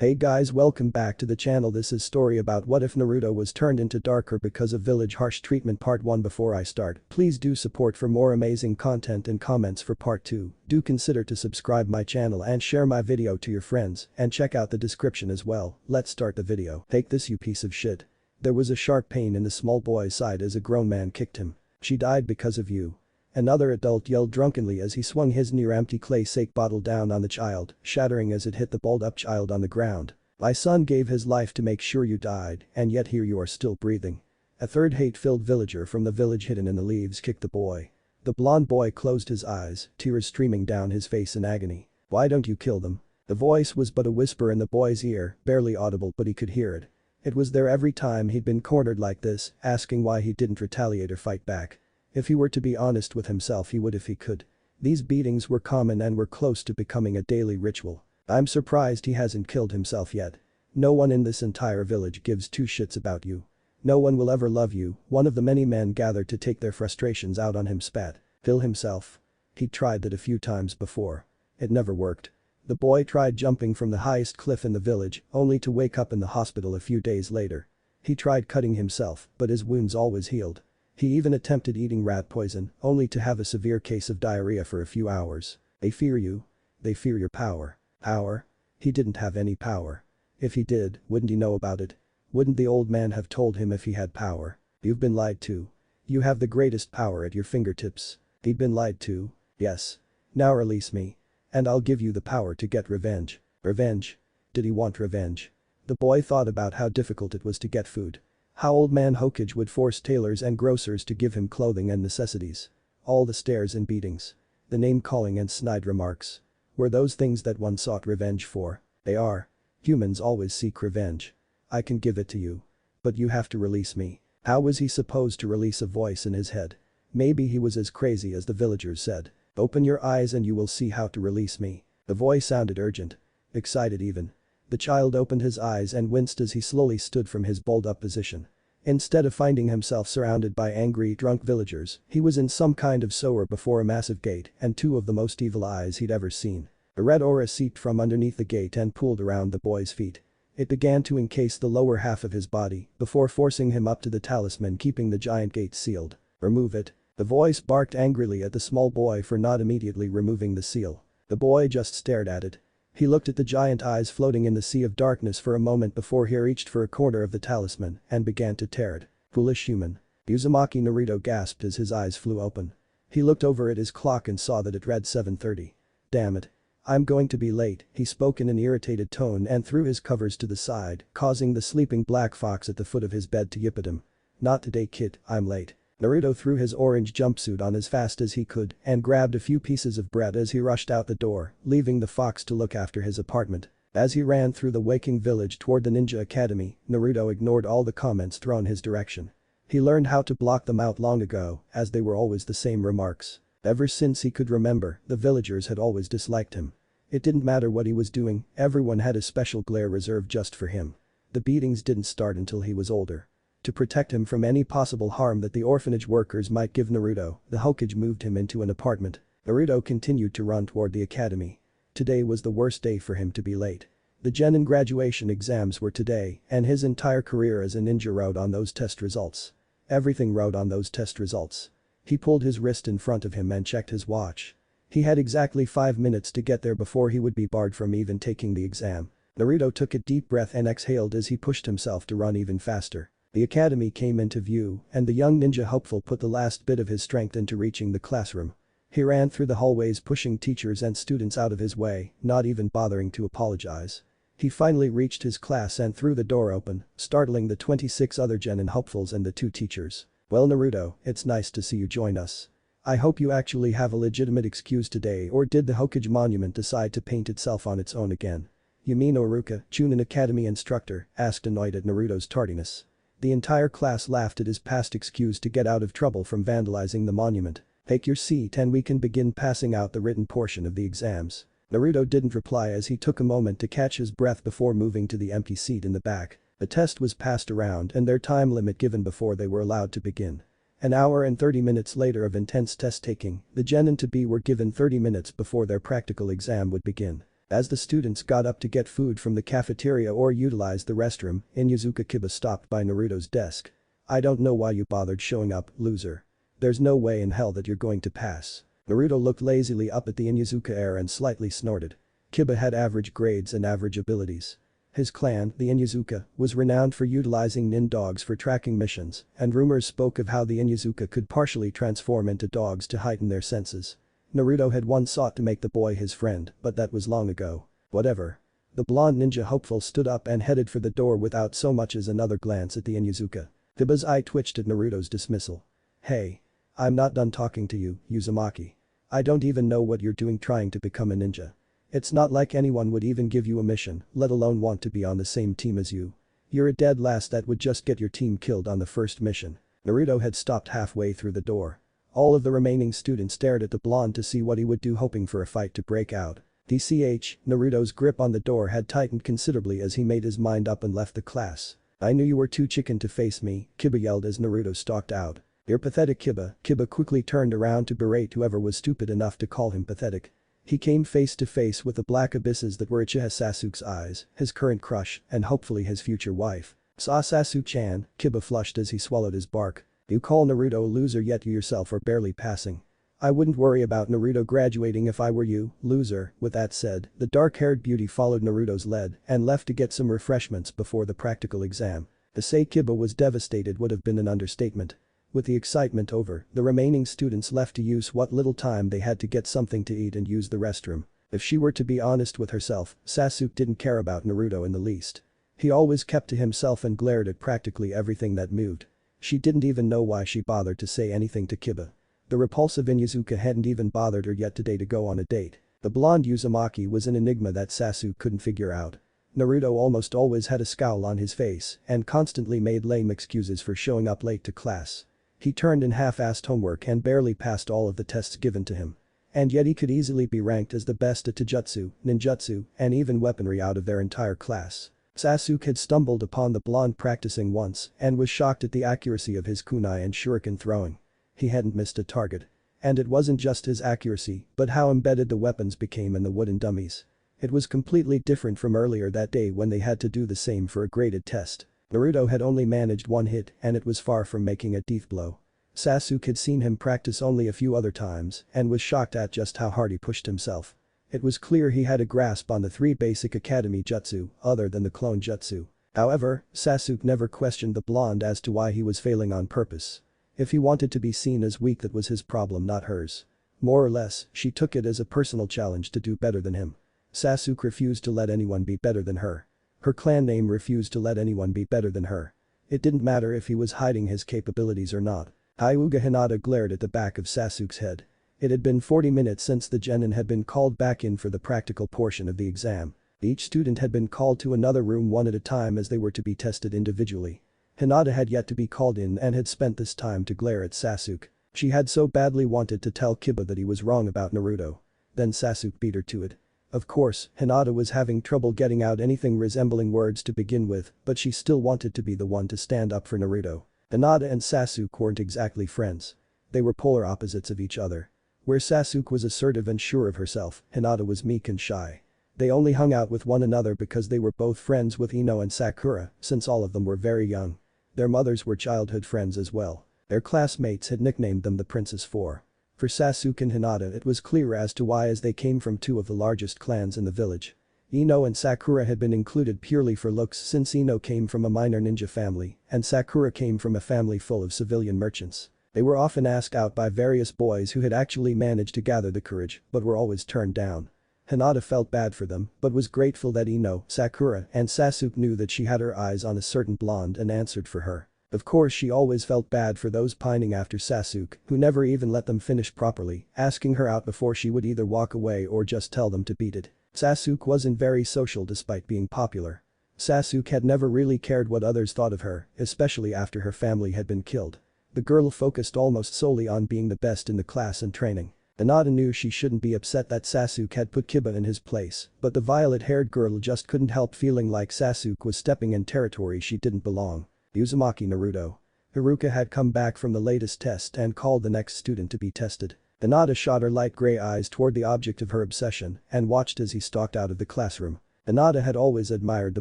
Hey guys, welcome back to the channel. This is story about what if Naruto was turned into darker because of village harsh treatment part 1. Before I start, please do support for more amazing content and comments for part 2. Do consider to subscribe my channel and share my video to your friends and check out the description as well. Let's start the video. Take this, you piece of shit. There was a sharp pain in the small boy's side as a grown man kicked him. She died because of you. Another adult yelled drunkenly as he swung his near-empty clay-sake bottle down on the child, shattering as it hit the balled-up child on the ground. My son gave his life to make sure you died, and yet here you are still breathing. A third hate-filled villager from the village hidden in the leaves kicked the boy. The blond boy closed his eyes, tears streaming down his face in agony. Why don't you kill them? The voice was but a whisper in the boy's ear, barely audible, but he could hear it. It was there every time he'd been cornered like this, asking why he didn't retaliate or fight back. If he were to be honest with himself, he would if he could. These beatings were common and were close to becoming a daily ritual. I'm surprised he hasn't killed himself yet. No one in this entire village gives two shits about you. No one will ever love you. One of the many men gathered to take their frustrations out on him spat. Kill himself? He tried that a few times before. It never worked. The boy tried jumping from the highest cliff in the village, only to wake up in the hospital a few days later. He tried cutting himself, but his wounds always healed. He even attempted eating rat poison, only to have a severe case of diarrhea for a few hours. They fear you. They fear your power. Power? He didn't have any power. If he did, wouldn't he know about it? Wouldn't the old man have told him if he had power? You've been lied to. You have the greatest power at your fingertips. He'd been lied to. Yes. Now release me. And I'll give you the power to get revenge. Revenge? Did he want revenge? The boy thought about how difficult it was to get food. How Old Man Hokage would force tailors and grocers to give him clothing and necessities. All the stares and beatings. The name-calling and snide remarks. Were those things that one sought revenge for? They are. Humans always seek revenge. I can give it to you. But you have to release me. How was he supposed to release a voice in his head? Maybe he was as crazy as the villagers said. Open your eyes and you will see how to release me. The voice sounded urgent. Excited even. The child opened his eyes and winced as he slowly stood from his balled-up position. Instead of finding himself surrounded by angry, drunk villagers, he was in some kind of sewer before a massive gate and two of the most evil eyes he'd ever seen. A red aura seeped from underneath the gate and pooled around the boy's feet. It began to encase the lower half of his body before forcing him up to the talisman keeping the giant gate sealed. Remove it. The voice barked angrily at the small boy for not immediately removing the seal. The boy just stared at it. He looked at the giant eyes floating in the sea of darkness for a moment before he reached for a corner of the talisman and began to tear it. Foolish human. Uzumaki Naruto gasped as his eyes flew open. He looked over at his clock and saw that it read 7:30. Damn it. I'm going to be late, he spoke in an irritated tone and threw his covers to the side, causing the sleeping black fox at the foot of his bed to yip at him. Not today, kid, I'm late. Naruto threw his orange jumpsuit on as fast as he could and grabbed a few pieces of bread as he rushed out the door, leaving the fox to look after his apartment. As he ran through the waking village toward the ninja academy, Naruto ignored all the comments thrown his direction. He learned how to block them out long ago, as they were always the same remarks. Ever since he could remember, the villagers had always disliked him. It didn't matter what he was doing, everyone had a special glare reserved just for him. The beatings didn't start until he was older. To protect him from any possible harm that the orphanage workers might give Naruto, the Hokage moved him into an apartment. Naruto continued to run toward the academy. Today was the worst day for him to be late. The Genin graduation exams were today, and his entire career as a ninja rode on those test results. Everything rode on those test results. He pulled his wrist in front of him and checked his watch. He had exactly 5 minutes to get there before he would be barred from even taking the exam. Naruto took a deep breath and exhaled as he pushed himself to run even faster. The academy came into view, and the young ninja hopeful put the last bit of his strength into reaching the classroom. He ran through the hallways pushing teachers and students out of his way, not even bothering to apologize. He finally reached his class and threw the door open, startling the 26 other genin hopefuls and the 2 teachers. Well Naruto, it's nice to see you join us. I hope you actually have a legitimate excuse today, or did the Hokage monument decide to paint itself on its own again? You mean Oruka, Chunin Academy instructor, asked annoyed at Naruto's tardiness. The entire class laughed at his past excuse to get out of trouble from vandalizing the monument. Take your seat and we can begin passing out the written portion of the exams. Naruto didn't reply as he took a moment to catch his breath before moving to the empty seat in the back. The test was passed around and their time limit given before they were allowed to begin. An hour and 30 minutes later of intense test taking, the genin to be were given 30 minutes before their practical exam would begin. As the students got up to get food from the cafeteria or utilize the restroom, Inuzuka Kiba stopped by Naruto's desk. "I don't know why you bothered showing up, loser. There's no way in hell that you're going to pass." Naruto looked lazily up at the Inuzuka heir and slightly snorted. Kiba had average grades and average abilities. His clan, the Inuzuka, was renowned for utilizing nin dogs for tracking missions, and rumors spoke of how the Inuzuka could partially transform into dogs to heighten their senses. Naruto had once sought to make the boy his friend, but that was long ago. Whatever. The blonde ninja hopeful stood up and headed for the door without so much as another glance at the Inuzuka. Kiba's eye twitched at Naruto's dismissal. "Hey. I'm not done talking to you, Uzumaki. I don't even know what you're doing trying to become a ninja. It's not like anyone would even give you a mission, let alone want to be on the same team as you. You're a dead last that would just get your team killed on the first mission." Naruto had stopped halfway through the door. All of the remaining students stared at the blonde to see what he would do, hoping for a fight to break out. DCH, Naruto's grip on the door had tightened considerably as he made his mind up and left the class. "I knew you were too chicken to face me," Kiba yelled as Naruto stalked out. "You're pathetic, Kiba." Kiba quickly turned around to berate whoever was stupid enough to call him pathetic. He came face to face with the black abysses that were Uchiha Sasuke's eyes, his current crush, and hopefully his future wife. "Saw Sasuke-chan," Kiba flushed as he swallowed his bark. "You call Naruto a loser yet you yourself are barely passing. I wouldn't worry about Naruto graduating if I were you, loser." With that said, the dark-haired beauty followed Naruto's lead and left to get some refreshments before the practical exam. To say Kiba was devastated would have been an understatement. With the excitement over, the remaining students left to use what little time they had to get something to eat and use the restroom. If she were to be honest with herself, Sasuke didn't care about Naruto in the least. He always kept to himself and glared at practically everything that moved. She didn't even know why she bothered to say anything to Kiba. The repulsive Inuzuka hadn't even bothered her yet today to go on a date. The blonde Uzumaki was an enigma that Sasuke couldn't figure out. Naruto almost always had a scowl on his face and constantly made lame excuses for showing up late to class. He turned in half-assed homework and barely passed all of the tests given to him. And yet he could easily be ranked as the best at taijutsu, ninjutsu, and even weaponry out of their entire class. Sasuke had stumbled upon the blonde practicing once and was shocked at the accuracy of his kunai and shuriken throwing. He hadn't missed a target. And it wasn't just his accuracy, but how embedded the weapons became in the wooden dummies. It was completely different from earlier that day when they had to do the same for a graded test. Naruto had only managed one hit and it was far from making a death blow. Sasuke had seen him practice only a few other times and was shocked at just how hard he pushed himself. It was clear he had a grasp on the 3 basic academy jutsu other than the clone jutsu. However, Sasuke never questioned the blonde as to why he was failing on purpose. If he wanted to be seen as weak, that was his problem, not hers. More or less, she took it as a personal challenge to do better than him. Sasuke refused to let anyone be better than her. Her clan name refused to let anyone be better than her. It didn't matter if he was hiding his capabilities or not. Hyuga Hinata glared at the back of Sasuke's head. It had been 40 minutes since the genin had been called back in for the practical portion of the exam. Each student had been called to another room one at a time as they were to be tested individually. Hinata had yet to be called in and had spent this time to glare at Sasuke. She had so badly wanted to tell Kiba that he was wrong about Naruto. Then Sasuke beat her to it. Of course, Hinata was having trouble getting out anything resembling words to begin with, but she still wanted to be the one to stand up for Naruto. Hinata and Sasuke weren't exactly friends. They were polar opposites of each other. Where Sasuke was assertive and sure of herself, Hinata was meek and shy. They only hung out with one another because they were both friends with Ino and Sakura, since all of them were very young. Their mothers were childhood friends as well. Their classmates had nicknamed them the Princess Four. For Sasuke and Hinata it was clear as to why, as they came from 2 of the largest clans in the village. Ino and Sakura had been included purely for looks, since Ino came from a minor ninja family and Sakura came from a family full of civilian merchants. They were often asked out by various boys who had actually managed to gather the courage but were always turned down. Hinata felt bad for them but was grateful that Ino, Sakura, and Sasuke knew that she had her eyes on a certain blonde and answered for her. Of course, she always felt bad for those pining after Sasuke, who never even let them finish properly, asking her out before she would either walk away or just tell them to beat it. Sasuke wasn't very social despite being popular. Sasuke had never really cared what others thought of her, especially after her family had been killed. The girl focused almost solely on being the best in the class and training. Hinata knew she shouldn't be upset that Sasuke had put Kiba in his place, but the violet-haired girl just couldn't help feeling like Sasuke was stepping in territory she didn't belong. Uzumaki Naruto. Haruka had come back from the latest test and called the next student to be tested. Hinata shot her light gray eyes toward the object of her obsession and watched as he stalked out of the classroom. Hinata had always admired the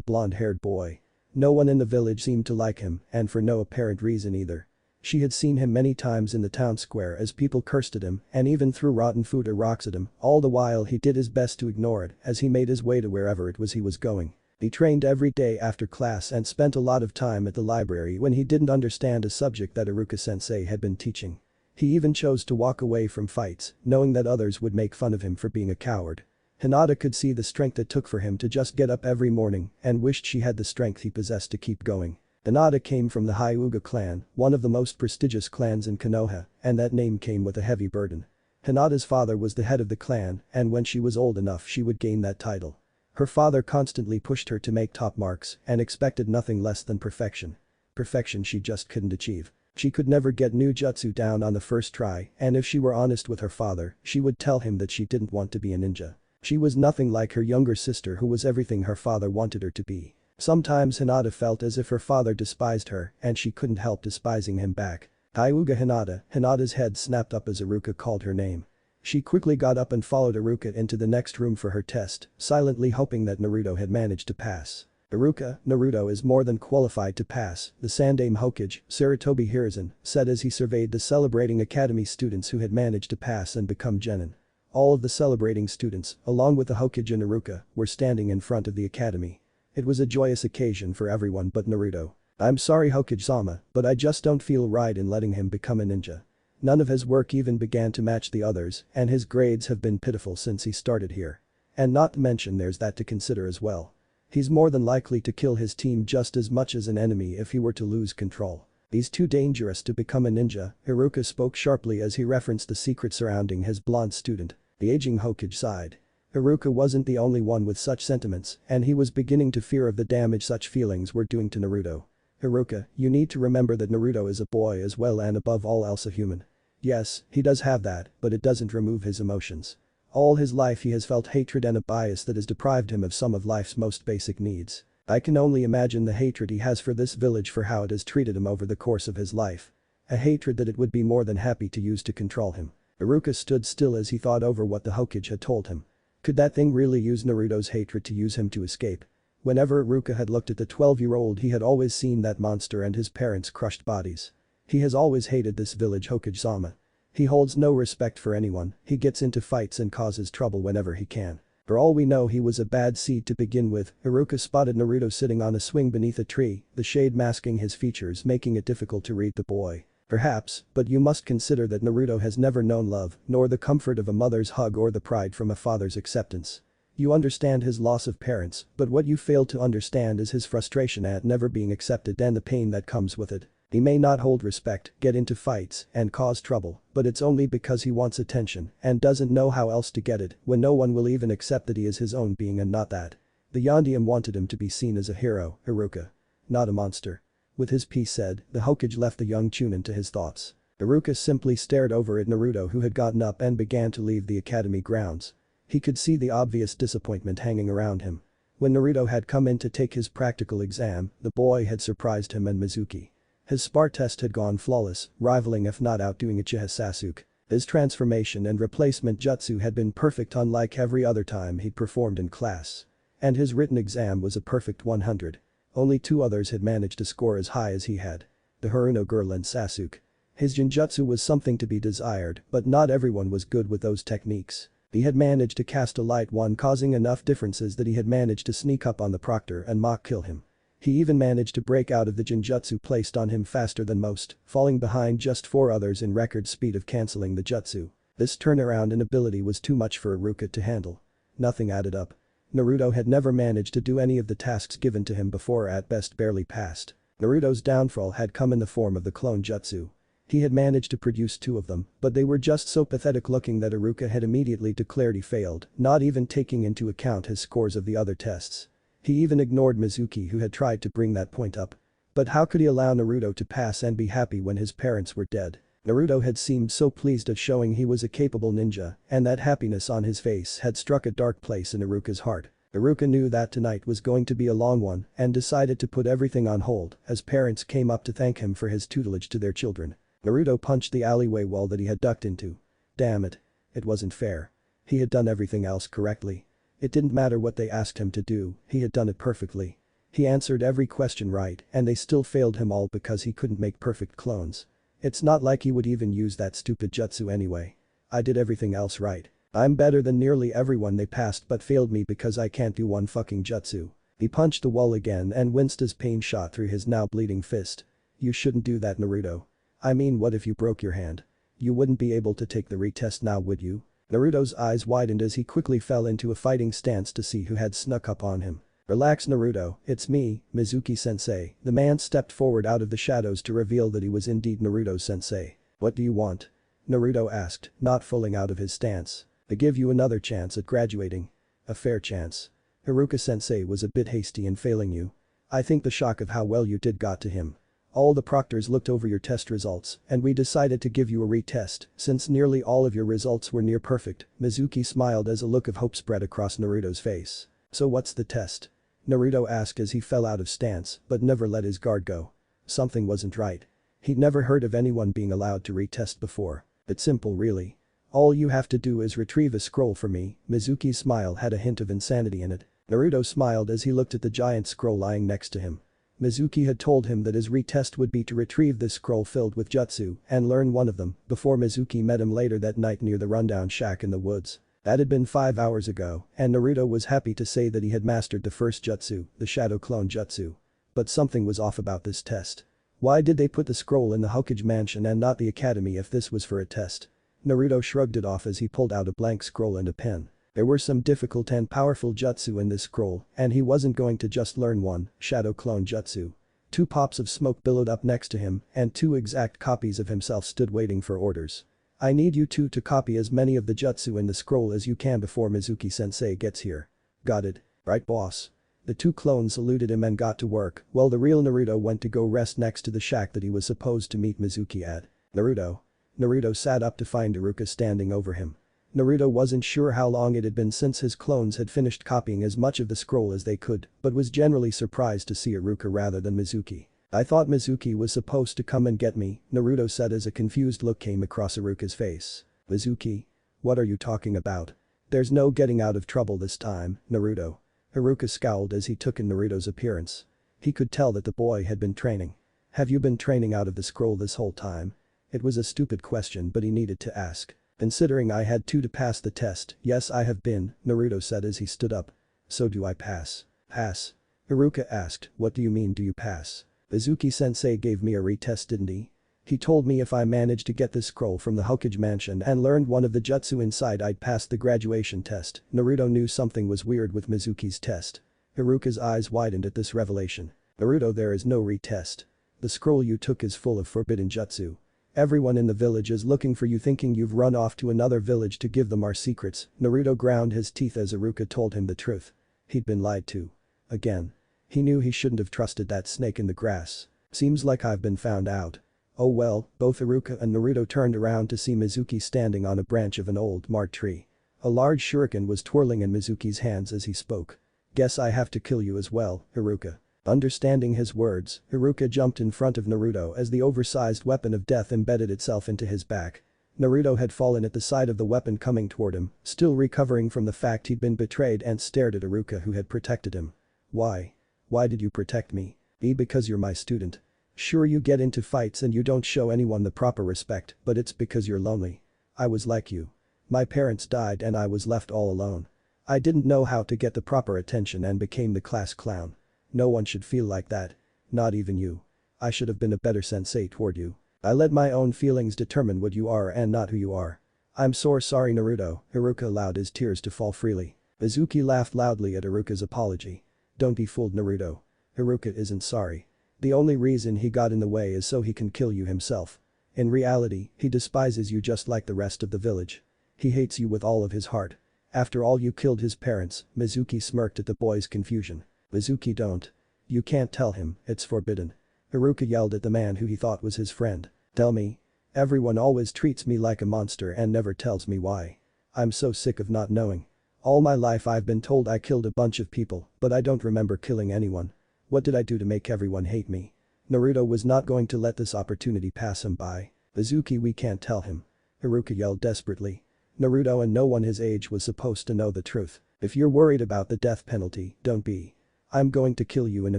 blonde-haired boy. No one in the village seemed to like him, and for no apparent reason either. She had seen him many times in the town square as people cursed at him and even threw rotten food or rocks at him, all the while he did his best to ignore it as he made his way to wherever it was he was going. He trained every day after class and spent a lot of time at the library when he didn't understand a subject that Iruka-sensei had been teaching. He even chose to walk away from fights, knowing that others would make fun of him for being a coward. Hinata could see the strength it took for him to just get up every morning and wished she had the strength he possessed to keep going. Hinata came from the Hyuga clan, one of the most prestigious clans in Konoha, and that name came with a heavy burden. Hinata's father was the head of the clan, and when she was old enough she would gain that title. Her father constantly pushed her to make top marks and expected nothing less than perfection. Perfection she just couldn't achieve. She could never get new jutsu down on the first try, and if she were honest with her father, she would tell him that she didn't want to be a ninja. She was nothing like her younger sister who was everything her father wanted her to be. Sometimes Hinata felt as if her father despised her and she couldn't help despising him back. Hyuga Hinata, Hinata's head snapped up as Iruka called her name. She quickly got up and followed Iruka into the next room for her test, silently hoping that Naruto had managed to pass. Iruka, Naruto is more than qualified to pass, the Sandaime Hokage, Sarutobi Hiruzen, said as he surveyed the celebrating academy students who had managed to pass and become genin. All of the celebrating students, along with the Hokage and Iruka, were standing in front of the academy. It was a joyous occasion for everyone but Naruto. "I'm sorry Hokage-sama, but I just don't feel right in letting him become a ninja. None of his work even began to match the others and his grades have been pitiful since he started here. And not to mention there's that to consider as well. He's more than likely to kill his team just as much as an enemy if he were to lose control. He's too dangerous to become a ninja." Iruka spoke sharply as he referenced the secret surrounding his blonde student. The aging Hokage sighed. Iruka wasn't the only one with such sentiments and he was beginning to fear of the damage such feelings were doing to Naruto. "Iruka, you need to remember that Naruto is a boy as well and above all else a human. Yes, he does have that, but it doesn't remove his emotions. All his life he has felt hatred and a bias that has deprived him of some of life's most basic needs. I can only imagine the hatred he has for this village for how it has treated him over the course of his life. A hatred that it would be more than happy to use to control him." Iruka stood still as he thought over what the Hokage had told him. Could that thing really use Naruto's hatred to use him to escape? Whenever Iruka had looked at the 12-year-old he had always seen that monster and his parents' crushed bodies. He has always hated this village Hokage-sama. He holds no respect for anyone, he gets into fights and causes trouble whenever he can. For all we know he was a bad seed to begin with. Iruka spotted Naruto sitting on a swing beneath a tree, the shade masking his features making it difficult to read the boy. Perhaps, but you must consider that Naruto has never known love, nor the comfort of a mother's hug or the pride from a father's acceptance. You understand his loss of parents, but what you fail to understand is his frustration at never being accepted and the pain that comes with it. He may not hold respect, get into fights, and cause trouble, but it's only because he wants attention and doesn't know how else to get it when no one will even accept that he is his own being and not that. The Yondium wanted him to be seen as a hero, Iruka. Not a monster. With his piece said, the Hokage left the young Chunin to his thoughts. Iruka simply stared over at Naruto who had gotten up and began to leave the academy grounds. He could see the obvious disappointment hanging around him. When Naruto had come in to take his practical exam, the boy had surprised him and Mizuki. His spar test had gone flawless, rivaling if not outdoing Uchiha Sasuke. His transformation and replacement jutsu had been perfect unlike every other time he'd performed in class. And his written exam was a perfect 100. Only two others had managed to score as high as he had. The Haruno girl and Sasuke. His genjutsu was something to be desired, but not everyone was good with those techniques. He had managed to cast a light one causing enough differences that he had managed to sneak up on the proctor and mock kill him. He even managed to break out of the genjutsu placed on him faster than most, falling behind just 4 others in record speed of cancelling the jutsu. This turnaround in ability was too much for Iruka to handle. Nothing added up. Naruto had never managed to do any of the tasks given to him before, at best barely passed. Naruto's downfall had come in the form of the clone jutsu. He had managed to produce 2 of them, but they were just so pathetic looking that Iruka had immediately declared he failed, not even taking into account his scores of the other tests. He even ignored Mizuki who had tried to bring that point up. But how could he allow Naruto to pass and be happy when his parents were dead? Naruto had seemed so pleased at showing he was a capable ninja, and that happiness on his face had struck a dark place in Iruka's heart. Iruka knew that tonight was going to be a long one and decided to put everything on hold as parents came up to thank him for his tutelage to their children. Naruto punched the alleyway wall that he had ducked into. Damn it. It wasn't fair. He had done everything else correctly. It didn't matter what they asked him to do, he had done it perfectly. He answered every question right and they still failed him all because he couldn't make perfect clones. It's not like he would even use that stupid jutsu anyway. I did everything else right. I'm better than nearly everyone they passed but failed me because I can't do one fucking jutsu. He punched the wall again and winced as pain shot through his now bleeding fist. You shouldn't do that, Naruto. I mean, what if you broke your hand? You wouldn't be able to take the retest now, would you? Naruto's eyes widened as he quickly fell into a fighting stance to see who had snuck up on him. Relax, Naruto, it's me, Mizuki-sensei. The man stepped forward out of the shadows to reveal that he was indeed Naruto-sensei. What do you want? Naruto asked, not falling out of his stance. To give you another chance at graduating. A fair chance. Haruka-sensei was a bit hasty in failing you. I think the shock of how well you did got to him. All the proctors looked over your test results and we decided to give you a retest since nearly all of your results were near perfect. Mizuki smiled as a look of hope spread across Naruto's face. So what's the test? Naruto asked as he fell out of stance but never let his guard go. Something wasn't right. He'd never heard of anyone being allowed to retest before. It's simple really. All you have to do is retrieve a scroll for me. Mizuki's smile had a hint of insanity in it. Naruto smiled as he looked at the giant scroll lying next to him. Mizuki had told him that his retest would be to retrieve this scroll filled with jutsu and learn one of them before Mizuki met him later that night near the rundown shack in the woods. That had been 5 hours ago and Naruto was happy to say that he had mastered the first jutsu, the shadow clone jutsu. But something was off about this test. Why did they put the scroll in the Hokage mansion and not the academy if this was for a test? Naruto shrugged it off as he pulled out a blank scroll and a pen. There were some difficult and powerful jutsu in this scroll and he wasn't going to just learn one, shadow clone jutsu. 2 pops of smoke billowed up next to him and 2 exact copies of himself stood waiting for orders. I need you two to copy as many of the jutsu in the scroll as you can before Mizuki-sensei gets here. Got it, right boss? The 2 clones saluted him and got to work while the real Naruto went to go rest next to the shack that he was supposed to meet Mizuki at. Naruto. Naruto sat up to find Iruka standing over him. Naruto wasn't sure how long it had been since his clones had finished copying as much of the scroll as they could, but was generally surprised to see Iruka rather than Mizuki. I thought Mizuki was supposed to come and get me, Naruto said as a confused look came across Iruka's face. Mizuki? What are you talking about? There's no getting out of trouble this time, Naruto. Iruka scowled as he took in Naruto's appearance. He could tell that the boy had been training. Have you been training out of the scroll this whole time? It was a stupid question but he needed to ask. Considering I had to pass the test, yes I have been, Naruto said as he stood up. So do I pass? Pass? Iruka asked, what do you mean do you pass? Mizuki-sensei gave me a retest didn't he? He told me if I managed to get this scroll from the Hokage mansion and learned one of the jutsu inside I'd pass the graduation test. Naruto knew something was weird with Mizuki's test. Iruka's eyes widened at this revelation. Naruto, there is no retest. The scroll you took is full of forbidden jutsu. Everyone in the village is looking for you thinking you've run off to another village to give them our secrets. Naruto ground his teeth as Iruka told him the truth. He'd been lied to. Again. He knew he shouldn't have trusted that snake in the grass. Seems like I've been found out. Oh well, both Iruka and Naruto turned around to see Mizuki standing on a branch of an old marked tree. A large shuriken was twirling in Mizuki's hands as he spoke. Guess I have to kill you as well, Iruka. Understanding his words, Iruka jumped in front of Naruto as the oversized weapon of death embedded itself into his back. Naruto had fallen at the sight of the weapon coming toward him, still recovering from the fact he'd been betrayed and stared at Iruka who had protected him. Why? Why did you protect me? Because you're my student. Sure you get into fights and you don't show anyone the proper respect, but it's because you're lonely. I was like you. My parents died and I was left all alone. I didn't know how to get the proper attention and became the class clown. No one should feel like that. Not even you. I should have been a better sensei toward you. I let my own feelings determine what you are and not who you are. I'm so sorry Naruto. Iruka allowed his tears to fall freely. Mizuki laughed loudly at Iruka's apology. Don't be fooled Naruto. Iruka isn't sorry. The only reason he got in the way is so he can kill you himself. In reality, he despises you just like the rest of the village. He hates you with all of his heart. After all you killed his parents, Mizuki smirked at the boy's confusion. Mizuki don't. You can't tell him, it's forbidden. Iruka yelled at the man who he thought was his friend. Tell me. Everyone always treats me like a monster and never tells me why. I'm so sick of not knowing. All my life I've been told I killed a bunch of people, but I don't remember killing anyone. What did I do to make everyone hate me? Naruto was not going to let this opportunity pass him by. Mizuki, we can't tell him. Haruka yelled desperately. Naruto and no one his age was supposed to know the truth. If you're worried about the death penalty, don't be. I'm going to kill you in a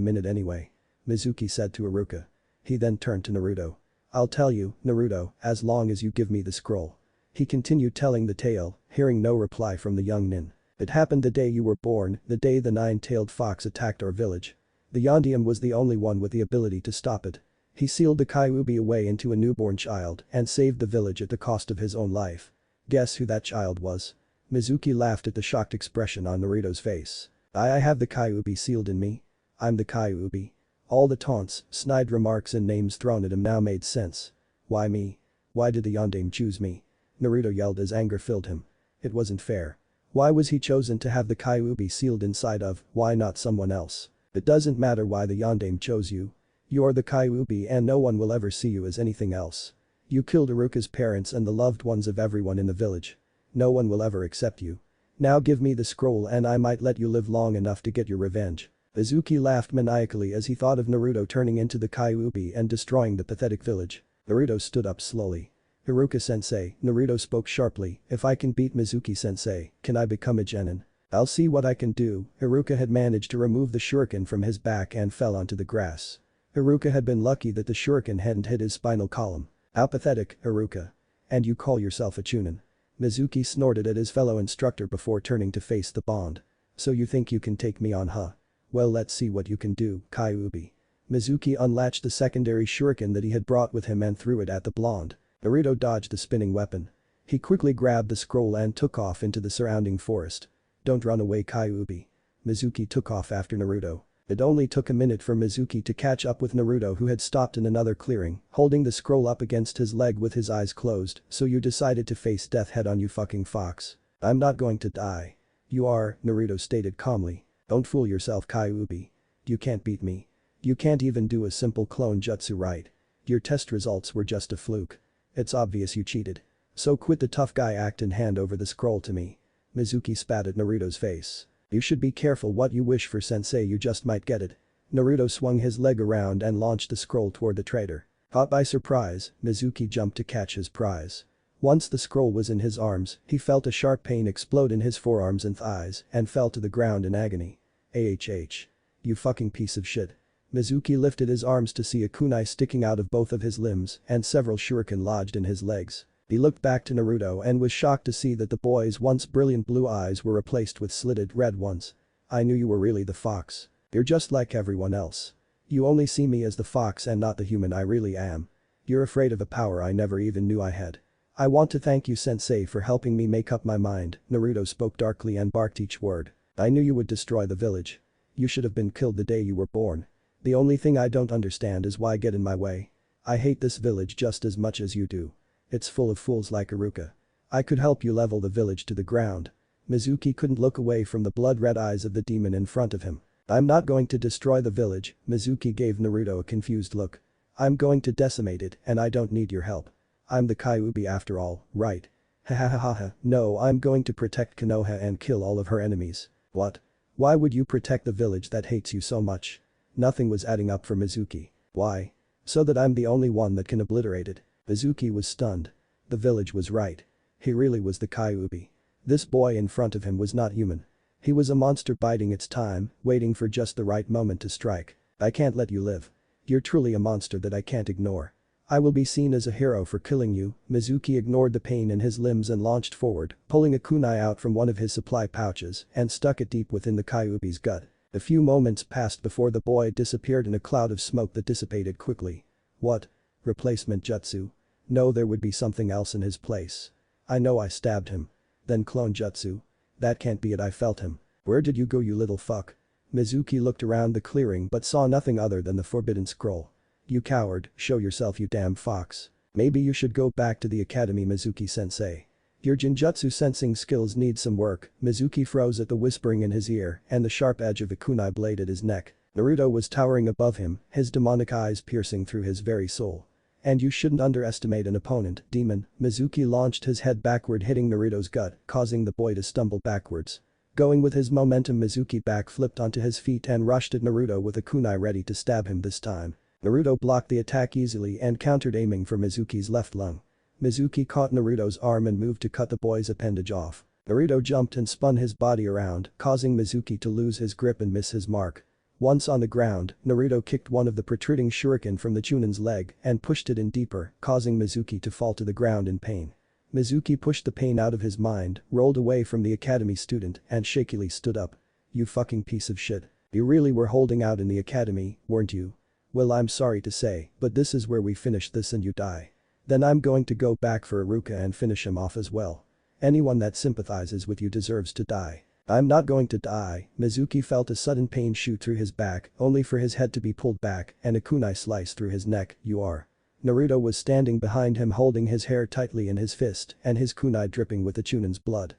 minute anyway. Mizuki said to Haruka. He then turned to Naruto. I'll tell you, Naruto, as long as you give me the scroll. He continued telling the tale, hearing no reply from the young nin. It happened the day you were born, the day the nine-tailed fox attacked our village. The Yondium was the only one with the ability to stop it. He sealed the Kyuubi away into a newborn child and saved the village at the cost of his own life. Guess who that child was? Mizuki laughed at the shocked expression on Naruto's face. I have the Kyuubi sealed in me. I'm the Kyuubi. All the taunts, snide remarks and names thrown at him now made sense. Why me? Why did the Yondaime choose me? Naruto yelled as anger filled him. It wasn't fair. Why was he chosen to have the Kyuubi sealed inside of, why not someone else? It doesn't matter why the Yondaime chose you. You're the Kyuubi and no one will ever see you as anything else. You killed Iruka's parents and the loved ones of everyone in the village. No one will ever accept you. Now give me the scroll and I might let you live long enough to get your revenge. Mizuki laughed maniacally as he thought of Naruto turning into the Kyuubi and destroying the pathetic village. Naruto stood up slowly. Haruka-sensei, Naruto spoke sharply, if I can beat Mizuki-sensei, can I become a genin? I'll see what I can do. Haruka had managed to remove the shuriken from his back and fell onto the grass. Haruka had been lucky that the shuriken hadn't hit his spinal column. How pathetic, Haruka. And you call yourself a chunin? Mizuki snorted at his fellow instructor before turning to face the Bond. So you think you can take me on, huh? Well, let's see what you can do, Kyuubi. Mizuki unlatched the secondary shuriken that he had brought with him and threw it at the blonde. Naruto dodged the spinning weapon. He quickly grabbed the scroll and took off into the surrounding forest. Don't run away, Kyuubi. Mizuki took off after Naruto. It only took a minute for Mizuki to catch up with Naruto who had stopped in another clearing, holding the scroll up against his leg with his eyes closed. So you decided to face death head on, you fucking fox. I'm not going to die. You are, Naruto stated calmly. Don't fool yourself, Kyuubi. You can't beat me. You can't even do a simple clone jutsu right. Your test results were just a fluke. It's obvious you cheated. So quit the tough guy act and hand over the scroll to me. Mizuki spat at Naruto's face. You should be careful what you wish for, sensei, you just might get it. Naruto swung his leg around and launched the scroll toward the traitor. Caught by surprise, Mizuki jumped to catch his prize. Once the scroll was in his arms, he felt a sharp pain explode in his forearms and thighs and fell to the ground in agony. AHH. You fucking piece of shit. Mizuki lifted his arms to see a kunai sticking out of both of his limbs and several shuriken lodged in his legs. He looked back to Naruto and was shocked to see that the boy's once brilliant blue eyes were replaced with slitted red ones. I knew you were really the fox. You're just like everyone else. You only see me as the fox and not the human I really am. You're afraid of a power I never even knew I had. I want to thank you, sensei, for helping me make up my mind. Naruto spoke darkly and barked each word. I knew you would destroy the village. You should have been killed the day you were born. The only thing I don't understand is why get in my way. I hate this village just as much as you do. It's full of fools like Haruka. I could help you level the village to the ground. Mizuki couldn't look away from the blood-red eyes of the demon in front of him. I'm not going to destroy the village, Mizuki gave Naruto a confused look. I'm going to decimate it and I don't need your help. I'm the Kyuubi after all, right? Ha. No, I'm going to protect Konoha and kill all of her enemies. What? Why would you protect the village that hates you so much? Nothing was adding up for Mizuki. Why? So that I'm the only one that can obliterate it. Mizuki was stunned. The village was right. He really was the Kyuubi. This boy in front of him was not human. He was a monster biding its time, waiting for just the right moment to strike. I can't let you live. You're truly a monster that I can't ignore. I will be seen as a hero for killing you. Mizuki ignored the pain in his limbs and launched forward, pulling a kunai out from one of his supply pouches and stuck it deep within the Kyuubi's gut. A few moments passed before the boy disappeared in a cloud of smoke that dissipated quickly. What? Replacement jutsu? No, there would be something else in his place. I know I stabbed him. Then clone jutsu? That can't be it, I felt him. Where did you go, you little fuck? Mizuki looked around the clearing but saw nothing other than the forbidden scroll. You coward, show yourself, you damn fox. Maybe you should go back to the academy, Mizuki-sensei. Your Jinjutsu sensing skills need some work. Mizuki froze at the whispering in his ear and the sharp edge of a kunai blade at his neck. Naruto was towering above him, his demonic eyes piercing through his very soul. And you shouldn't underestimate an opponent, demon. Mizuki launched his head backward, hitting Naruto's gut, causing the boy to stumble backwards. Going with his momentum, Mizuki backflipped onto his feet and rushed at Naruto with a kunai ready to stab him this time. Naruto blocked the attack easily and countered, aiming for Mizuki's left lung. Mizuki caught Naruto's arm and moved to cut the boy's appendage off. Naruto jumped and spun his body around, causing Mizuki to lose his grip and miss his mark. Once on the ground, Naruto kicked one of the protruding shuriken from the Chunin's leg and pushed it in deeper, causing Mizuki to fall to the ground in pain. Mizuki pushed the pain out of his mind, rolled away from the academy student, and shakily stood up. "You fucking piece of shit. You really were holding out in the academy, weren't you? Well, I'm sorry to say, but this is where we finish this and you die. Then I'm going to go back for Iruka and finish him off as well. Anyone that sympathizes with you deserves to die." "I'm not going to die." Mizuki felt a sudden pain shoot through his back, only for his head to be pulled back and a kunai slice through his neck. "You are." Naruto was standing behind him holding his hair tightly in his fist and his kunai dripping with the Chunin's blood.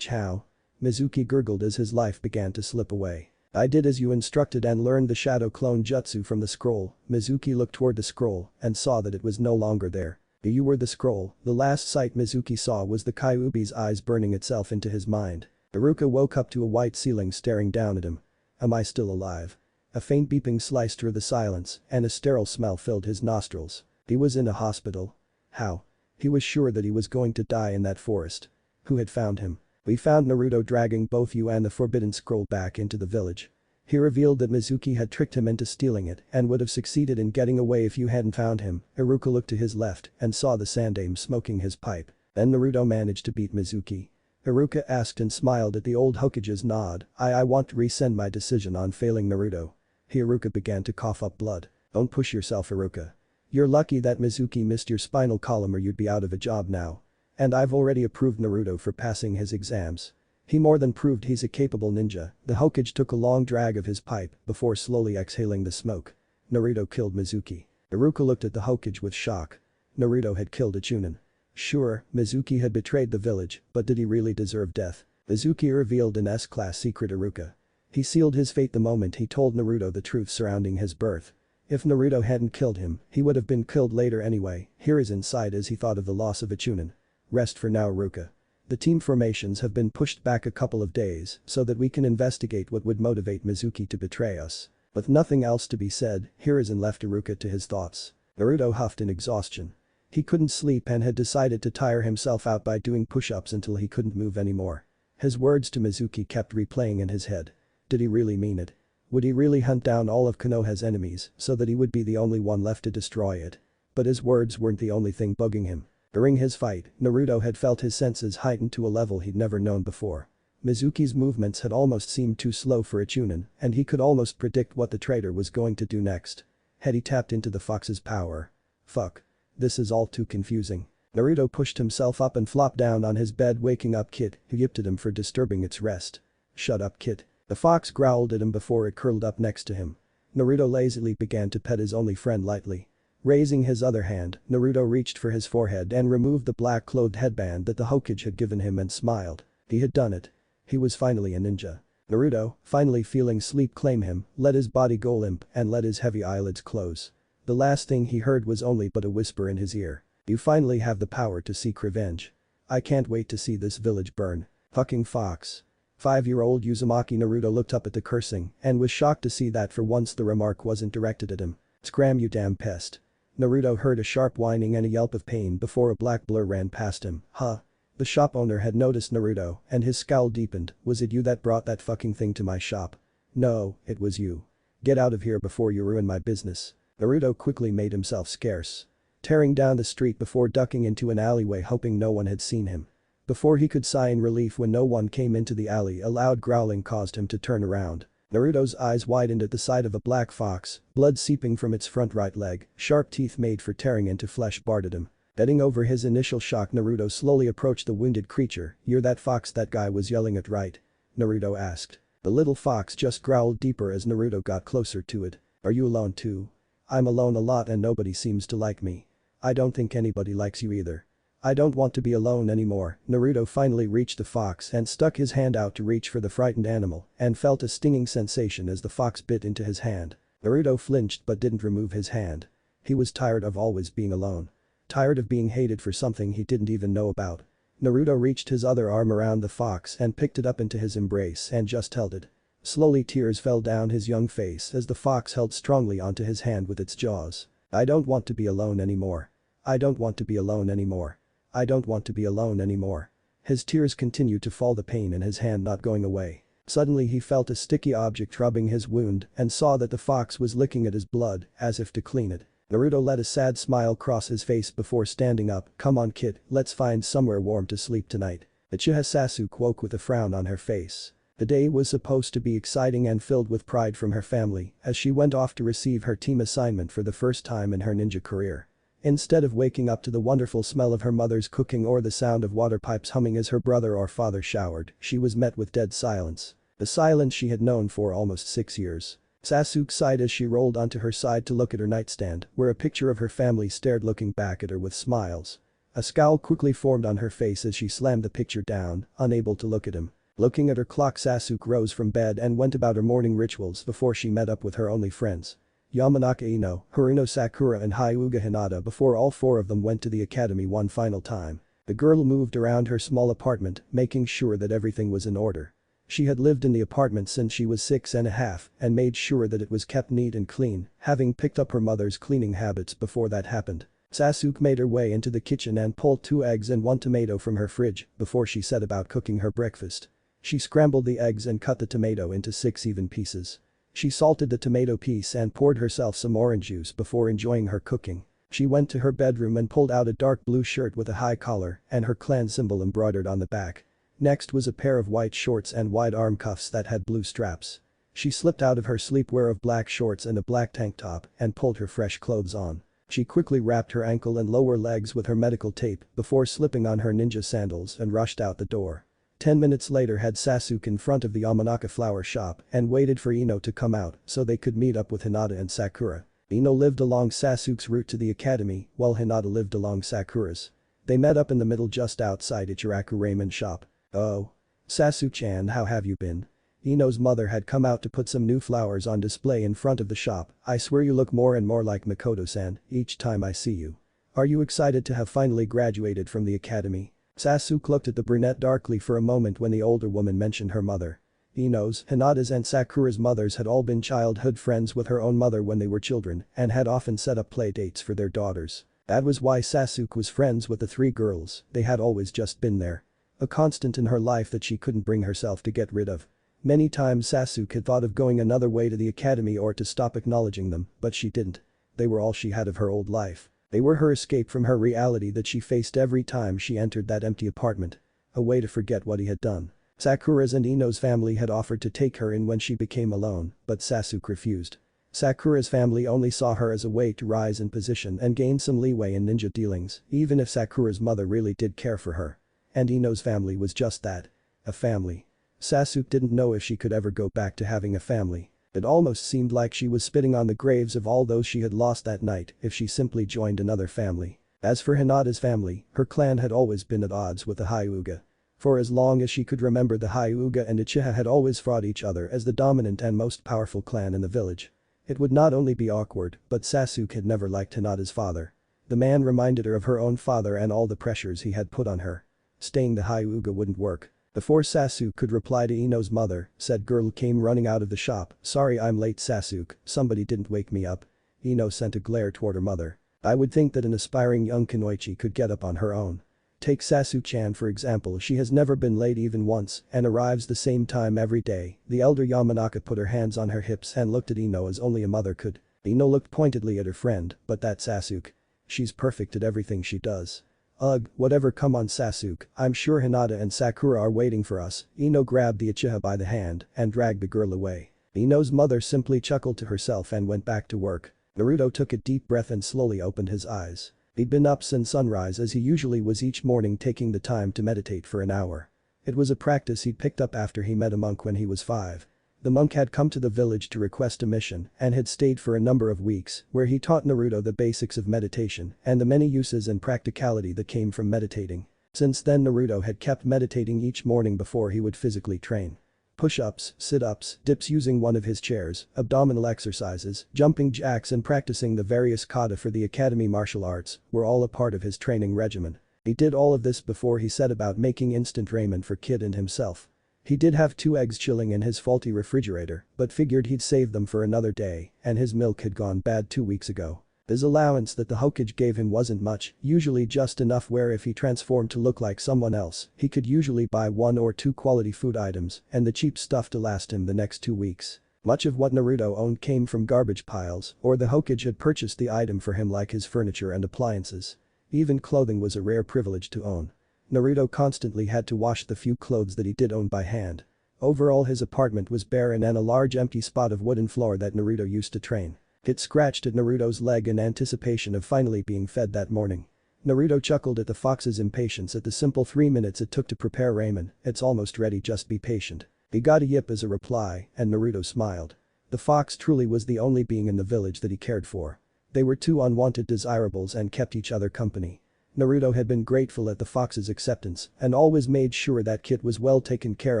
How?" Mizuki gurgled as his life began to slip away. "I did as you instructed and learned the shadow clone jutsu from the scroll." Mizuki looked toward the scroll and saw that it was no longer there. "You were the scroll." The last sight Mizuki saw was the Kyuubi's eyes burning itself into his mind. Iruka woke up to a white ceiling staring down at him. "Am I still alive?" A faint beeping sliced through the silence and a sterile smell filled his nostrils. He was in a hospital. How? He was sure that he was going to die in that forest. Who had found him? "We found Naruto dragging both you and the forbidden scroll back into the village." He revealed that Mizuki had tricked him into stealing it and would have succeeded in getting away if you hadn't found him. Iruka looked to his left and saw the Sandame smoking his pipe. "Then Naruto managed to beat Mizuki?" Iruka asked and smiled at the old Hokage's nod. I want to rescind my decision on failing Naruto." Iruka began to cough up blood. "Don't push yourself, Iruka. You're lucky that Mizuki missed your spinal column or you'd be out of a job now. And I've already approved Naruto for passing his exams. He more than proved he's a capable ninja." The Hokage took a long drag of his pipe before slowly exhaling the smoke. "Naruto killed Mizuki." Iruka looked at the Hokage with shock. Naruto had killed a Chunin. Sure, Mizuki had betrayed the village, but did he really deserve death? Mizuki revealed an S-class secret Iruka. He sealed his fate the moment he told Naruto the truth surrounding his birth. If Naruto hadn't killed him, he would have been killed later anyway. Hiruzen sighed as he thought of the loss of a Chunin. "Rest for now, Iruka. The team formations have been pushed back a couple of days so that we can investigate what would motivate Mizuki to betray us." With nothing else to be said, Hiruzen left Iruka to his thoughts. Naruto huffed in exhaustion. He couldn't sleep and had decided to tire himself out by doing push-ups until he couldn't move anymore. His words to Mizuki kept replaying in his head. Did he really mean it? Would he really hunt down all of Konoha's enemies so that he would be the only one left to destroy it? But his words weren't the only thing bugging him. During his fight, Naruto had felt his senses heightened to a level he'd never known before. Mizuki's movements had almost seemed too slow for a Chunin, and he could almost predict what the traitor was going to do next. Had he tapped into the fox's power? Fuck. This is all too confusing. Naruto pushed himself up and flopped down on his bed, waking up Kit, who yipped at him for disturbing its rest. "Shut up, Kit." The fox growled at him before it curled up next to him. Naruto lazily began to pet his only friend lightly. Raising his other hand, Naruto reached for his forehead and removed the black-clothed headband that the Hokage had given him and smiled. He had done it. He was finally a ninja. Naruto, finally feeling sleep claim him, let his body go limp and let his heavy eyelids close. The last thing he heard was only but a whisper in his ear. "You finally have the power to seek revenge. I can't wait to see this village burn. Fucking fox." 5-year-old Uzumaki Naruto looked up at the cursing and was shocked to see that for once the remark wasn't directed at him. "Scram, you damn pest." Naruto heard a sharp whining and a yelp of pain before a black blur ran past him. "Huh?" The shop owner had noticed Naruto and his scowl deepened. "Was it you that brought that fucking thing to my shop?" "No, it was you. Get out of here before you ruin my business." Naruto quickly made himself scarce. Tearing down the street before ducking into an alleyway hoping no one had seen him. Before he could sigh in relief when no one came into the alley, a loud growling caused him to turn around. Naruto's eyes widened at the sight of a black fox, blood seeping from its front right leg, sharp teeth made for tearing into flesh barred at him. Getting over his initial shock, Naruto slowly approached the wounded creature. "You're that fox that guy was yelling at, right?" Naruto asked. The little fox just growled deeper as Naruto got closer to it. "Are you alone too?" "I'm alone a lot and nobody seems to like me." "I don't think anybody likes you either." "I don't want to be alone anymore." Naruto finally reached the fox and stuck his hand out to reach for the frightened animal and felt a stinging sensation as the fox bit into his hand. Naruto flinched but didn't remove his hand. He was tired of always being alone. Tired of being hated for something he didn't even know about. Naruto reached his other arm around the fox and picked it up into his embrace and just held it. Slowly tears fell down his young face as the fox held strongly onto his hand with its jaws. "I don't want to be alone anymore. I don't want to be alone anymore." I don't want to be alone anymore. His tears continued to fall, the pain in his hand not going away. Suddenly he felt a sticky object rubbing his wound and saw that the fox was licking at his blood as if to clean it. Naruto let a sad smile cross his face before standing up. Come on kid, let's find somewhere warm to sleep tonight. Uchiha Sasuke woke with a frown on her face. The day was supposed to be exciting and filled with pride from her family as she went off to receive her team assignment for the first time in her ninja career. Instead of waking up to the wonderful smell of her mother's cooking or the sound of water pipes humming as her brother or father showered, she was met with dead silence. The silence she had known for almost 6 years. Sasuke sighed as she rolled onto her side to look at her nightstand, where a picture of her family stared, looking back at her with smiles. A scowl quickly formed on her face as she slammed the picture down, unable to look at him. Looking at her clock, Sasuke rose from bed and went about her morning rituals before she met up with her only friends. Yamanaka Ino, Haruno Sakura and Hyuga Hinata before all four of them went to the academy one final time. The girl moved around her small apartment, making sure that everything was in order. She had lived in the apartment since she was 6.5 and made sure that it was kept neat and clean, having picked up her mother's cleaning habits before that happened. Sasuke made her way into the kitchen and pulled 2 eggs and 1 tomato from her fridge before she set about cooking her breakfast. She scrambled the eggs and cut the tomato into 6 even pieces. She salted the tomato piece and poured herself some orange juice before enjoying her cooking. She went to her bedroom and pulled out a dark blue shirt with a high collar and her clan symbol embroidered on the back. Next was a pair of white shorts and wide arm cuffs that had blue straps. She slipped out of her sleepwear of black shorts and a black tank top and pulled her fresh clothes on. She quickly wrapped her ankle and lower legs with her medical tape before slipping on her ninja sandals and rushed out the door. 10 minutes later had Sasuke in front of the Yamanaka flower shop and waited for Ino to come out so they could meet up with Hinata and Sakura. Ino lived along Sasuke's route to the academy while Hinata lived along Sakura's. They met up in the middle just outside Ichiraku ramen shop. Oh. Sasuke-chan, how have you been? Ino's mother had come out to put some new flowers on display in front of the shop. I swear you look more and more like Makoto-san each time I see you. Are you excited to have finally graduated from the academy? Sasuke looked at the brunette darkly for a moment when the older woman mentioned her mother. Ino's, Hinata's and Sakura's mothers had all been childhood friends with her own mother when they were children and had often set up play dates for their daughters. That was why Sasuke was friends with the 3 girls, they had always just been there. A constant in her life that she couldn't bring herself to get rid of. Many times Sasuke had thought of going another way to the academy or to stop acknowledging them, but she didn't. They were all she had of her old life. They were her escape from her reality that she faced every time she entered that empty apartment. A way to forget what he had done. Sakura's and Ino's family had offered to take her in when she became alone, but Sasuke refused. Sakura's family only saw her as a way to rise in position and gain some leeway in ninja dealings, even if Sakura's mother really did care for her. And Ino's family was just that. A family. Sasuke didn't know if she could ever go back to having a family. It almost seemed like she was spitting on the graves of all those she had lost that night if she simply joined another family. As for Hinata's family, her clan had always been at odds with the Hyuga. For as long as she could remember, the Hyuga and Uchiha had always fought each other as the dominant and most powerful clan in the village. It would not only be awkward, but Sasuke had never liked Hinata's father. The man reminded her of her own father and all the pressures he had put on her. Staying the Hyuga wouldn't work. Before Sasuke could reply to Ino's mother, said girl came running out of the shop. Sorry I'm late Sasuke, somebody didn't wake me up. Ino sent a glare toward her mother. I would think that an aspiring young kunoichi could get up on her own. Take Sasuke-chan for example, she has never been late even once and arrives the same time every day. The elder Yamanaka put her hands on her hips and looked at Ino as only a mother could. Ino looked pointedly at her friend, but that's Sasuke. She's perfect at everything she does. Ugh, whatever, come on Sasuke, I'm sure Hinata and Sakura are waiting for us. Ino grabbed the Uchiha by the hand and dragged the girl away. Ino's mother simply chuckled to herself and went back to work. Naruto took a deep breath and slowly opened his eyes. He'd been up since sunrise as he usually was each morning, taking the time to meditate for an hour. It was a practice he'd picked up after he met a monk when he was 5. The monk had come to the village to request a mission and had stayed for a number of weeks where he taught Naruto the basics of meditation and the many uses and practicality that came from meditating. Since then Naruto had kept meditating each morning before he would physically train. Push-ups, sit-ups, dips using one of his chairs, abdominal exercises, jumping jacks and practicing the various kata for the academy martial arts were all a part of his training regimen. He did all of this before he set about making instant ramen for Kid and himself. He did have 2 eggs chilling in his faulty refrigerator, but figured he'd save them for another day, and his milk had gone bad 2 weeks ago. His allowance that the Hokage gave him wasn't much, usually just enough where if he transformed to look like someone else, he could usually buy 1 or 2 quality food items and the cheap stuff to last him the next 2 weeks. Much of what Naruto owned came from garbage piles, or the Hokage had purchased the item for him like his furniture and appliances. Even clothing was a rare privilege to own. Naruto constantly had to wash the few clothes that he did own by hand. Overall his apartment was barren and a large empty spot of wooden floor that Naruto used to train. It scratched at Naruto's leg in anticipation of finally being fed that morning. Naruto chuckled at the fox's impatience at the simple 3 minutes it took to prepare ramen. It's almost ready, just be patient. He got a yip as a reply, and Naruto smiled. The fox truly was the only being in the village that he cared for. They were 2 unwanted desirables and kept each other company. Naruto had been grateful at the fox's acceptance and always made sure that kid was well taken care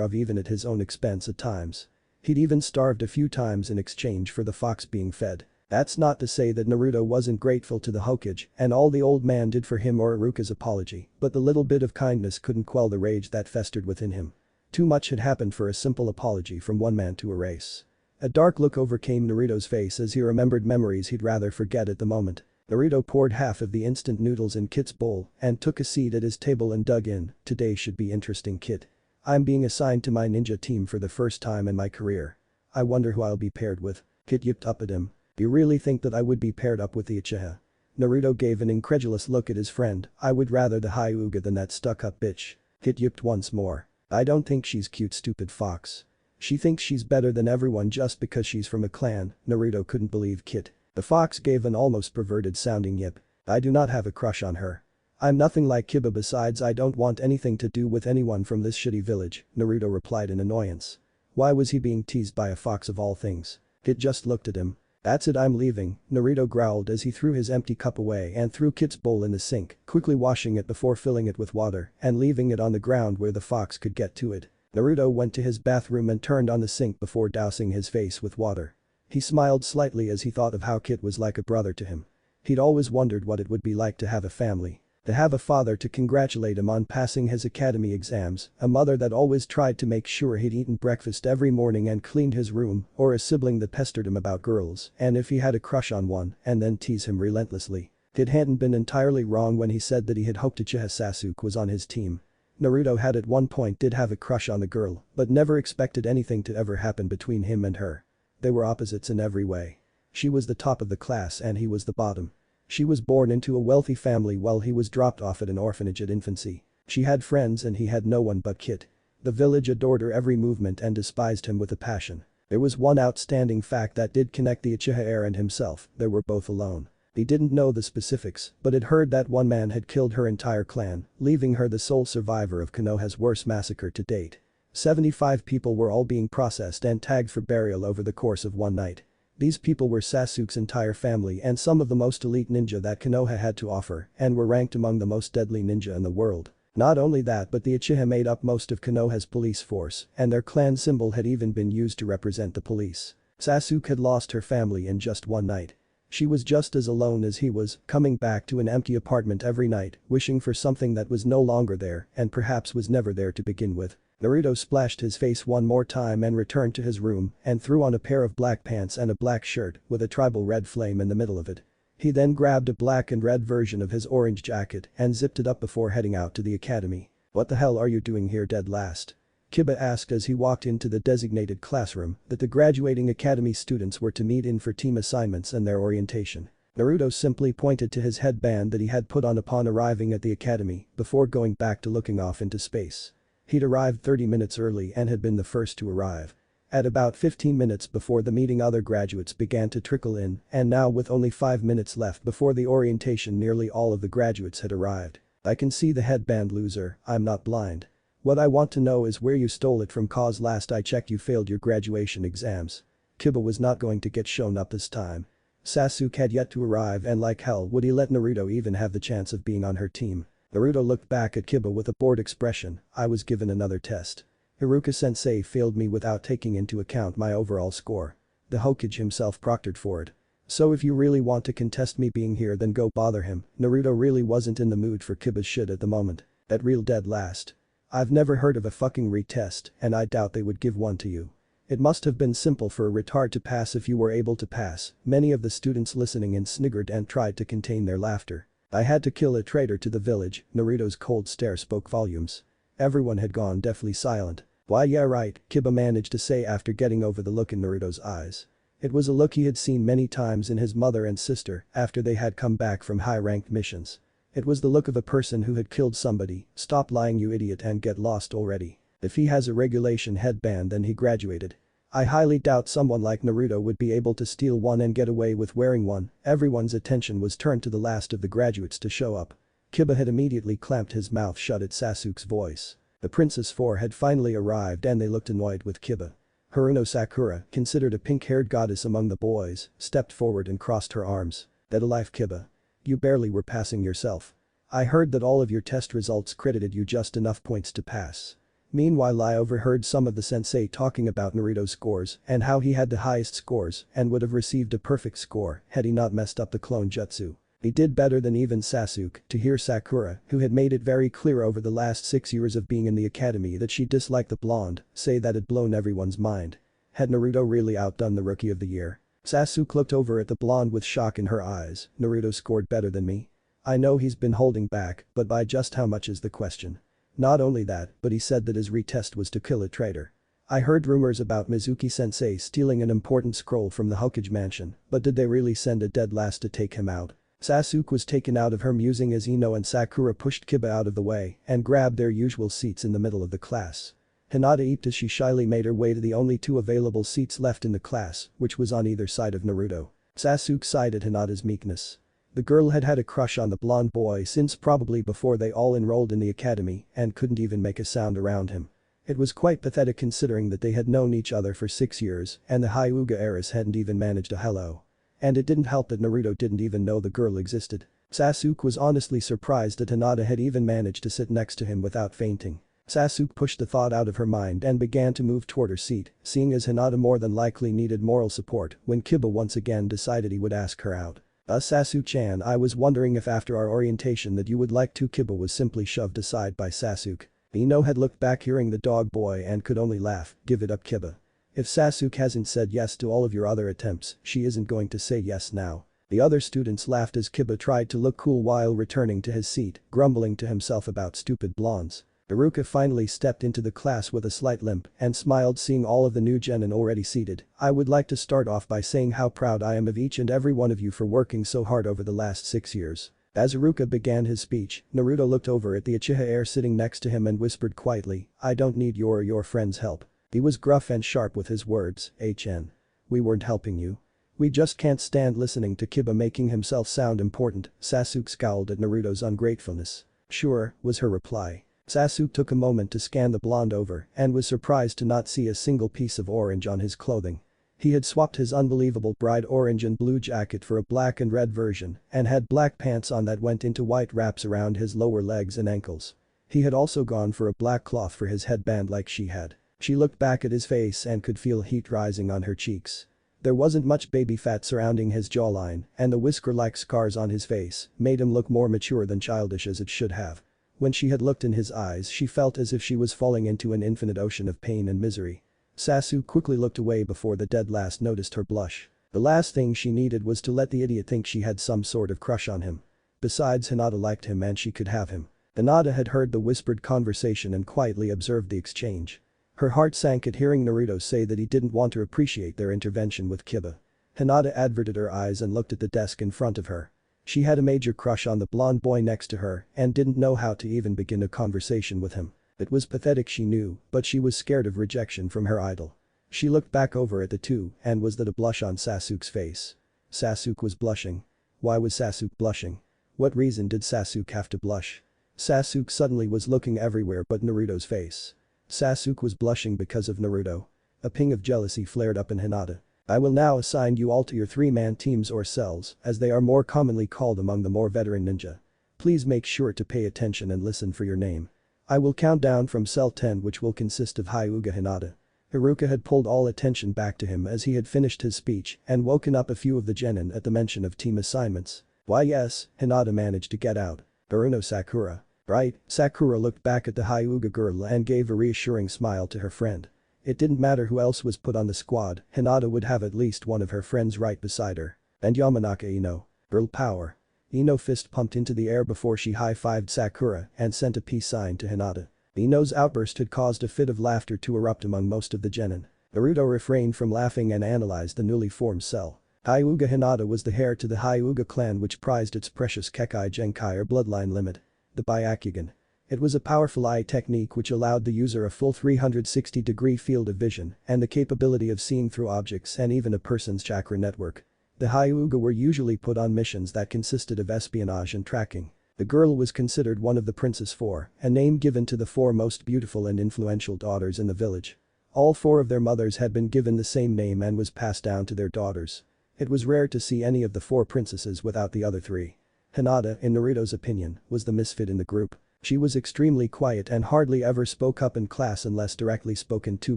of even at his own expense at times. He'd even starved a few times in exchange for the fox being fed. That's not to say that Naruto wasn't grateful to the Hokage and all the old man did for him or Iruka's apology, but the little bit of kindness couldn't quell the rage that festered within him. Too much had happened for a simple apology from one man to erase. A dark look overcame Naruto's face as he remembered memories he'd rather forget at the moment. Naruto poured half of the instant noodles in Kit's bowl and took a seat at his table and dug in. Today should be interesting, Kit. I'm being assigned to my ninja team for the first time in my career. I wonder who I'll be paired with. Kit yipped up at him. You really think that I would be paired up with the Uchiha? Naruto gave an incredulous look at his friend. I would rather the Hyuga than that stuck-up bitch. Kit yipped once more. I don't think she's cute, stupid fox. She thinks she's better than everyone just because she's from a clan. Naruto couldn't believe Kit. The fox gave an almost perverted sounding yip. I do not have a crush on her. I'm nothing like Kiba, besides I don't want anything to do with anyone from this shitty village, Naruto replied in annoyance. Why was he being teased by a fox of all things? Kit just looked at him. That's it, I'm leaving, Naruto growled as he threw his empty cup away and threw Kit's bowl in the sink, quickly washing it before filling it with water and leaving it on the ground where the fox could get to it. Naruto went to his bathroom and turned on the sink before dousing his face with water. He smiled slightly as he thought of how Kit was like a brother to him. He'd always wondered what it would be like to have a family. To have a father to congratulate him on passing his academy exams, a mother that always tried to make sure he'd eaten breakfast every morning and cleaned his room, or a sibling that pestered him about girls and if he had a crush on one and then tease him relentlessly. Kit hadn't been entirely wrong when he said that he had hoped Uchiha Sasuke was on his team. Naruto had at one point did have a crush on the girl, but never expected anything to ever happen between him and her. They were opposites in every way. She was the top of the class and he was the bottom. She was born into a wealthy family while he was dropped off at an orphanage at infancy. She had friends and he had no one but Kit. The village adored her every movement and despised him with a passion. There was one outstanding fact that did connect the Uchiha heir and himself: they were both alone. He didn't know the specifics, but had heard that one man had killed her entire clan, leaving her the sole survivor of Konoha's worst massacre to date. 75 people were all being processed and tagged for burial over the course of one night. These people were Sasuke's entire family and some of the most elite ninja that Konoha had to offer and were ranked among the most deadly ninja in the world. Not only that, but the Uchiha made up most of Konoha's police force and their clan symbol had even been used to represent the police. Sasuke had lost her family in just one night. She was just as alone as he was, coming back to an empty apartment every night, wishing for something that was no longer there and perhaps was never there to begin with. Naruto splashed his face one more time and returned to his room and threw on a pair of black pants and a black shirt with a tribal red flame in the middle of it. He then grabbed a black and red version of his orange jacket and zipped it up before heading out to the academy. What the hell are you doing here, dead last? Kiba asked as he walked into the designated classroom that the graduating academy students were to meet in for team assignments and their orientation. Naruto simply pointed to his headband that he had put on upon arriving at the academy before going back to looking off into space. He'd arrived 30 minutes early and had been the first to arrive. At about 15 minutes before the meeting, other graduates began to trickle in, and now with only 5 minutes left before the orientation, nearly all of the graduates had arrived. I can see the headband, loser, I'm not blind. What I want to know is where you stole it from, cause last I checked you failed your graduation exams. Kiba was not going to get shown up this time. Sasuke had yet to arrive and like hell would he let Naruto even have the chance of being on her team. Naruto looked back at Kiba with a bored expression. I was given another test. Iruka-sensei failed me without taking into account my overall score. The Hokage himself proctored for it. So if you really want to contest me being here, then go bother him. Naruto really wasn't in the mood for Kiba's shit at the moment. That real dead last. I've never heard of a fucking retest and I doubt they would give one to you. It must have been simple for a retard to pass if you were able to pass. Many of the students listening in sniggered and tried to contain their laughter. I had to kill a traitor to the village. Naruto's cold stare spoke volumes. Everyone had gone deathly silent. Why yeah right, Kiba managed to say after getting over the look in Naruto's eyes. It was a look he had seen many times in his mother and sister after they had come back from high-ranked missions. It was the look of a person who had killed somebody. Stop lying you idiot and get lost already. If he has a regulation headband then he graduated. I highly doubt someone like Naruto would be able to steal one and get away with wearing one. Everyone's attention was turned to the last of the graduates to show up. Kiba had immediately clamped his mouth shut at Sasuke's voice. The Princess Four had finally arrived and they looked annoyed with Kiba. Haruno Sakura, considered a pink-haired goddess among the boys, stepped forward and crossed her arms. Dead alive Kiba. You barely were passing yourself. I heard that all of your test results credited you just enough points to pass. Meanwhile I overheard some of the sensei talking about Naruto's scores and how he had the highest scores and would have received a perfect score had he not messed up the clone jutsu. He did better than even Sasuke. To hear Sakura, who had made it very clear over the last 6 years of being in the academy that she disliked the blonde, say that had blown everyone's mind. Had Naruto really outdone the rookie of the year? Sasuke looked over at the blonde with shock in her eyes. Naruto scored better than me? I know he's been holding back, but by just how much is the question. Not only that, but he said that his retest was to kill a traitor. I heard rumors about Mizuki-sensei stealing an important scroll from the Hokage mansion, but did they really send a dead last to take him out? Sasuke was taken out of her musing as Ino and Sakura pushed Kiba out of the way and grabbed their usual seats in the middle of the class. Hinata eeped as she shyly made her way to the only two available seats left in the class, which was on either side of Naruto. Sasuke sighed at Hinata's meekness. The girl had had a crush on the blonde boy since probably before they all enrolled in the academy and couldn't even make a sound around him. It was quite pathetic considering that they had known each other for 6 years and the Hyuga heiress hadn't even managed a hello. And it didn't help that Naruto didn't even know the girl existed. Sasuke was honestly surprised that Hinata had even managed to sit next to him without fainting. Sasuke pushed the thought out of her mind and began to move toward her seat, seeing as Hinata more than likely needed moral support when Kiba once again decided he would ask her out. Sasuke-chan, I was wondering if after our orientation that you would like to. Kiba was simply shoved aside by Sasuke. Ino had looked back hearing the dog boy and could only laugh. Give it up Kiba. If Sasuke hasn't said yes to all of your other attempts, she isn't going to say yes now. The other students laughed as Kiba tried to look cool while returning to his seat, grumbling to himself about stupid blondes. Iruka finally stepped into the class with a slight limp and smiled seeing all of the new genin already seated. I would like to start off by saying how proud I am of each and every one of you for working so hard over the last 6 years. As Iruka began his speech, Naruto looked over at the Uchiha heir sitting next to him and whispered quietly, I don't need your or your friend's help. He was gruff and sharp with his words, HN. We weren't helping you. We just can't stand listening to Kiba making himself sound important. Sasuke scowled at Naruto's ungratefulness. Sure, was her reply. Sasuke took a moment to scan the blonde over and was surprised to not see a single piece of orange on his clothing. He had swapped his unbelievable bright orange and blue jacket for a black and red version and had black pants on that went into white wraps around his lower legs and ankles. He had also gone for a black cloth for his headband like she had. She looked back at his face and could feel heat rising on her cheeks. There wasn't much baby fat surrounding his jawline and the whisker-like scars on his face made him look more mature than childish as it should have. When she had looked in his eyes she felt as if she was falling into an infinite ocean of pain and misery. Sasuke quickly looked away before the dead last noticed her blush. The last thing she needed was to let the idiot think she had some sort of crush on him. Besides Hinata liked him and she could have him. Hinata had heard the whispered conversation and quietly observed the exchange. Her heart sank at hearing Naruto say that he didn't want to appreciate their intervention with Kiba. Hinata averted her eyes and looked at the desk in front of her. She had a major crush on the blonde boy next to her and didn't know how to even begin a conversation with him. It was pathetic she knew, but she was scared of rejection from her idol. She looked back over at the two and was that a blush on Sasuke's face. Sasuke was blushing. Why was Sasuke blushing? What reason did Sasuke have to blush? Sasuke suddenly was looking everywhere but Naruto's face. Sasuke was blushing because of Naruto. A ping of jealousy flared up in Hinata. I will now assign you all to your 3-man teams or cells, as they are more commonly called among the more veteran ninja. Please make sure to pay attention and listen for your name. I will count down from cell 10 which will consist of Hyuga Hinata. Iruka had pulled all attention back to him as he had finished his speech and woken up a few of the genin at the mention of team assignments. Why yes, Hinata managed to get out. Haruno Sakura. Right, Sakura looked back at the Hyuga girl and gave a reassuring smile to her friend. It didn't matter who else was put on the squad, Hinata would have at least one of her friends right beside her. And Yamanaka Ino. Girl power. Ino fist pumped into the air before she high-fived Sakura and sent a peace sign to Hinata. Ino's outburst had caused a fit of laughter to erupt among most of the genin. Naruto refrained from laughing and analyzed the newly formed cell. Hyuga Hinata was the heir to the Hyuga clan which prized its precious Kekkei Genkai or bloodline limit. The Byakugan. It was a powerful eye technique which allowed the user a full 360-degree field of vision and the capability of seeing through objects and even a person's chakra network. The Hyuga were usually put on missions that consisted of espionage and tracking. The girl was considered one of the Princess Four, a name given to the four most beautiful and influential daughters in the village. All four of their mothers had been given the same name and was passed down to their daughters. It was rare to see any of the four princesses without the other three. Hinata, in Naruto's opinion, was the misfit in the group. She was extremely quiet and hardly ever spoke up in class unless directly spoken to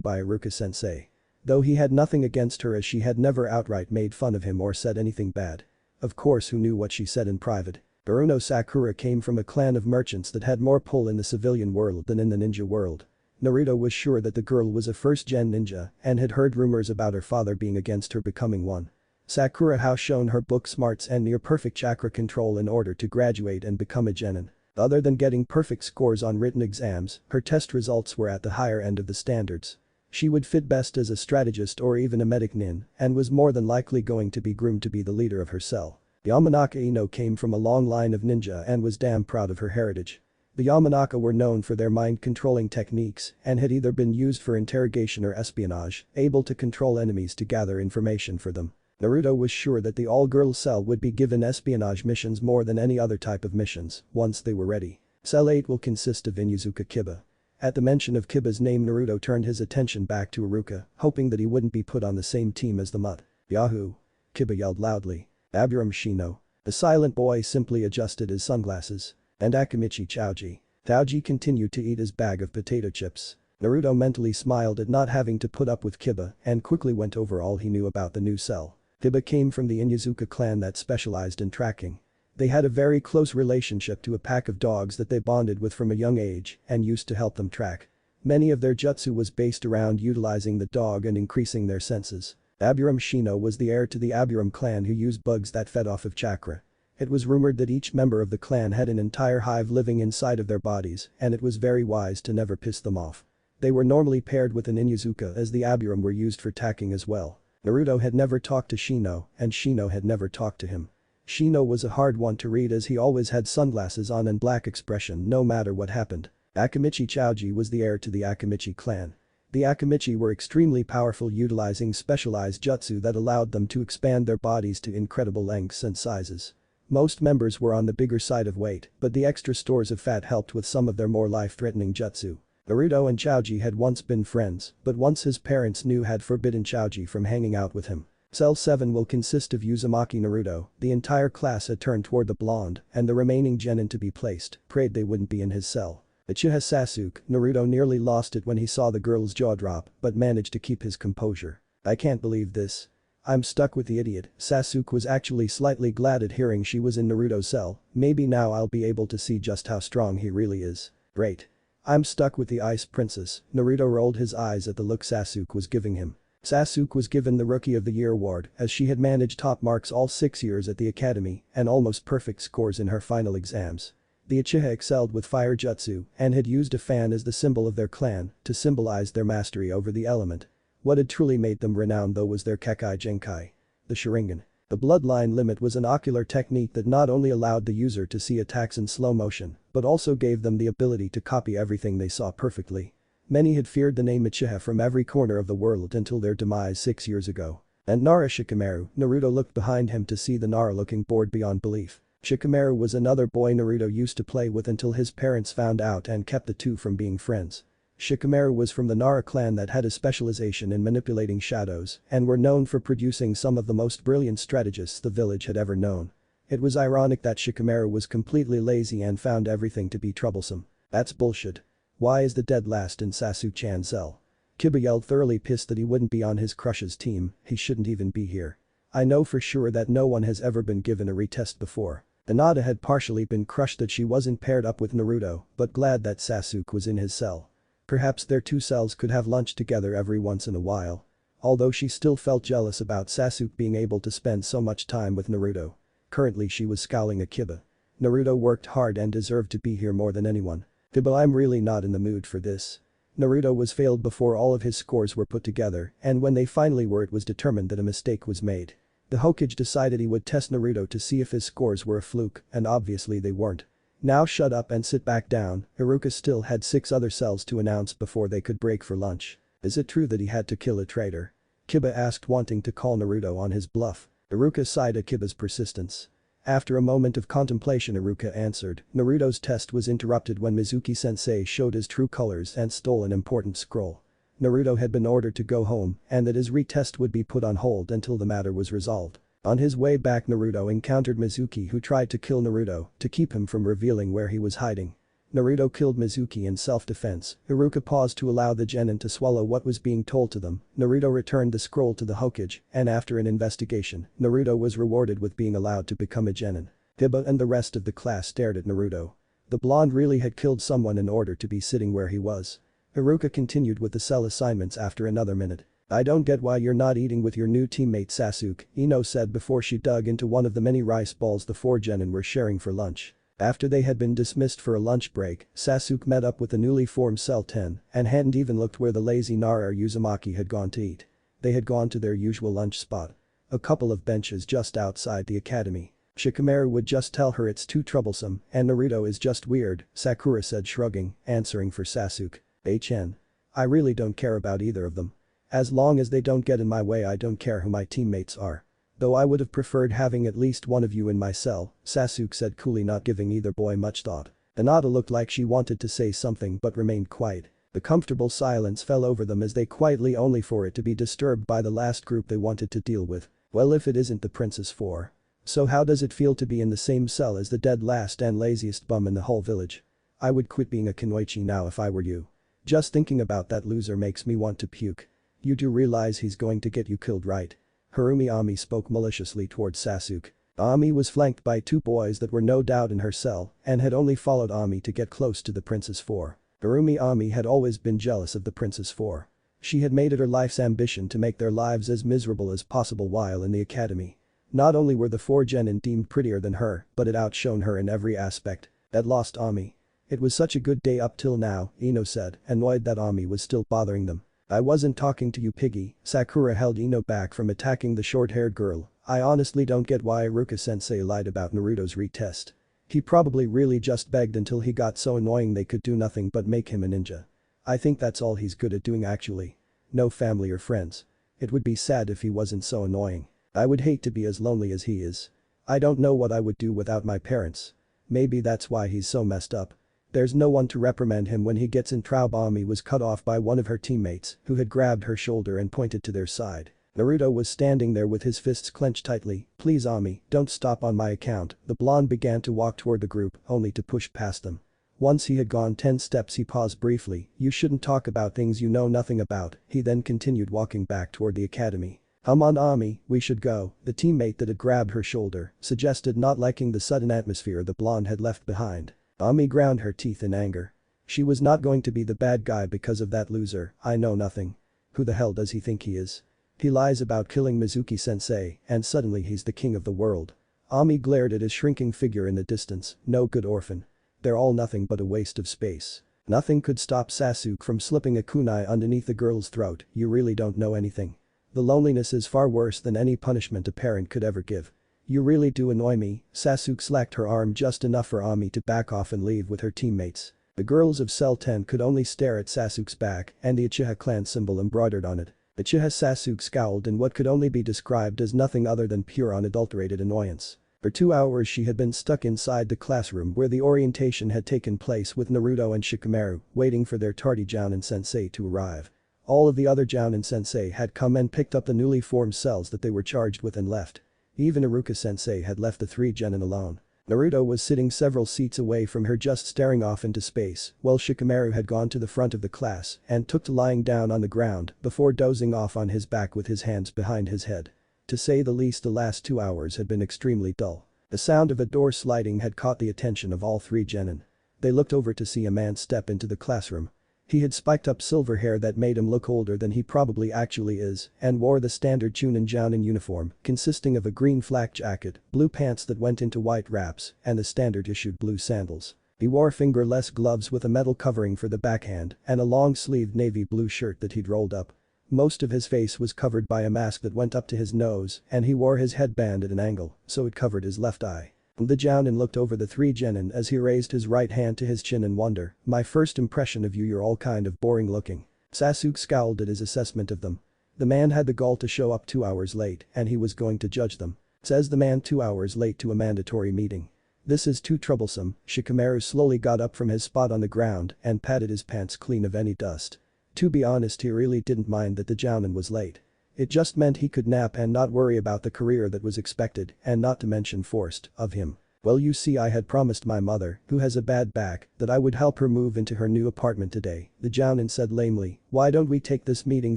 by Iruka-sensei. Though he had nothing against her as she had never outright made fun of him or said anything bad. Of course, who knew what she said in private? Baruno Sakura came from a clan of merchants that had more pull in the civilian world than in the ninja world. Naruto was sure that the girl was a first-gen ninja and had heard rumors about her father being against her becoming one. Sakura had shown her book smarts and near-perfect chakra control in order to graduate and become a genin. Other than getting perfect scores on written exams, her test results were at the higher end of the standards. She would fit best as a strategist or even a medic nin and was more than likely going to be groomed to be the leader of her cell. Yamanaka Ino came from a long line of ninja and was damn proud of her heritage. The Yamanaka were known for their mind-controlling techniques and had either been used for interrogation or espionage, able to control enemies to gather information for them. Naruto was sure that the all-girl cell would be given espionage missions more than any other type of missions, once they were ready. Cell 8 will consist of Inuzuka Kiba. At the mention of Kiba's name, Naruto turned his attention back to Iruka, hoping that he wouldn't be put on the same team as the mutt. Yahoo! Kiba yelled loudly. Aburam Shino. The silent boy simply adjusted his sunglasses. And Akamichi Chouji. Taoji continued to eat his bag of potato chips. Naruto mentally smiled at not having to put up with Kiba and quickly went over all he knew about the new cell. Kiba came from the Inuzuka clan that specialized in tracking. They had a very close relationship to a pack of dogs that they bonded with from a young age and used to help them track. Many of their jutsu was based around utilizing the dog and increasing their senses. Aburam Shino was the heir to the Aburam clan who used bugs that fed off of chakra. It was rumored that each member of the clan had an entire hive living inside of their bodies and it was very wise to never piss them off. They were normally paired with an Inuzuka as the Aburam were used for tacking as well. Naruto had never talked to Shino and Shino had never talked to him. Shino was a hard one to read as he always had sunglasses on and black expression no matter what happened. Akamichi Chouji was the heir to the Akamichi clan. The Akamichi were extremely powerful, utilizing specialized jutsu that allowed them to expand their bodies to incredible lengths and sizes. Most members were on the bigger side of weight, but the extra stores of fat helped with some of their more life-threatening jutsu. Naruto and Chouji had once been friends, but once his parents knew had forbidden Chouji from hanging out with him. Cell 7 will consist of Uzumaki Naruto, the entire class had turned toward the blonde, and the remaining genin to be placed, prayed they wouldn't be in his cell. Uchiha Sasuke, Naruto nearly lost it when he saw the girl's jaw drop, but managed to keep his composure. I can't believe this. I'm stuck with the idiot. Sasuke was actually slightly glad at hearing she was in Naruto's cell, maybe now I'll be able to see just how strong he really is. Great. I'm stuck with the Ice Princess. Naruto rolled his eyes at the look Sasuke was giving him. Sasuke was given the Rookie of the Year award as she had managed top marks all 6 years at the academy and almost perfect scores in her final exams. The Uchiha excelled with fire jutsu and had used a fan as the symbol of their clan to symbolize their mastery over the element. What had truly made them renowned though was their Kekkei Genkai. The Sharingan. The bloodline limit was an ocular technique that not only allowed the user to see attacks in slow motion, but also gave them the ability to copy everything they saw perfectly. Many had feared the name Uchiha from every corner of the world until their demise 6 years ago. And Nara Shikamaru, Naruto looked behind him to see the Nara looking bored beyond belief. Shikamaru was another boy Naruto used to play with until his parents found out and kept the two from being friends. Shikamaru was from the Nara clan that had a specialization in manipulating shadows and were known for producing some of the most brilliant strategists the village had ever known. It was ironic that Shikamaru was completely lazy and found everything to be troublesome. That's bullshit. Why is the dead last in Sasuke-chan's cell? Kiba yelled, thoroughly pissed that he wouldn't be on his crush's team, he shouldn't even be here. I know for sure that no one has ever been given a retest before. Hinata had partially been crushed that she wasn't paired up with Naruto, but glad that Sasuke was in his cell. Perhaps their two selves could have lunch together every once in a while. Although she still felt jealous about Sasuke being able to spend so much time with Naruto. Currently she was scowling at Kiba. Naruto worked hard and deserved to be here more than anyone. But I'm really not in the mood for this. Naruto was failed before all of his scores were put together, and when they finally were it was determined that a mistake was made. The Hokage decided he would test Naruto to see if his scores were a fluke, and obviously they weren't. Now shut up and sit back down, Iruka still had 6 other cells to announce before they could break for lunch. Is it true that he had to kill a traitor? Kiba asked, wanting to call Naruto on his bluff. Iruka sighed at Kiba's persistence. After a moment of contemplation Iruka answered, Naruto's test was interrupted when Mizuki-sensei showed his true colors and stole an important scroll. Naruto had been ordered to go home and that his retest would be put on hold until the matter was resolved. On his way back Naruto encountered Mizuki who tried to kill Naruto to keep him from revealing where he was hiding. Naruto killed Mizuki in self-defense. Iruka paused to allow the genin to swallow what was being told to them. Naruto returned the scroll to the Hokage, and after an investigation, Naruto was rewarded with being allowed to become a genin. Hiba and the rest of the class stared at Naruto. The blonde really had killed someone in order to be sitting where he was. Iruka continued with the cell assignments after another minute. I don't get why you're not eating with your new teammate Sasuke, Ino said before she dug into one of the many rice balls the 4 genin were sharing for lunch. After they had been dismissed for a lunch break, Sasuke met up with the newly formed Cell 10 and hadn't even looked where the lazy Nara Uzumaki had gone to eat. They had gone to their usual lunch spot. A couple of benches just outside the academy. Shikamaru would just tell her it's too troublesome and Naruto is just weird, Sakura said shrugging, answering for Sasuke. HN. I really don't care about either of them. As long as they don't get in my way I don't care who my teammates are. Though I would have preferred having at least one of you in my cell, Sasuke said coolly, not giving either boy much thought. Hinata looked like she wanted to say something but remained quiet. The comfortable silence fell over them as they quietly only for it to be disturbed by the last group they wanted to deal with. Well, if it isn't the Princess 4. So how does it feel to be in the same cell as the dead last and laziest bum in the whole village? I would quit being a Kunoichi now if I were you. Just thinking about that loser makes me want to puke. You do realize he's going to get you killed, right? Harumi Ami spoke maliciously towards Sasuke. Ami was flanked by 2 boys that were no doubt in her cell and had only followed Ami to get close to the Princess 4. Harumi Ami had always been jealous of the Princess 4. She had made it her life's ambition to make their lives as miserable as possible while in the academy. Not only were the 4 genin deemed prettier than her, but it outshone her in every aspect. That lost Ami. It was such a good day up till now, Ino said, annoyed that Ami was still bothering them. I wasn't talking to you, piggy. Sakura held Ino back from attacking the short-haired girl. I honestly don't get why Iruka-sensei lied about Naruto's retest. He probably really just begged until he got so annoying they could do nothing but make him a ninja. I think that's all he's good at doing actually. No family or friends. It would be sad if he wasn't so annoying. I would hate to be as lonely as he is. I don't know what I would do without my parents. Maybe that's why he's so messed up. There's no one to reprimand him when he gets in trouble. Ami was cut off by one of her teammates who had grabbed her shoulder and pointed to their side. Naruto was standing there with his fists clenched tightly. Please Ami, don't stop on my account. The blonde began to walk toward the group only to push past them. Once he had gone 10 steps he paused briefly. You shouldn't talk about things you know nothing about. He then continued walking back toward the academy. Come on Ami, we should go, the teammate that had grabbed her shoulder suggested, not liking the sudden atmosphere the blonde had left behind. Ami ground her teeth in anger. She was not going to be the bad guy because of that loser. I know nothing. Who the hell does he think he is? He lies about killing Mizuki-sensei and suddenly he's the king of the world. Ami glared at his shrinking figure in the distance. No good orphan. They're all nothing but a waste of space. Nothing could stop Sasuke from slipping a kunai underneath the girl's throat. You really don't know anything. The loneliness is far worse than any punishment a parent could ever give. You really do annoy me. Sasuke slacked her arm just enough for Ami to back off and leave with her teammates. The girls of Cell 10 could only stare at Sasuke's back and the Uchiha clan symbol embroidered on it. Uchiha Sasuke scowled in what could only be described as nothing other than pure unadulterated annoyance. For 2 hours she had been stuck inside the classroom where the orientation had taken place with Naruto and Shikamaru, waiting for their tardy Jounin sensei to arrive. All of the other Jounin sensei had come and picked up the newly formed cells that they were charged with and left. Even Iruka-sensei had left the 3 genin alone. Naruto was sitting several seats away from her just staring off into space, while Shikamaru had gone to the front of the class and took to lying down on the ground before dozing off on his back with his hands behind his head. To say the least, the last 2 hours had been extremely dull. The sound of a door sliding had caught the attention of all 3 genin. They looked over to see a man step into the classroom. He had spiked up silver hair that made him look older than he probably actually is and wore the standard Chunin Jounin uniform consisting of a green flak jacket, blue pants that went into white wraps, and the standard issued blue sandals. He wore fingerless gloves with a metal covering for the backhand and a long-sleeved navy blue shirt that he'd rolled up. Most of his face was covered by a mask that went up to his nose and he wore his headband at an angle, so it covered his left eye. The Jounin looked over the three genin as he raised his right hand to his chin in wonder. "My first impression of you're all kind of boring looking." Sasuke scowled at his assessment of them. The man had the gall to show up 2 hours late and he was going to judge them. Says the man 2 hours late to a mandatory meeting. This is too troublesome. Shikamaru slowly got up from his spot on the ground and patted his pants clean of any dust. To be honest, he really didn't mind that the Jounin was late. It just meant he could nap and not worry about the career that was expected and not to mention forced of him. "Well, you see, I had promised my mother, who has a bad back, that I would help her move into her new apartment today," the Jounin said lamely. "Why don't we take this meeting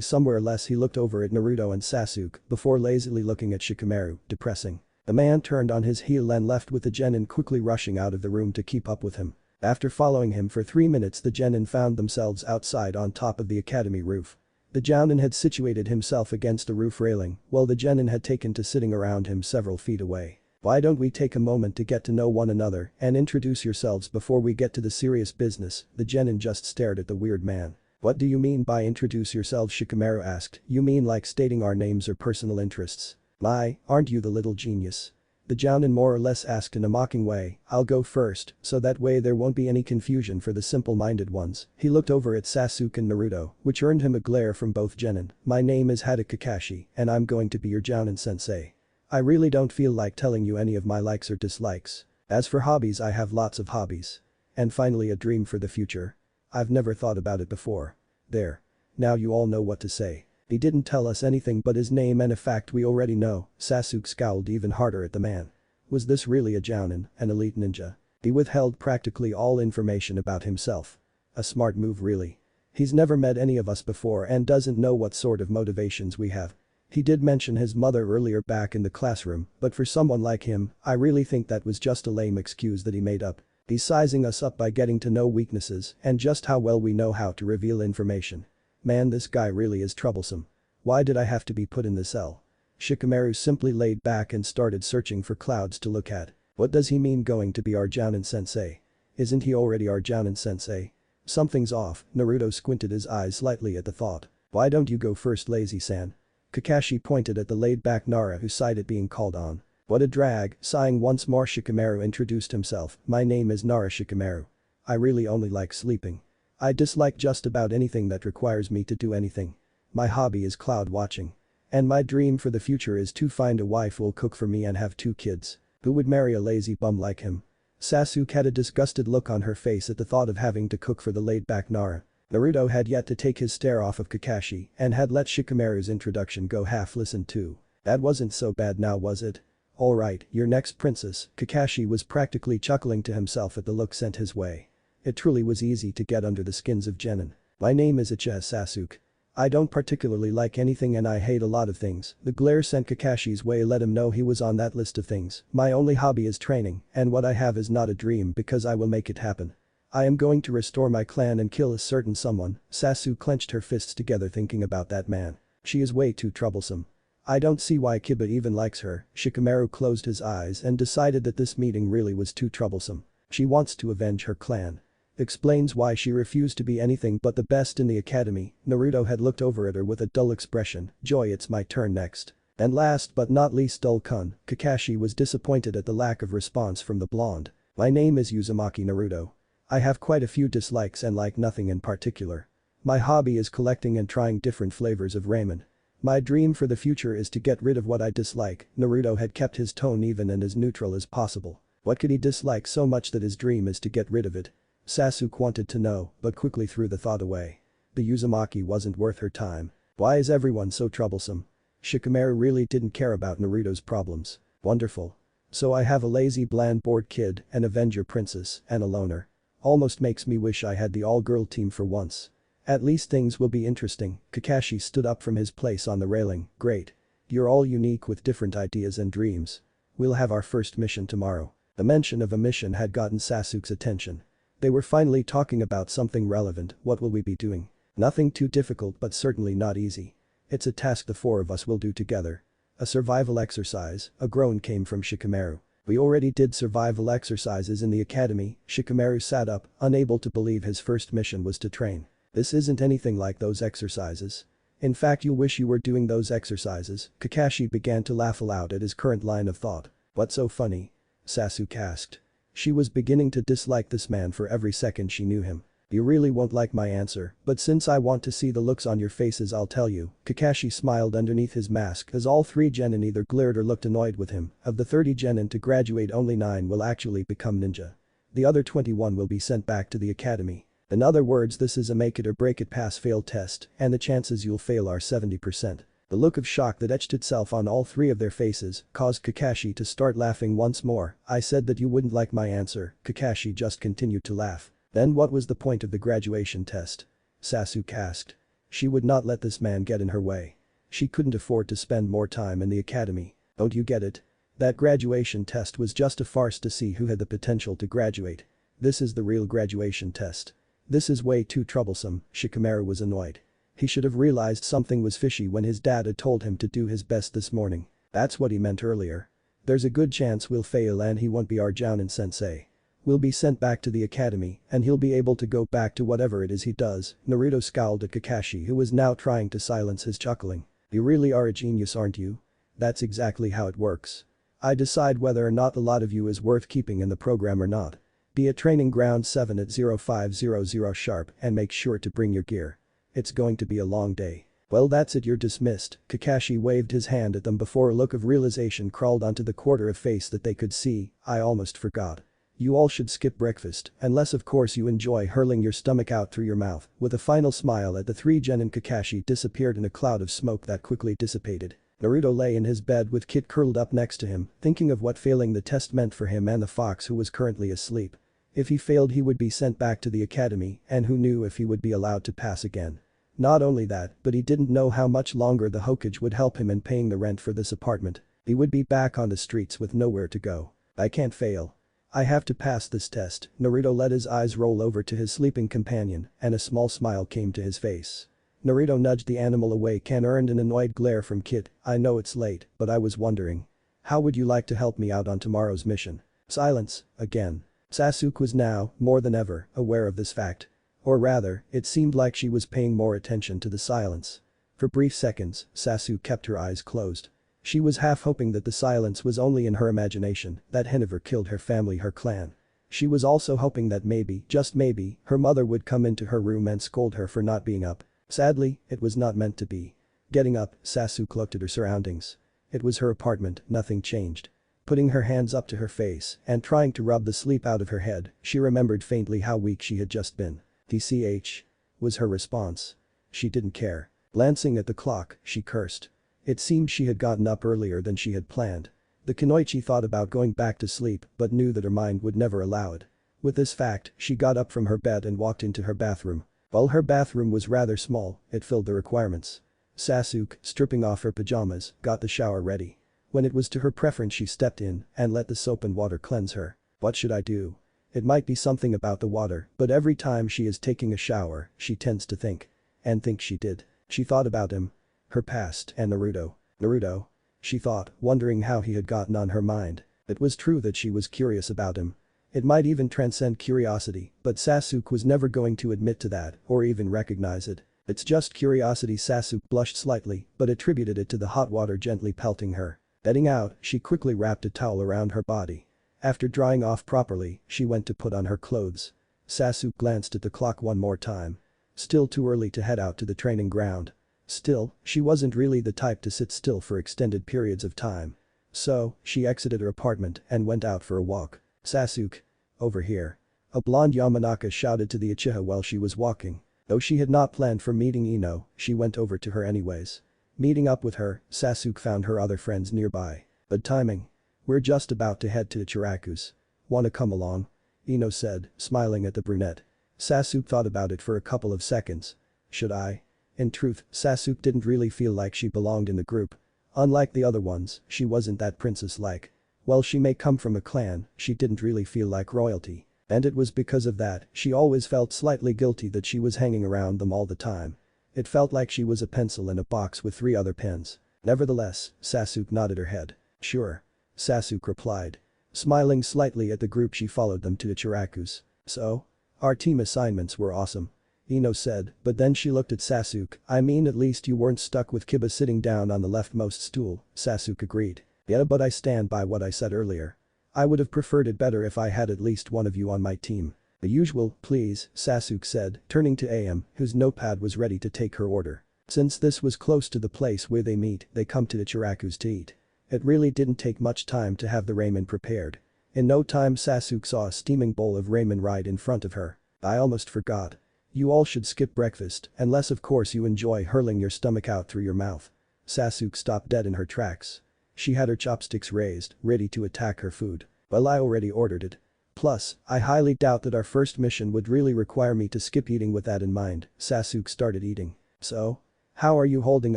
somewhere else?" He looked over at Naruto and Sasuke before lazily looking at Shikamaru, depressing. The man turned on his heel and left with the genin quickly rushing out of the room to keep up with him. After following him for 3 minutes, the genin found themselves outside on top of the academy roof. The Jounin had situated himself against the roof railing while the genin had taken to sitting around him several feet away. "Why don't we take a moment to get to know one another and introduce yourselves before we get to the serious business?" The genin just stared at the weird man. "What do you mean by introduce yourselves?" Shikamaru asked. "You mean like stating our names or personal interests? My, aren't you the little genius?" The Jounin more or less asked in a mocking way. "I'll go first, so that way there won't be any confusion for the simple-minded ones." He looked over at Sasuke and Naruto, which earned him a glare from both genin. "My name is Hinata Kakashi, and I'm going to be your Jounin sensei. I really don't feel like telling you any of my likes or dislikes. As for hobbies, I have lots of hobbies. And finally, a dream for the future. I've never thought about it before. There. Now you all know what to say." He didn't tell us anything but his name and a fact we already know. Sasuke scowled even harder at the man. Was this really a Jounin, an elite ninja? He withheld practically all information about himself. A smart move, really. He's never met any of us before and doesn't know what sort of motivations we have. He did mention his mother earlier back in the classroom, but for someone like him, I really think that was just a lame excuse that he made up. He's sizing us up by getting to know weaknesses and just how well we know how to reveal information. Man, this guy really is troublesome. Why did I have to be put in this cell? Shikamaru simply laid back and started searching for clouds to look at. What does he mean going to be our Jounin sensei? Isn't he already our Jounin sensei? Something's off. Naruto squinted his eyes slightly at the thought. "Why don't you go first, lazy-san?" Kakashi pointed at the laid-back Nara, who sighed at being called on. "What a drag." Sighing once more, Shikamaru introduced himself. "My name is Nara Shikamaru. I really only like sleeping. I dislike just about anything that requires me to do anything. My hobby is cloud watching. And my dream for the future is to find a wife who'll cook for me and have 2 kids. Who would marry a lazy bum like him?" Sasuke had a disgusted look on her face at the thought of having to cook for the laid-back Nara. Naruto had yet to take his stare off of Kakashi and had let Shikamaru's introduction go half listened to. "That wasn't so bad now, was it? Alright, you're next, princess." Kakashi was practically chuckling to himself at the look sent his way. It truly was easy to get under the skins of genin. "My name is Ichigo Sasuke. I don't particularly like anything and I hate a lot of things." The glare sent Kakashi's way let him know he was on that list of things. "My only hobby is training, and what I have is not a dream because I will make it happen. I am going to restore my clan and kill a certain someone." Sasuke clenched her fists together thinking about that man. "She is way too troublesome. I don't see why Kiba even likes her." Shikamaru closed his eyes and decided that this meeting really was too troublesome. She wants to avenge her clan. Explains why she refused to be anything but the best in the academy. Naruto had looked over at her with a dull expression. "Joy, it's my turn next." And last but not least, dull-kun. Kakashi was disappointed at the lack of response from the blonde. "My name is Uzumaki Naruto. I have quite a few dislikes and like nothing in particular. My hobby is collecting and trying different flavors of ramen. My dream for the future is to get rid of what I dislike." Naruto had kept his tone even and as neutral as possible. What could he dislike so much that his dream is to get rid of it? Sasuke wanted to know, but quickly threw the thought away. The Uzumaki wasn't worth her time. Why is everyone so troublesome? Shikamaru really didn't care about Naruto's problems. Wonderful. So I have a lazy, bland, bored kid, an avenger princess, and a loner. Almost makes me wish I had the all-girl team for once. At least things will be interesting. Kakashi stood up from his place on the railing. "Great. You're all unique with different ideas and dreams. We'll have our first mission tomorrow." The mention of a mission had gotten Sasuke's attention. They were finally talking about something relevant. What will we be doing? Nothing too difficult but certainly not easy. It's a task the four of us will do together. A survival exercise, a groan came from Shikamaru. We already did survival exercises in the academy. Shikamaru sat up, unable to believe his first mission was to train. This isn't anything like those exercises. In fact, you'll wish you were doing those exercises. Kakashi began to laugh aloud at his current line of thought. What's so funny? Sasuke asked. She was beginning to dislike this man for every second she knew him. You really won't like my answer, but since I want to see the looks on your faces I'll tell you. Kakashi smiled underneath his mask as all 3 genin either glared or looked annoyed with him. Of the 30 genin to graduate, only 9 will actually become ninja. The other 21 will be sent back to the academy. In other words, this is a make it or break it pass-fail test, and the chances you'll fail are 70%. The look of shock that etched itself on all 3 of their faces caused Kakashi to start laughing once more. I said that you wouldn't like my answer. Kakashi just continued to laugh. Then what was the point of the graduation test? Sasuke asked. She would not let this man get in her way. She couldn't afford to spend more time in the academy. Don't you get it? That graduation test was just a farce to see who had the potential to graduate. This is the real graduation test. This is way too troublesome. Shikamaru was annoyed. He should have realized something was fishy when his dad had told him to do his best this morning. That's what he meant earlier. There's a good chance we'll fail and he won't be our Jounin sensei. We'll be sent back to the academy and he'll be able to go back to whatever it is he does. Naruto scowled at Kakashi, who was now trying to silence his chuckling. You really are a genius, aren't you? That's exactly how it works. I decide whether or not a lot of you is worth keeping in the program or not. Be at training ground 7 at 0500 sharp and make sure to bring your gear. It's going to be a long day. Well, that's it, you're dismissed. Kakashi waved his hand at them before a look of realization crawled onto the quarter of face that they could see. I almost forgot. You all should skip breakfast, unless of course you enjoy hurling your stomach out through your mouth. With a final smile at the 3 genin, Kakashi disappeared in a cloud of smoke that quickly dissipated. Naruto lay in his bed with Kit curled up next to him, thinking of what failing the test meant for him and the fox, who was currently asleep. If he failed he would be sent back to the academy, and who knew if he would be allowed to pass again. Not only that, but he didn't know how much longer the Hokage would help him in paying the rent for this apartment. He would be back on the streets with nowhere to go. I can't fail. I have to pass this test. Naruto let his eyes roll over to his sleeping companion, and a small smile came to his face. Naruto nudged the animal awake and earned an annoyed glare from Kit. I know it's late, but I was wondering. How would you like to help me out on tomorrow's mission? Silence, again. Sasuke was now, more than ever, aware of this fact. Or rather, it seemed like she was paying more attention to the silence. For brief seconds, Sasuke kept her eyes closed. She was half hoping that the silence was only in her imagination, that Hinata killed her family, her clan. She was also hoping that maybe, just maybe, her mother would come into her room and scold her for not being up. Sadly, it was not meant to be. Getting up, Sasuke looked at her surroundings. It was her apartment, nothing changed. Putting her hands up to her face and trying to rub the sleep out of her head, she remembered faintly how weak she had just been. "TCH," was her response. She didn't care. Glancing at the clock, she cursed. It seemed she had gotten up earlier than she had planned. The kunoichi thought about going back to sleep but knew that her mind would never allow it. With this fact, she got up from her bed and walked into her bathroom. While her bathroom was rather small, it filled the requirements. Sasuke, stripping off her pajamas, got the shower ready. When it was to her preference she stepped in and let the soap and water cleanse her. What should I do? It might be something about the water, but every time she is taking a shower, she tends to think. And think she did. She thought about him. Her past and Naruto. Naruto? She thought, wondering how he had gotten on her mind. It was true that she was curious about him. It might even transcend curiosity, but Sasuke was never going to admit to that or even recognize it. It's just curiosity. Sasuke blushed slightly, but attributed it to the hot water gently pelting her. Getting out, she quickly wrapped a towel around her body. After drying off properly, she went to put on her clothes. Sasuke glanced at the clock one more time. Still too early to head out to the training ground. Still, she wasn't really the type to sit still for extended periods of time. So, she exited her apartment and went out for a walk. "Sasuke. Over here." A blonde Yamanaka shouted to the Uchiha while she was walking. Though she had not planned for meeting Ino, she went over to her anyways. Meeting up with her, Sasuke found her other friends nearby. Good timing. We're just about to head to Ichiraku's. Wanna come along? Ino said, smiling at the brunette. Sasuke thought about it for a couple of seconds. Should I? In truth, Sasuke didn't really feel like she belonged in the group. Unlike the other ones, she wasn't that princess-like. While she may come from a clan, she didn't really feel like royalty. And it was because of that, she always felt slightly guilty that she was hanging around them all the time. It felt like she was a pencil in a box with 3 other pens. Nevertheless, Sasuke nodded her head. Sure. Sasuke replied. Smiling slightly at the group, she followed them to Ichiraku's. So? Our team assignments were awesome. Ino said, but then she looked at Sasuke. I mean, at least you weren't stuck with Kiba sitting down on the leftmost stool, Sasuke agreed. Yeah, but I stand by what I said earlier. I would have preferred it better if I had at least one of you on my team. The usual, please, Sasuke said, turning to AM, whose notepad was ready to take her order. Since this was close to the place where they meet, they come to Ichiraku's to eat. It really didn't take much time to have the ramen prepared. In no time Sasuke saw a steaming bowl of ramen right in front of her. I almost forgot. You all should skip breakfast, unless of course you enjoy hurling your stomach out through your mouth. Sasuke stopped dead in her tracks. She had her chopsticks raised, ready to attack her food. Well, I already ordered it. Plus, I highly doubt that our first mission would really require me to skip eating. With that in mind, Sasuke started eating. So? How are you holding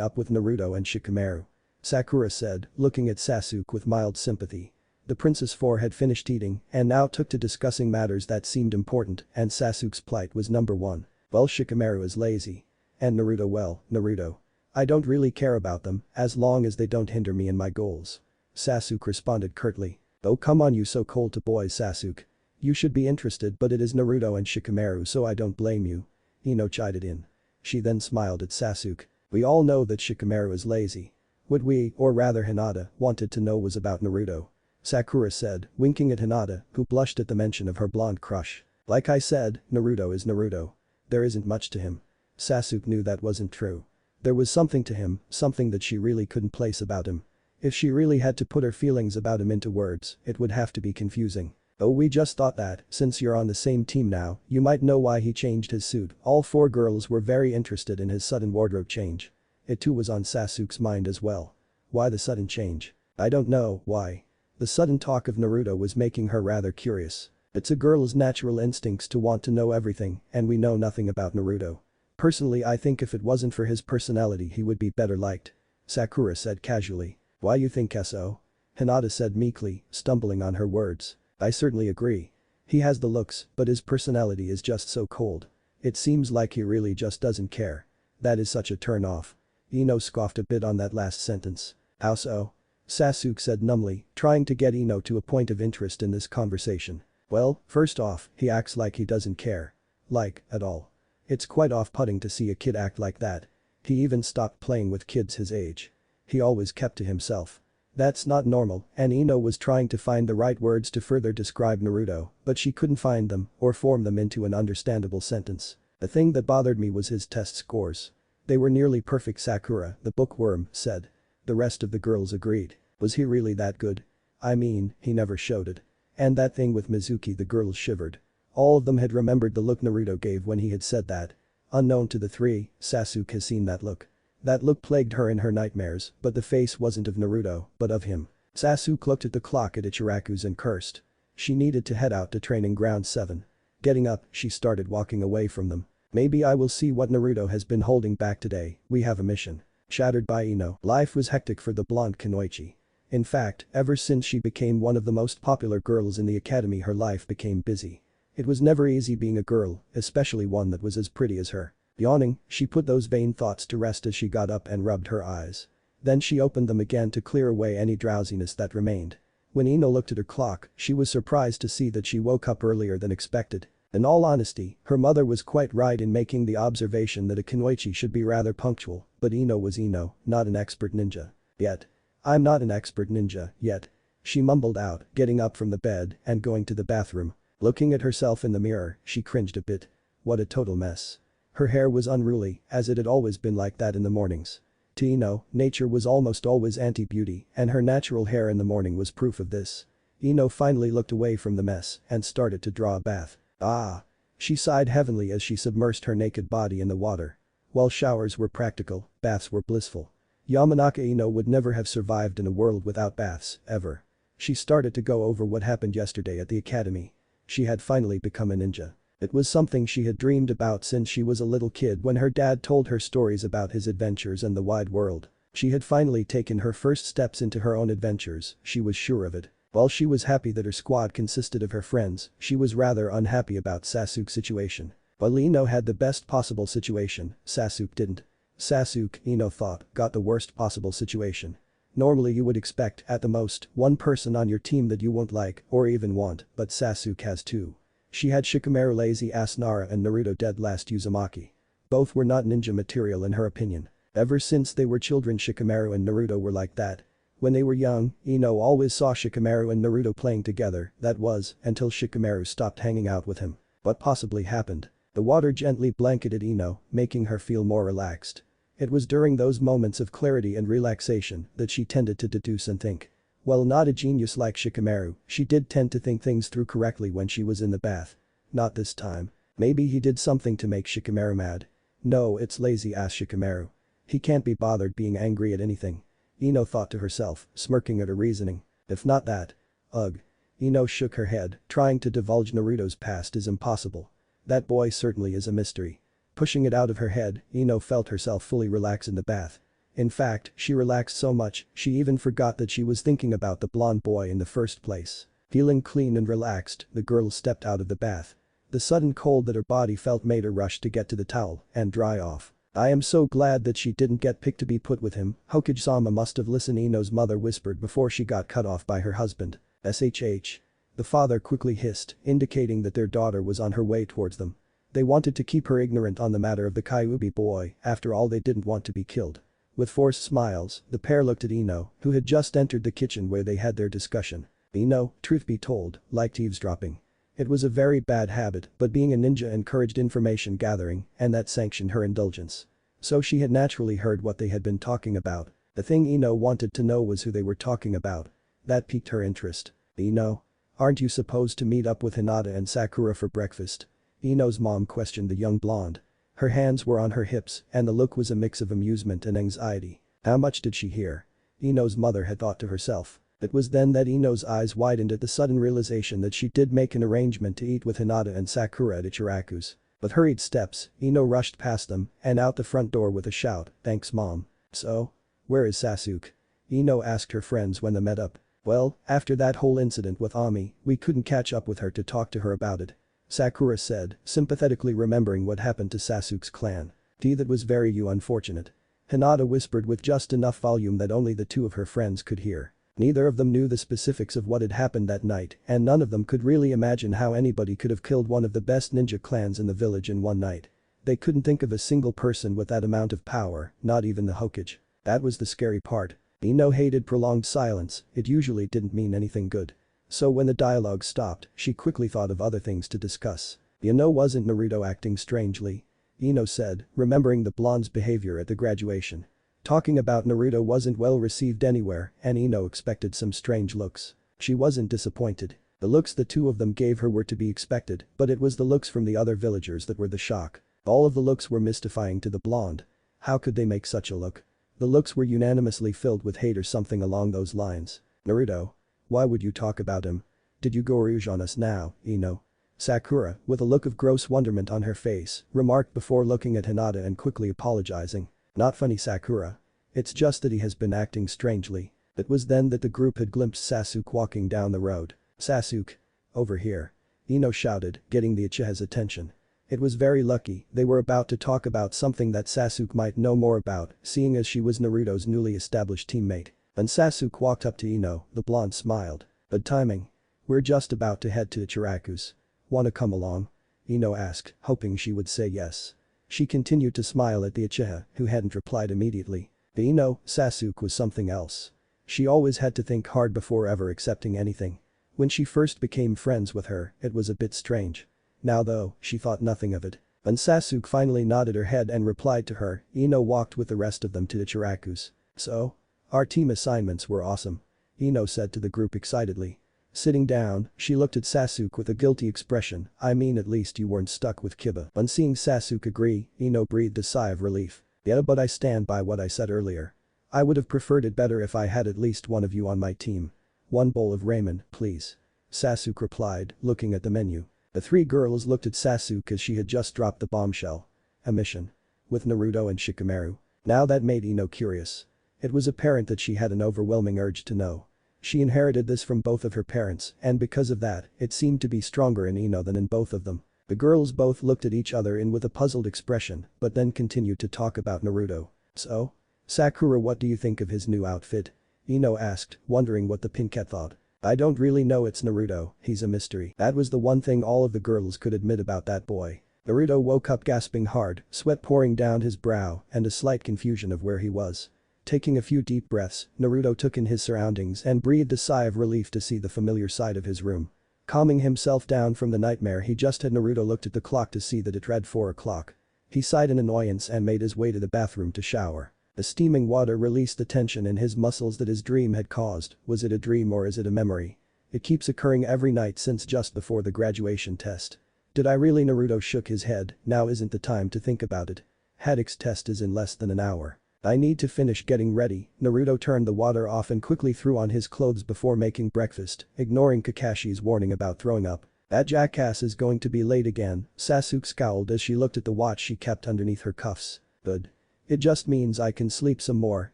up with Naruto and Shikamaru? Sakura said, looking at Sasuke with mild sympathy. The Princess Four had finished eating and now took to discussing matters that seemed important, and Sasuke's plight was number 1. Well, Shikamaru is lazy. And Naruto, well, Naruto. I don't really care about them, as long as they don't hinder me in my goals. Sasuke responded curtly. Oh, come on, you so cold to boys, Sasuke. You should be interested, but it is Naruto and Shikamaru, so I don't blame you. Ino chided in. She then smiled at Sasuke. We all know that Shikamaru is lazy. What we, or rather Hinata, wanted to know was about Naruto. Sakura said, winking at Hinata, who blushed at the mention of her blonde crush. Like I said, Naruto is Naruto. There isn't much to him. Sasuke knew that wasn't true. There was something to him, something that she really couldn't place about him. If she really had to put her feelings about him into words, it would have to be confusing. Oh, we just thought that, since you're on the same team now, you might know why he changed his suit. All 4 girls were very interested in his sudden wardrobe change. It too was on Sasuke's mind as well. Why the sudden change? I don't know, why? The sudden talk of Naruto was making her rather curious. It's a girl's natural instincts to want to know everything, and we know nothing about Naruto. Personally, I think if it wasn't for his personality he would be better liked. Sakura said casually. Why you think so? Hinata said meekly, stumbling on her words. I certainly agree. He has the looks, but his personality is just so cold. It seems like he really just doesn't care. That is such a turn-off. Ino scoffed a bit on that last sentence. How so? Sasuke said numbly, trying to get Ino to a point of interest in this conversation. Well, first off, he acts like he doesn't care. Like, at all. It's quite off-putting to see a kid act like that. He even stopped playing with kids his age. He always kept to himself. That's not normal, and Ino was trying to find the right words to further describe Naruto, but she couldn't find them or form them into an understandable sentence. The thing that bothered me was his test scores. They were nearly perfect, Sakura, the bookworm, said. The rest of the girls agreed. Was he really that good? I mean, he never showed it. And that thing with Mizuki, the girls shivered. All of them had remembered the look Naruto gave when he had said that. Unknown to the 3, Sasuke has seen that look. That look plagued her in her nightmares, but the face wasn't of Naruto, but of him. Sasuke looked at the clock at Ichiraku's and cursed. She needed to head out to training ground 7. Getting up, she started walking away from them. Maybe I will see what Naruto has been holding back today, we have a mission. Shattered by Ino. Life was hectic for the blonde Kunoichi. In fact, ever since she became one of the most popular girls in the academy, her life became busy. It was never easy being a girl, especially one that was as pretty as her. Yawning, she put those vain thoughts to rest as she got up and rubbed her eyes. Then she opened them again to clear away any drowsiness that remained. When Ino looked at her clock, she was surprised to see that she woke up earlier than expected. In all honesty, her mother was quite right in making the observation that a kunoichi should be rather punctual, but Ino was Ino, not an expert ninja. Yet. I'm not an expert ninja, yet. She mumbled out, getting up from the bed and going to the bathroom. Looking at herself in the mirror, she cringed a bit. What a total mess. Her hair was unruly, as it had always been like that in the mornings. To Ino, nature was almost always anti-beauty, and her natural hair in the morning was proof of this. Ino finally looked away from the mess and started to draw a bath. Ah! She sighed heavily as she submersed her naked body in the water. While showers were practical, baths were blissful. Yamanaka Ino would never have survived in a world without baths, ever. She started to go over what happened yesterday at the academy. She had finally become a ninja. It was something she had dreamed about since she was a little kid when her dad told her stories about his adventures and the wide world. She had finally taken her first steps into her own adventures, she was sure of it. While she was happy that her squad consisted of her friends, she was rather unhappy about Sasuke's situation. While Ino had the best possible situation, Sasuke didn't. Sasuke, Ino thought, got the worst possible situation. Normally you would expect, at the most, one person on your team that you won't like or even want, but Sasuke has two. She had Shikamaru lazy-ass Nara and Naruto dead last Uzumaki. Both were not ninja material in her opinion. Ever since they were children Shikamaru and Naruto were like that. When they were young, Ino always saw Shikamaru and Naruto playing together, that was, until Shikamaru stopped hanging out with him. What possibly happened? The water gently blanketed Ino, making her feel more relaxed. It was during those moments of clarity and relaxation that she tended to deduce and think. While not a genius like Shikamaru, she did tend to think things through correctly when she was in the bath. Not this time. Maybe he did something to make Shikamaru mad. No, it's lazy-ass Shikamaru. He can't be bothered being angry at anything. Ino thought to herself, smirking at her reasoning. If not that. Ugh. Ino shook her head, trying to divulge Naruto's past is impossible. That boy certainly is a mystery. Pushing it out of her head, Ino felt herself fully relax in the bath. In fact, she relaxed so much, she even forgot that she was thinking about the blonde boy in the first place. Feeling clean and relaxed, the girl stepped out of the bath. The sudden cold that her body felt made her rush to get to the towel and dry off. I am so glad that she didn't get picked to be put with him, Hokage-sama must have listened, Ino's mother whispered before she got cut off by her husband. SHH. The father quickly hissed, indicating that their daughter was on her way towards them. They wanted to keep her ignorant on the matter of the Kyuubi boy, after all they didn't want to be killed. With forced smiles, the pair looked at Ino, who had just entered the kitchen where they had their discussion. Ino, truth be told, liked eavesdropping. It was a very bad habit, but being a ninja encouraged information gathering, and that sanctioned her indulgence. So she had naturally heard what they had been talking about. The thing Ino wanted to know was who they were talking about. That piqued her interest. Ino? Aren't you supposed to meet up with Hinata and Sakura for breakfast? Ino's mom questioned the young blonde. Her hands were on her hips, and the look was a mix of amusement and anxiety. How much did she hear? Ino's mother had thought to herself. It was then that Ino's eyes widened at the sudden realization that she did make an arrangement to eat with Hinata and Sakura at Ichiraku's. With hurried steps, Ino rushed past them and out the front door with a shout, "Thanks mom." So? Where is Sasuke? Ino asked her friends when they met up. Well, after that whole incident with Ami, we couldn't catch up with her to talk to her about it. Sakura said, sympathetically remembering what happened to Sasuke's clan. That was very unfortunate. Hinata whispered with just enough volume that only the two of her friends could hear. Neither of them knew the specifics of what had happened that night, and none of them could really imagine how anybody could have killed one of the best ninja clans in the village in one night. They couldn't think of a single person with that amount of power, not even the Hokage. That was the scary part. Ino hated prolonged silence, it usually didn't mean anything good. So when the dialogue stopped, she quickly thought of other things to discuss. Wasn't Naruto acting strangely? Ino said, remembering the blonde's behavior at the graduation. Talking about Naruto wasn't well received anywhere, and Ino expected some strange looks. She wasn't disappointed. The looks the two of them gave her were to be expected, but it was the looks from the other villagers that were the shock. All of the looks were mystifying to the blonde. How could they make such a look? The looks were unanimously filled with hate or something along those lines. Naruto? Why would you talk about him? Did you go rouge on us now, Ino? Sakura, with a look of gross wonderment on her face, remarked before looking at Hinata and quickly apologizing. Not funny, Sakura. It's just that he has been acting strangely. It was then that the group had glimpsed Sasuke walking down the road. Sasuke. Over here. Ino shouted, getting the Uchiha's attention. It was very lucky they were about to talk about something that Sasuke might know more about, seeing as she was Naruto's newly established teammate. When Sasuke walked up to Ino, the blonde smiled. Good timing. We're just about to head to Ichiraku's. Wanna come along? Ino asked, hoping she would say yes. She continued to smile at the Uchiha, who hadn't replied immediately. But Ino, Sasuke was something else. She always had to think hard before ever accepting anything. When she first became friends with her, it was a bit strange. Now though, she thought nothing of it. When Sasuke finally nodded her head and replied to her, Ino walked with the rest of them to Ichiraku's. So? Our team assignments were awesome. Ino said to the group excitedly. Sitting down, she looked at Sasuke with a guilty expression. I mean, at least you weren't stuck with Kiba. On seeing Sasuke agree, Ino breathed a sigh of relief. Yeah, but I stand by what I said earlier. I would have preferred it better if I had at least one of you on my team. One bowl of ramen, please. Sasuke replied, looking at the menu. The three girls looked at Sasuke as she had just dropped the bombshell. A mission. With Naruto and Shikamaru. Now that made Ino curious. It was apparent that she had an overwhelming urge to know. She inherited this from both of her parents, and because of that, it seemed to be stronger in Ino than in both of them. The girls both looked at each other with a puzzled expression, but then continued to talk about Naruto. So? Sakura, what do you think of his new outfit? Ino asked, wondering what the pink cat thought. I don't really know, it's Naruto, he's a mystery. That was the one thing all of the girls could admit about that boy. Naruto woke up gasping hard, sweat pouring down his brow, and a slight confusion of where he was. Taking a few deep breaths, Naruto took in his surroundings and breathed a sigh of relief to see the familiar side of his room. Calming himself down from the nightmare he just had, Naruto looked at the clock to see that it read 4 o'clock. He sighed in annoyance and made his way to the bathroom to shower. The steaming water released the tension in his muscles that his dream had caused. Was it a dream or is it a memory? It keeps occurring every night since just before the graduation test. Did I really? Naruto shook his head. Now isn't the time to think about it. Haddock's test is in less than an hour. I need to finish getting ready. Naruto turned the water off and quickly threw on his clothes before making breakfast, ignoring Kakashi's warning about throwing up. That jackass is going to be late again. Sasuke scowled as she looked at the watch she kept underneath her cuffs. Good. It just means I can sleep some more,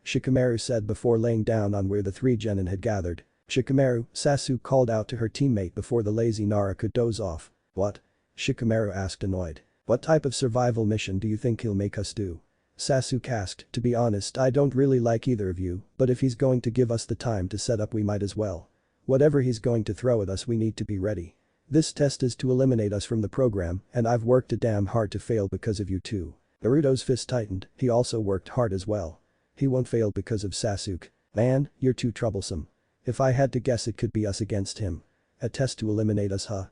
Shikamaru said before laying down on where the 3 genin had gathered. Shikamaru, Sasuke called out to her teammate before the lazy Nara could doze off. What? Shikamaru asked, annoyed. What type of survival mission do you think he'll make us do? Sasuke asked, to be honest, I don't really like either of you, but if he's going to give us the time to set up, we might as well. Whatever he's going to throw at us, we need to be ready. This test is to eliminate us from the program, and I've worked a damn hard to fail because of you too. Naruto's fist tightened, he also worked hard as well. He won't fail because of Sasuke. Man, you're too troublesome. If I had to guess, it could be us against him. A test to eliminate us, huh?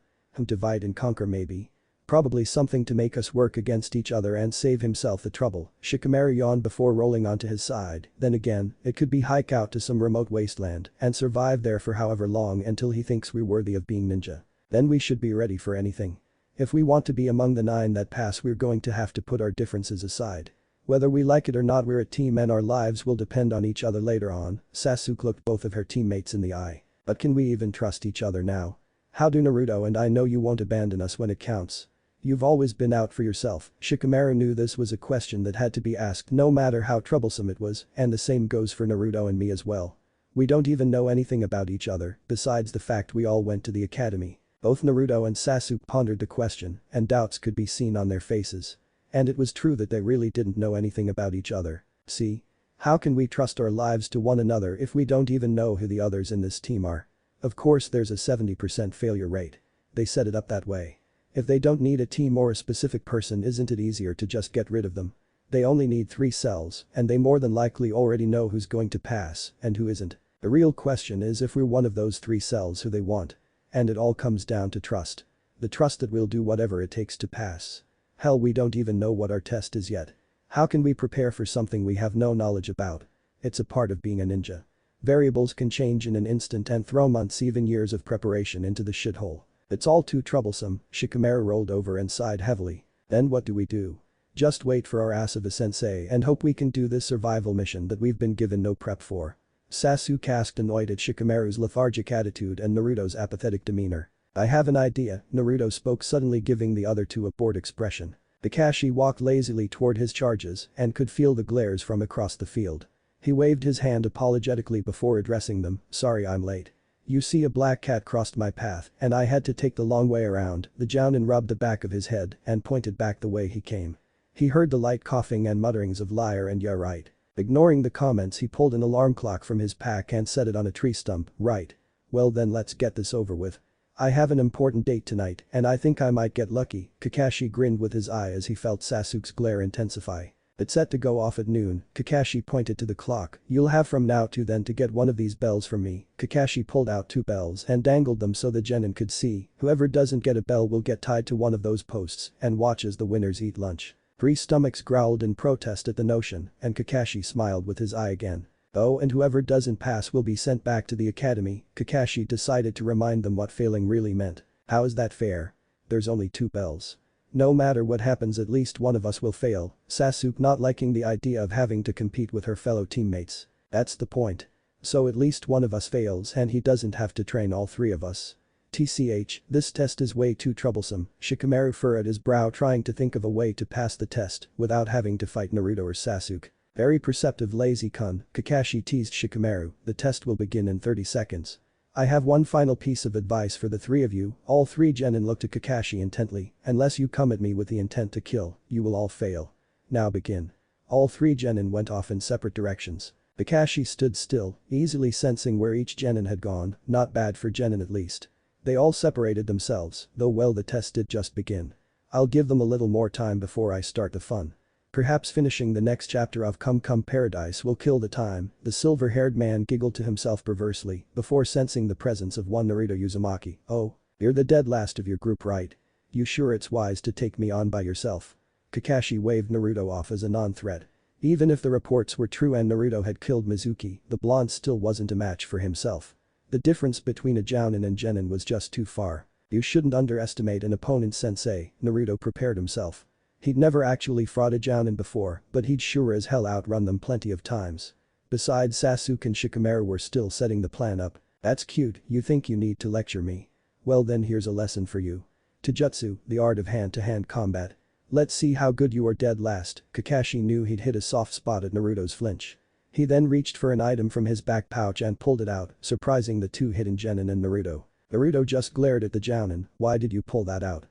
Divide and conquer maybe. Probably something to make us work against each other and save himself the trouble. Shikamaru yawned before rolling onto his side. Then again, it could be hike out to some remote wasteland and survive there for however long until he thinks we're worthy of being ninja. Then we should be ready for anything. If we want to be among the 9 that pass, we're going to have to put our differences aside. Whether we like it or not, we're a team and our lives will depend on each other later on. Sasuke looked both of her teammates in the eye. But can we even trust each other now? How do Naruto and I know you won't abandon us when it counts? You've always been out for yourself. Shikamaru knew this was a question that had to be asked no matter how troublesome it was, and the same goes for Naruto and me as well. We don't even know anything about each other, besides the fact we all went to the academy. Both Naruto and Sasuke pondered the question, and doubts could be seen on their faces. And it was true that they really didn't know anything about each other. See? How can we trust our lives to one another if we don't even know who the others in this team are? Of course there's a 70% failure rate. They set it up that way. If they don't need a team or a specific person, isn't it easier to just get rid of them? They only need 3 cells, and they more than likely already know who's going to pass and who isn't. The real question is if we're one of those 3 cells who they want. And it all comes down to trust. The trust that we'll do whatever it takes to pass. Hell, we don't even know what our test is yet. How can we prepare for something we have no knowledge about? It's a part of being a ninja. Variables can change in an instant and throw months, even years of preparation into the shithole. It's all too troublesome. Shikamaru rolled over and sighed heavily. Then what do we do? Just wait for our ass of a sensei and hope we can do this survival mission that we've been given no prep for. Sasuke asked, annoyed at Shikamaru's lethargic attitude and Naruto's apathetic demeanor. I have an idea, Naruto spoke suddenly, giving the other 2 a bored expression. Kakashi walked lazily toward his charges and could feel the glares from across the field. He waved his hand apologetically before addressing them. Sorry I'm late. You see, a black cat crossed my path and I had to take the long way around. The Jounin rubbed the back of his head and pointed back the way he came. He heard the light coughing and mutterings of liar and yeah right. Ignoring the comments, he pulled an alarm clock from his pack and set it on a tree stump. Right. Well then, let's get this over with. I have an important date tonight and I think I might get lucky. Kakashi grinned with his eye as he felt Sasuke's glare intensify. It's set to go off at noon. Kakashi pointed to the clock. You'll have from now to then to get one of these bells from me. Kakashi pulled out 2 bells and dangled them so the genin could see. Whoever doesn't get a bell will get tied to one of those posts and watch as the winners eat lunch. 3 stomachs growled in protest at the notion, and Kakashi smiled with his eye again. Oh, and whoever doesn't pass will be sent back to the academy. Kakashi decided to remind them what failing really meant. How is that fair? There's only 2 bells. No matter what happens, at least one of us will fail. Sasuke not liking the idea of having to compete with her fellow teammates. That's the point. So at least one of us fails and he doesn't have to train all 3 of us. TCH, this test is way too troublesome. Shikamaru furrowed his brow, trying to think of a way to pass the test without having to fight Naruto or Sasuke. Very perceptive lazy kun, Kakashi teased Shikamaru, the test will begin in 30 seconds. I have one final piece of advice for the three of you, all three genin looked at Kakashi intently, unless you come at me with the intent to kill, you will all fail. Now begin. All three genin went off in separate directions. Kakashi stood still, easily sensing where each genin had gone, not bad for genin at least. They all separated themselves, though well the test did just begin. I'll give them a little more time before I start the fun. Perhaps finishing the next chapter of Come Come Paradise will kill the time, the silver-haired man giggled to himself perversely before sensing the presence of one Naruto Uzumaki. Oh, you're the dead last of your group, right? You sure it's wise to take me on by yourself? Kakashi waved Naruto off as a non-threat. Even if the reports were true and Naruto had killed Mizuki, the blonde still wasn't a match for himself. The difference between a Jounin and Genin was just too far. You shouldn't underestimate an opponent, sensei, Naruto prepared himself. He'd never actually fought a Jounin before, but he'd sure as hell outrun them plenty of times. Besides, Sasuke and Shikamaru were still setting the plan up. That's cute, you think you need to lecture me? Well then here's a lesson for you. Taijutsu, the art of hand-to-hand combat. Let's see how good you are dead last. Kakashi knew he'd hit a soft spot at Naruto's flinch. He then reached for an item from his back pouch and pulled it out, surprising the two hidden genin and Naruto. Naruto just glared at the Jounin. Why did you pull that out?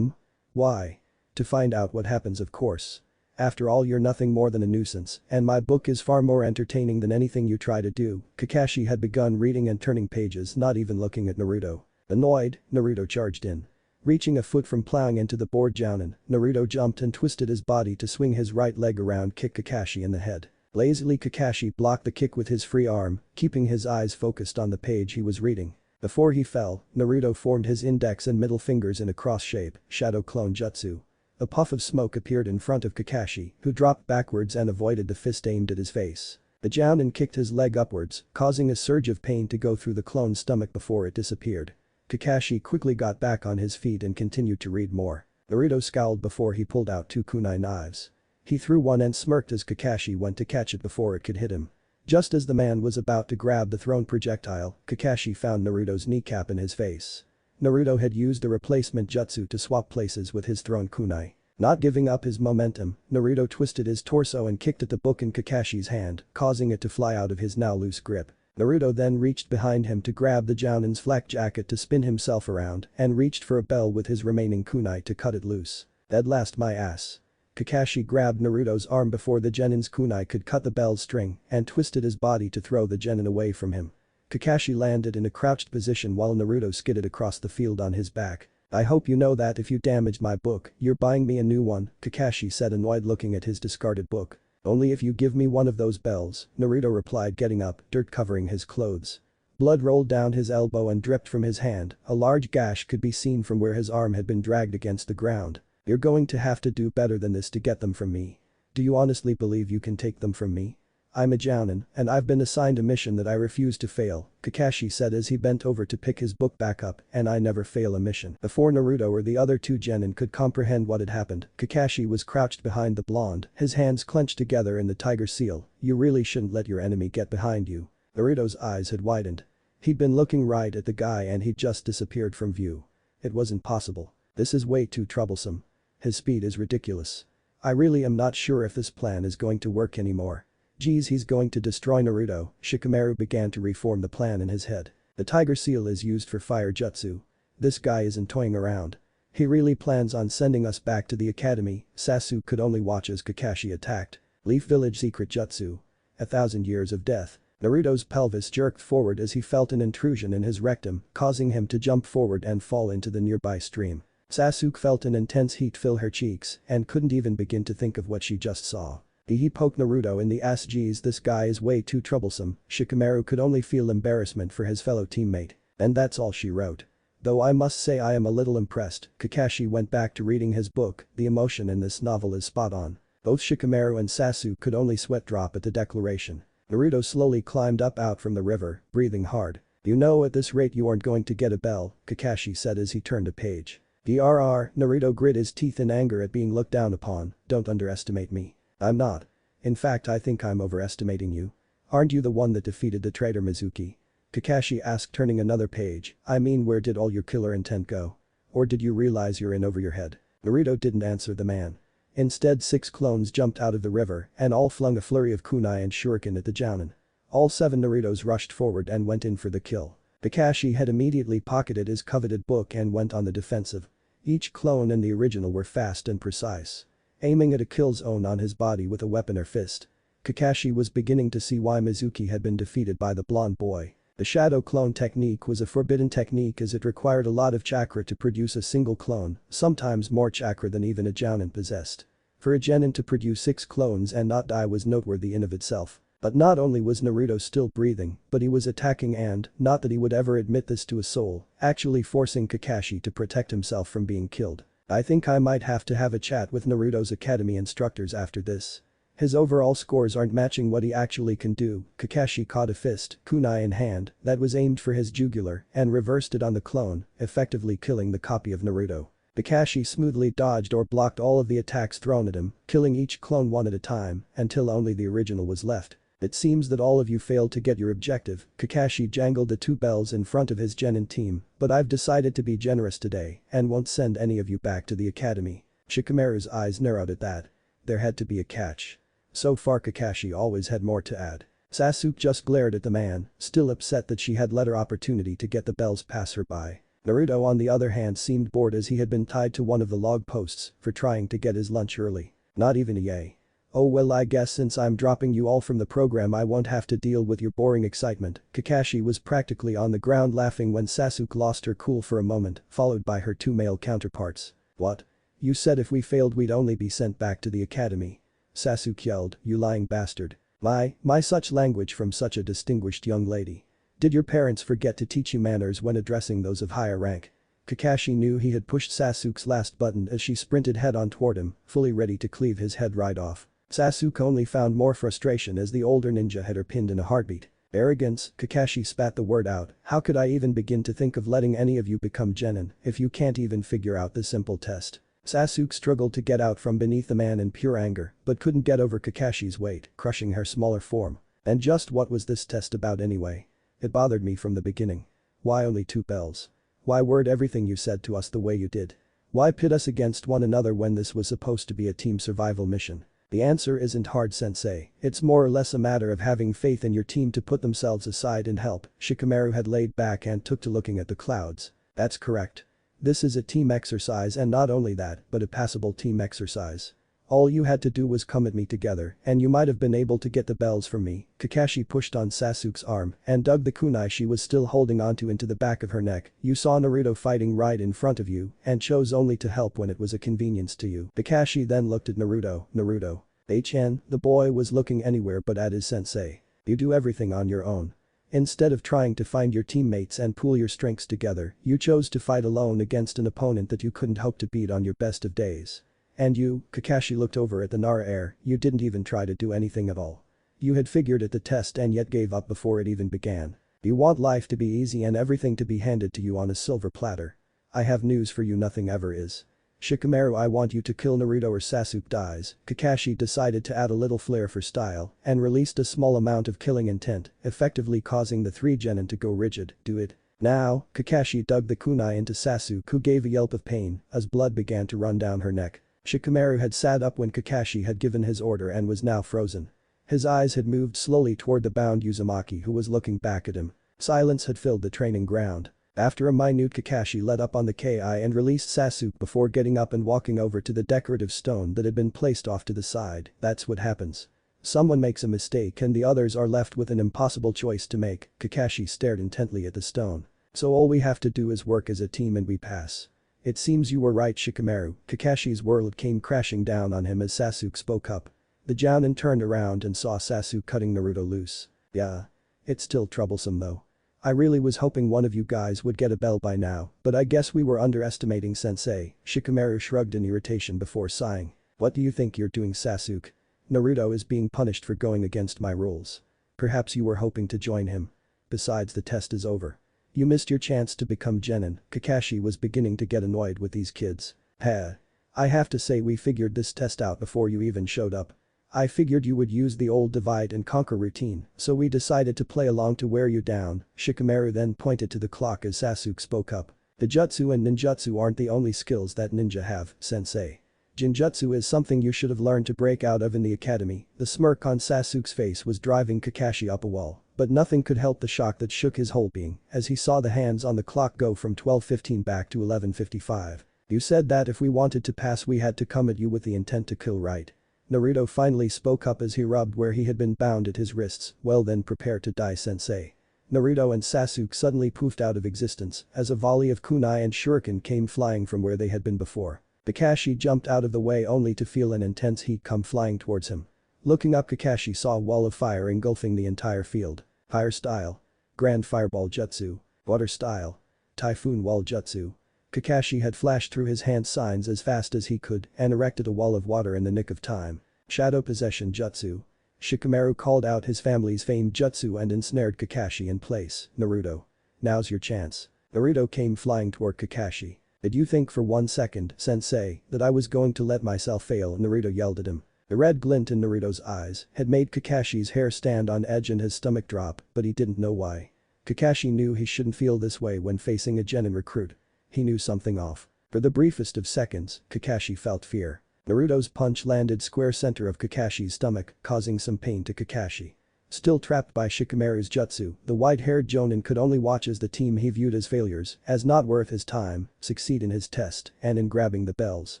Why? To find out what happens, of course. After all, you're nothing more than a nuisance, and my book is far more entertaining than anything you try to do. Kakashi had begun reading and turning pages, not even looking at Naruto. Annoyed, Naruto charged in. Reaching a foot from plowing into the bored Jounin, Naruto jumped and twisted his body to swing his right leg around, kick Kakashi in the head. Lazily, Kakashi blocked the kick with his free arm, keeping his eyes focused on the page he was reading. Before he fell, Naruto formed his index and middle fingers in a cross shape, Shadow Clone Jutsu. A puff of smoke appeared in front of Kakashi, who dropped backwards and avoided the fist aimed at his face. The Jounin kicked his leg upwards, causing a surge of pain to go through the clone's stomach before it disappeared. Kakashi quickly got back on his feet and continued to read more. Naruto scowled before he pulled out two kunai knives. He threw one and smirked as Kakashi went to catch it before it could hit him. Just as the man was about to grab the thrown projectile, Kakashi found Naruto's kneecap in his face. Naruto had used a replacement jutsu to swap places with his thrown kunai. Not giving up his momentum, Naruto twisted his torso and kicked at the book in Kakashi's hand, causing it to fly out of his now loose grip. Naruto then reached behind him to grab the Jounin's flak jacket to spin himself around and reached for a bell with his remaining kunai to cut it loose. Dead last, my ass. Kakashi grabbed Naruto's arm before the genin's kunai could cut the bell's string and twisted his body to throw the genin away from him. Kakashi landed in a crouched position while Naruto skidded across the field on his back. I hope you know that if you damaged my book, you're buying me a new one, Kakashi said, annoyed looking at his discarded book. Only if you give me one of those bells, Naruto replied, getting up, dirt covering his clothes. Blood rolled down his elbow and dripped from his hand, a large gash could be seen from where his arm had been dragged against the ground. You're going to have to do better than this to get them from me. Do you honestly believe you can take them from me? I'm a Jounin, and I've been assigned a mission that I refuse to fail, Kakashi said as he bent over to pick his book back up, and I never fail a mission. Before Naruto or the other two genin could comprehend what had happened, Kakashi was crouched behind the blonde, his hands clenched together in the tiger seal. You really shouldn't let your enemy get behind you. Naruto's eyes had widened. He'd been looking right at the guy and he'd just disappeared from view. It wasn't possible. This is way too troublesome. His speed is ridiculous. I really am not sure if this plan is going to work anymore. Geez, he's going to destroy Naruto. Shikamaru began to reform the plan in his head. The tiger seal is used for fire jutsu. This guy isn't toying around. He really plans on sending us back to the academy. Sasuke could only watch as Kakashi attacked. Leaf Village secret jutsu. 1,000 years of death. Naruto's pelvis jerked forward as he felt an intrusion in his rectum, causing him to jump forward and fall into the nearby stream. Sasuke felt an intense heat fill her cheeks and couldn't even begin to think of what she just saw. He poked Naruto in the ass. Geez, this guy is way too troublesome. Shikamaru could only feel embarrassment for his fellow teammate. And that's all she wrote. Though I must say I am a little impressed. Kakashi went back to reading his book. The emotion in this novel is spot on. Both Shikamaru and Sasuke could only sweat drop at the declaration. Naruto slowly climbed up out from the river, breathing hard. You know, at this rate you aren't going to get a bell, Kakashi said as he turned a page. Brr, Naruto grit his teeth in anger at being looked down upon. Don't underestimate me. I'm not. In fact, I think I'm overestimating you. Aren't you the one that defeated the traitor Mizuki? Kakashi asked, turning another page. I mean, where did all your killer intent go? Or did you realize you're in over your head? Naruto didn't answer the man. Instead 6 clones jumped out of the river and all flung a flurry of kunai and shuriken at the Jounin. All 7 Narutos rushed forward and went in for the kill. Kakashi had immediately pocketed his coveted book and went on the defensive. Each clone and the original were fast and precise. Aiming at a kill zone on his body with a weapon or fist. Kakashi was beginning to see why Mizuki had been defeated by the blonde boy. The shadow clone technique was a forbidden technique as it required a lot of chakra to produce a single clone, sometimes more chakra than even a Jounin possessed. For a genin to produce 6 clones and not die was noteworthy in of itself. But not only was Naruto still breathing, but he was attacking and, not that he would ever admit this to a soul, actually forcing Kakashi to protect himself from being killed. I think I might have to have a chat with Naruto's academy instructors after this. His overall scores aren't matching what he actually can do. Kakashi caught a fist, kunai in hand, that was aimed for his jugular and reversed it on the clone, effectively killing the copy of Naruto. Kakashi smoothly dodged or blocked all of the attacks thrown at him, killing each clone one at a time, until only the original was left. It seems that all of you failed to get your objective. Kakashi jangled the 2 bells in front of his genin team, but I've decided to be generous today and won't send any of you back to the academy. Shikamaru's eyes narrowed at that. There had to be a catch. So far Kakashi always had more to add. Sasuke just glared at the man, still upset that she had let her opportunity to get the bells pass her by. Naruto on the other hand seemed bored as he had been tied to one of the log posts for trying to get his lunch early. Not even a yay. Oh well, I guess since I'm dropping you all from the program I won't have to deal with your boring excitement. Kakashi was practically on the ground laughing when Sasuke lost her cool for a moment, followed by her 2 male counterparts. What? You said if we failed we'd only be sent back to the academy. Sasuke yelled, you lying bastard. My such language from such a distinguished young lady. Did your parents forget to teach you manners when addressing those of higher rank? Kakashi knew he had pushed Sasuke's last button as she sprinted head-on toward him, fully ready to cleave his head right off. Sasuke only found more frustration as the older ninja had her pinned in a heartbeat. Arrogance, Kakashi spat the word out, how could I even begin to think of letting any of you become genin if you can't even figure out the simple test? Sasuke struggled to get out from beneath the man in pure anger, but couldn't get over Kakashi's weight, crushing her smaller form. And just what was this test about anyway? It bothered me from the beginning. Why only 2 bells? Why word everything you said to us the way you did? Why pit us against one another when this was supposed to be a team survival mission? The answer isn't hard, sensei, it's more or less a matter of having faith in your team to put themselves aside and help. Shikamaru had laid back and took to looking at the clouds. That's correct. This is a team exercise and not only that, but a passable team exercise. All you had to do was come at me together and you might have been able to get the bells from me. Kakashi pushed on Sasuke's arm and dug the kunai she was still holding onto into the back of her neck. You saw Naruto fighting right in front of you and chose only to help when it was a convenience to you. Kakashi then looked at Naruto. Naruto. The boy was looking anywhere but at his sensei. You do everything on your own. Instead of trying to find your teammates and pool your strengths together, you chose to fight alone against an opponent that you couldn't hope to beat on your best of days. And you, Kakashi looked over at the Nara heir, you didn't even try to do anything at all. You had figured at the test and yet gave up before it even began. You want life to be easy and everything to be handed to you on a silver platter. I have news for you, nothing ever is. Shikamaru, I want you to kill Naruto or Sasuke dies. Kakashi decided to add a little flair for style and released a small amount of killing intent, effectively causing the 3 genin to go rigid. Do it. Now, Kakashi dug the kunai into Sasuke who gave a yelp of pain as blood began to run down her neck. Shikamaru had sat up when Kakashi had given his order and was now frozen. His eyes had moved slowly toward the bound Uzumaki who was looking back at him. Silence had filled the training ground. After a minute, Kakashi let up on the Ki and released Sasuke before getting up and walking over to the decorative stone that had been placed off to the side. That's what happens. Someone makes a mistake and the others are left with an impossible choice to make. Kakashi stared intently at the stone. So all we have to do is work as a team and we pass. It seems you were right, Shikamaru. Kakashi's world came crashing down on him as Sasuke spoke up. The Jounin turned around and saw Sasuke cutting Naruto loose. Yeah. It's still troublesome though. I really was hoping one of you guys would get a bell by now, but I guess we were underestimating sensei. Shikamaru shrugged in irritation before sighing. What do you think you're doing, Sasuke? Naruto is being punished for going against my rules. Perhaps you were hoping to join him. Besides, the test is over. You missed your chance to become genin. Kakashi was beginning to get annoyed with these kids. Heh. I have to say we figured this test out before you even showed up. I figured you would use the old divide and conquer routine, so we decided to play along to wear you down. Shikamaru then pointed to the clock as Sasuke spoke up. The jutsu and ninjutsu aren't the only skills that ninja have, sensei. Jinjutsu is something you should have learned to break out of in the academy. The smirk on Sasuke's face was driving Kakashi up a wall. But nothing could help the shock that shook his whole being as he saw the hands on the clock go from 12:15 back to 11:55. You said that if we wanted to pass we had to come at you with the intent to kill, right? Naruto finally spoke up as he rubbed where he had been bound at his wrists. Well then, prepare to die, sensei. Naruto and Sasuke suddenly poofed out of existence as a volley of kunai and shuriken came flying from where they had been before. Kakashi jumped out of the way only to feel an intense heat come flying towards him. Looking up, Kakashi saw a wall of fire engulfing the entire field. Fire style. Grand Fireball Jutsu. Water style. Typhoon Wall Jutsu. Kakashi had flashed through his hand signs as fast as he could and erected a wall of water in the nick of time. Shadow Possession Jutsu. Shikamaru called out his family's famed jutsu and ensnared Kakashi in place. Naruto. Now's your chance. Naruto came flying toward Kakashi. Did you think for 1 second, sensei, that I was going to let myself fail? Naruto yelled at him. The red glint in Naruto's eyes had made Kakashi's hair stand on edge and his stomach drop, but he didn't know why. Kakashi knew he shouldn't feel this way when facing a genin recruit. He knew something off. For the briefest of seconds, Kakashi felt fear. Naruto's punch landed square center of Kakashi's stomach, causing some pain to Kakashi. Still trapped by Shikamaru's jutsu, the white-haired jonin could only watch as the team he viewed as failures, as not worth his time, succeed in his test and in grabbing the bells.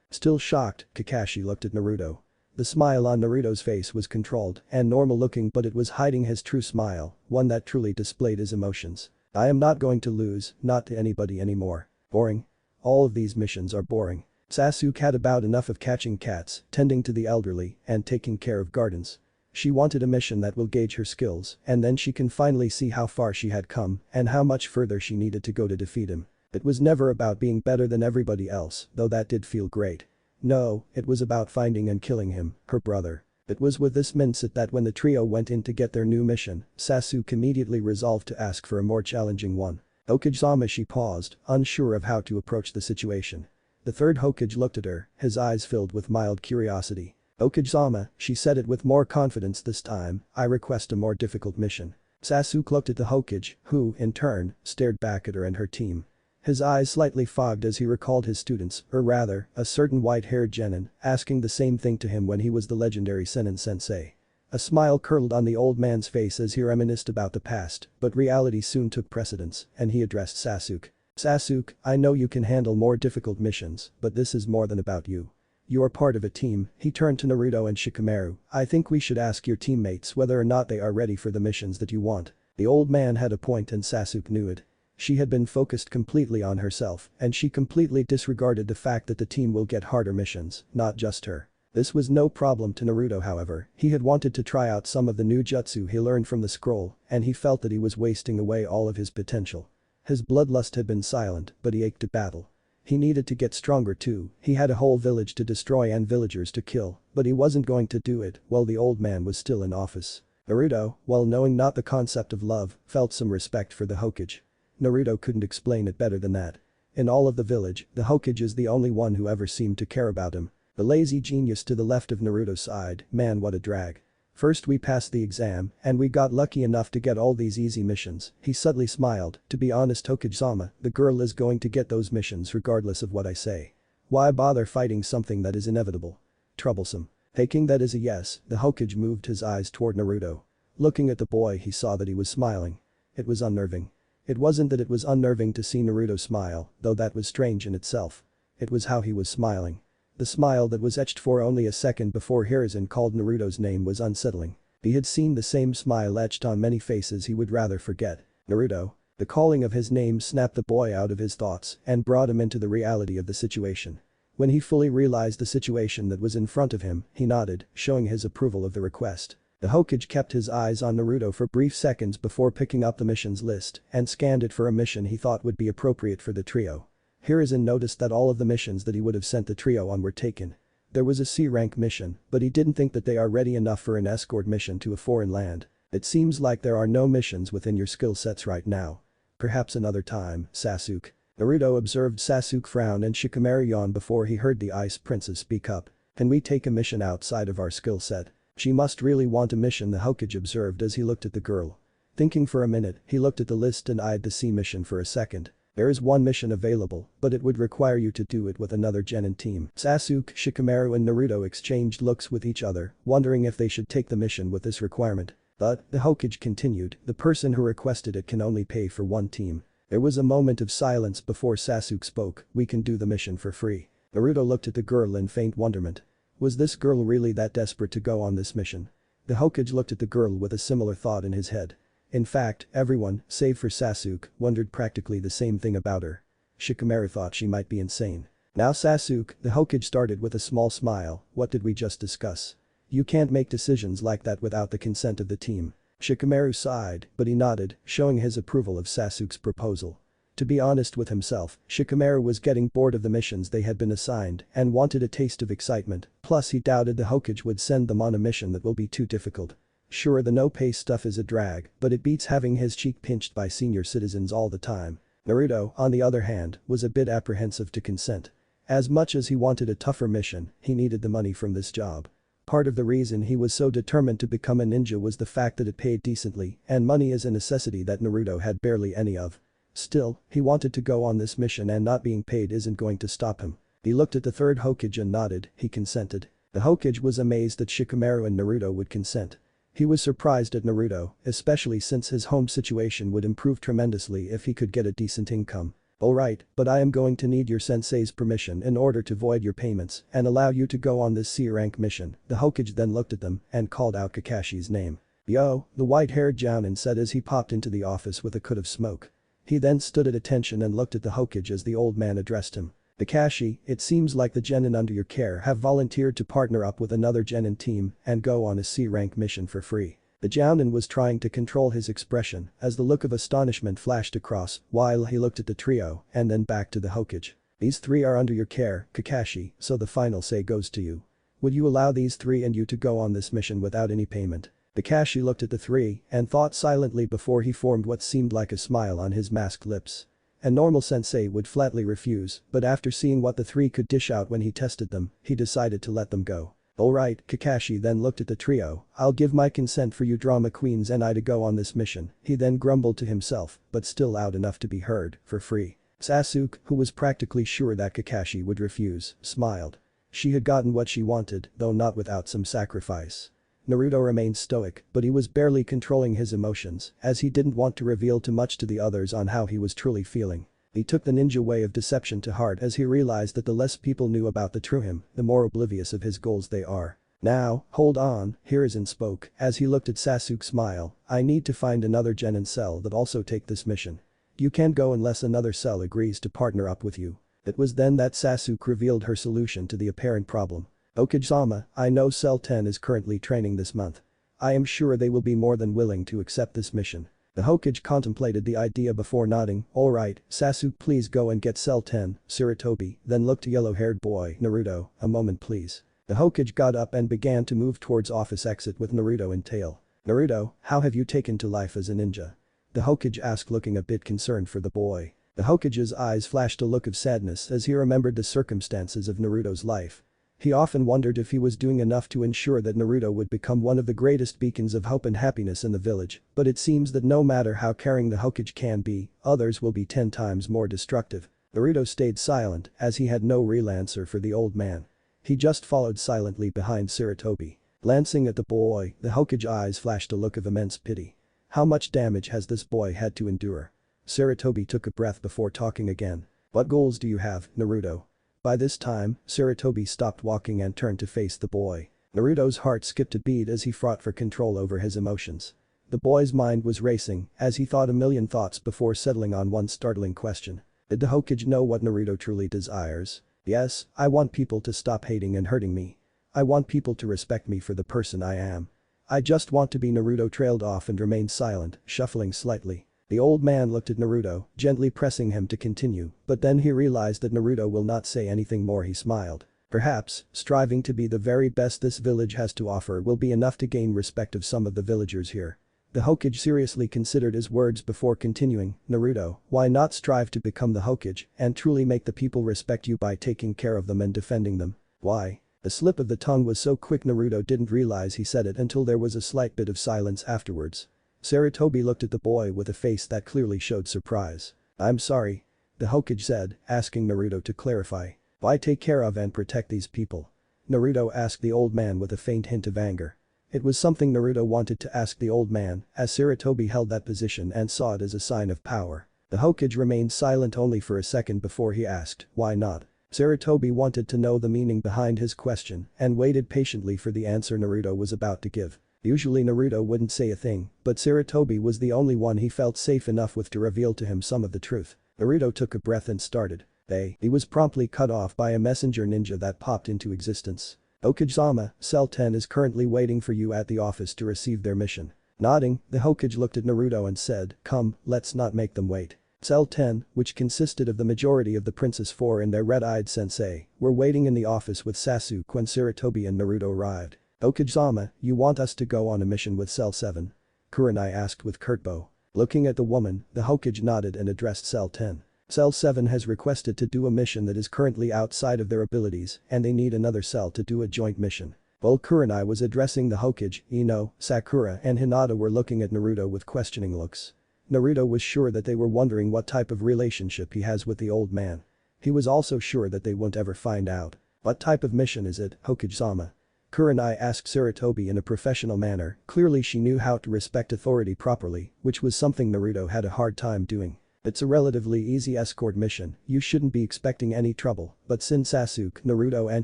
Still shocked, Kakashi looked at Naruto. The smile on Naruto's face was controlled and normal looking, but it was hiding his true smile, one that truly displayed his emotions. I am not going to lose, not to anybody anymore. Boring. All of these missions are boring. Sasuke had about enough of catching cats, tending to the elderly, and taking care of gardens. She wanted a mission that will gauge her skills, and then she can finally see how far she had come and how much further she needed to go to defeat him. It was never about being better than everybody else, though that did feel great. No, it was about finding and killing him, her brother. It was with this mindset that when the trio went in to get their new mission, Sasuke immediately resolved to ask for a more challenging one. Hokage-sama, she paused, unsure of how to approach the situation. The third Hokage looked at her, his eyes filled with mild curiosity. Hokage-sama, she said it with more confidence this time, I request a more difficult mission. Sasuke looked at the Hokage, who, in turn, stared back at her and her team. His eyes slightly fogged as he recalled his students, or rather, a certain white-haired genin, asking the same thing to him when he was the legendary Sennin sensei. A smile curled on the old man's face as he reminisced about the past, but reality soon took precedence, and he addressed Sasuke. Sasuke, I know you can handle more difficult missions, but this is more than about you. You are part of a team. He turned to Naruto and Shikamaru. I think we should ask your teammates whether or not they are ready for the missions that you want. The old man had a point and Sasuke knew it. She had been focused completely on herself, and she completely disregarded the fact that the team will get harder missions, not just her. This was no problem to Naruto, however. He had wanted to try out some of the new jutsu he learned from the scroll, and he felt that he was wasting away all of his potential. His bloodlust had been silent, but he ached to battle. He needed to get stronger too. He had a whole village to destroy and villagers to kill, but he wasn't going to do it while the old man was still in office. Naruto, while knowing not the concept of love, felt some respect for the Hokage. Naruto couldn't explain it better than that. In all of the village, the Hokage is the only one who ever seemed to care about him. The lazy genius to the left of Naruto's side, man, what a drag. First we passed the exam, and we got lucky enough to get all these easy missions. He subtly smiled. To be honest, Hokage-sama, the girl is going to get those missions regardless of what I say. Why bother fighting something that is inevitable? Troublesome. Taking that as a yes, the Hokage moved his eyes toward Naruto. Looking at the boy, he saw that he was smiling. It was unnerving. It wasn't that it was unnerving to see Naruto smile, though that was strange in itself. It was how he was smiling. The smile that was etched for only a second before Hiruzen called Naruto's name was unsettling. He had seen the same smile etched on many faces he would rather forget. Naruto. The calling of his name snapped the boy out of his thoughts and brought him into the reality of the situation. When he fully realized the situation that was in front of him, he nodded, showing his approval of the request. The Hokage kept his eyes on Naruto for brief seconds before picking up the missions list and scanned it for a mission he thought would be appropriate for the trio. Hiruzen noticed that all of the missions that he would have sent the trio on were taken. There was a C-rank mission, but he didn't think that they are ready enough for an escort mission to a foreign land. It seems like there are no missions within your skill sets right now. Perhaps another time, Sasuke. Naruto observed Sasuke frown and Shikamaru yawn before he heard the Ice Princess speak up. Can we take a mission outside of our skill set? She must really want a mission, the Hokage observed as he looked at the girl. Thinking for a minute, he looked at the list and eyed the C mission for a second. There is one mission available, but it would require you to do it with another genin team. Sasuke, Shikamaru and Naruto exchanged looks with each other, wondering if they should take the mission with this requirement. But, the Hokage continued, the person who requested it can only pay for one team. There was a moment of silence before Sasuke spoke, we can do the mission for free. Naruto looked at the girl in faint wonderment. Was this girl really that desperate to go on this mission? The Hokage looked at the girl with a similar thought in his head. In fact, everyone, save for Sasuke, wondered practically the same thing about her. Shikamaru thought she might be insane. Now Sasuke, the Hokage started with a small smile, what did we just discuss? You can't make decisions like that without the consent of the team. Shikamaru sighed, but he nodded, showing his approval of Sasuke's proposal. To be honest with himself, Shikamaru was getting bored of the missions they had been assigned and wanted a taste of excitement, plus he doubted the Hokage would send them on a mission that will be too difficult. Sure, the no-pay stuff is a drag, but it beats having his cheek pinched by senior citizens all the time. Naruto, on the other hand, was a bit apprehensive to consent. As much as he wanted a tougher mission, he needed the money from this job. Part of the reason he was so determined to become a ninja was the fact that it paid decently, and money is a necessity that Naruto had barely any of. Still, he wanted to go on this mission and not being paid isn't going to stop him. He looked at the third Hokage and nodded, he consented. The Hokage was amazed that Shikamaru and Naruto would consent. He was surprised at Naruto, especially since his home situation would improve tremendously if he could get a decent income. Alright, but I am going to need your sensei's permission in order to void your payments and allow you to go on this C-rank mission. The Hokage then looked at them and called out Kakashi's name. Yo, the white-haired Jounin said as he popped into the office with a cud of smoke. He then stood at attention and looked at the Hokage as the old man addressed him. Kakashi, it seems like the genin under your care have volunteered to partner up with another genin team and go on a C-rank mission for free. The Jounin was trying to control his expression as the look of astonishment flashed across while he looked at the trio and then back to the Hokage. These three are under your care, Kakashi, so the final say goes to you. Would you allow these three and you to go on this mission without any payment? Kakashi looked at the three and thought silently before he formed what seemed like a smile on his masked lips. A normal sensei would flatly refuse, but after seeing what the three could dish out when he tested them, he decided to let them go. Alright, Kakashi then looked at the trio, I'll give my consent for you drama queens and I to go on this mission, he then grumbled to himself, but still loud enough to be heard, for free. Sasuke, who was practically sure that Kakashi would refuse, smiled. She had gotten what she wanted, though not without some sacrifice. Naruto remained stoic, but he was barely controlling his emotions, as he didn't want to reveal too much to the others on how he was truly feeling. He took the ninja way of deception to heart as he realized that the less people knew about the true him, the more oblivious of his goals they are. Now, hold on, Hiruzen spoke, as he looked at Sasuke smile, I need to find another genin cell that also take this mission. You can't go unless another cell agrees to partner up with you. It was then that Sasuke revealed her solution to the apparent problem. Okage-sama, I know Cell 10 is currently training this month. I am sure they will be more than willing to accept this mission. The Hokage contemplated the idea before nodding, alright, Sasuke please go and get Cell 10, Sarutobi, then looked to yellow-haired boy, Naruto, a moment please. The Hokage got up and began to move towards office exit with Naruto in tail. Naruto, how have you taken to life as a ninja? The Hokage asked looking a bit concerned for the boy. The Hokage's eyes flashed a look of sadness as he remembered the circumstances of Naruto's life. He often wondered if he was doing enough to ensure that Naruto would become one of the greatest beacons of hope and happiness in the village, but it seems that no matter how caring the Hokage can be, others will be 10 times more destructive. Naruto stayed silent as he had no real answer for the old man. He just followed silently behind Sarutobi. Glancing at the boy, the Hokage eyes flashed a look of immense pity. How much damage has this boy had to endure? Sarutobi took a breath before talking again. What goals do you have, Naruto? By this time, Sarutobi stopped walking and turned to face the boy. Naruto's heart skipped a beat as he fought for control over his emotions. The boy's mind was racing as he thought a million thoughts before settling on one startling question. Did the Hokage know what Naruto truly desires? Yes, I want people to stop hating and hurting me. I want people to respect me for the person I am. I just want to be. Naruto trailed off and remained silent, shuffling slightly. The old man looked at Naruto, gently pressing him to continue, but then he realized that Naruto will not say anything more. He smiled. Perhaps, striving to be the very best this village has to offer will be enough to gain respect of some of the villagers here. The Hokage seriously considered his words before continuing, Naruto, why not strive to become the Hokage and truly make the people respect you by taking care of them and defending them? Why? The slip of the tongue was so quick Naruto didn't realize he said it until there was a slight bit of silence afterwards. Sarutobi looked at the boy with a face that clearly showed surprise. I'm sorry. the Hokage said, asking Naruto to clarify. Why take care of and protect these people? Naruto asked the old man with a faint hint of anger. It was something Naruto wanted to ask the old man, as Sarutobi held that position and saw it as a sign of power. The Hokage remained silent only for a second before he asked, why not? Sarutobi wanted to know the meaning behind his question and waited patiently for the answer Naruto was about to give. Usually Naruto wouldn't say a thing, but Sarutobi was the only one he felt safe enough with to reveal to him some of the truth. Naruto took a breath and started. He was promptly cut off by a messenger ninja that popped into existence. Hokage-sama, Cell 10 is currently waiting for you at the office to receive their mission. Nodding, the Hokage looked at Naruto and said, come, let's not make them wait. Cell 10, which consisted of the majority of the Princess 4 and their red-eyed sensei, were waiting in the office with Sasuke when Sarutobi and Naruto arrived. Hokage-sama, you want us to go on a mission with Cell 7? Kurenai asked with curt bow. Looking at the woman, the Hokage nodded and addressed Cell 10. Cell 7 has requested to do a mission that is currently outside of their abilities and they need another cell to do a joint mission. While Kurenai was addressing the Hokage, Ino, Sakura and Hinata were looking at Naruto with questioning looks. Naruto was sure that they were wondering what type of relationship he has with the old man. He was also sure that they won't ever find out. What type of mission is it, Hokage-sama? Kurenai asked Sarutobi in a professional manner, clearly she knew how to respect authority properly, which was something Naruto had a hard time doing. It's a relatively easy escort mission, you shouldn't be expecting any trouble, but since Sasuke, Naruto and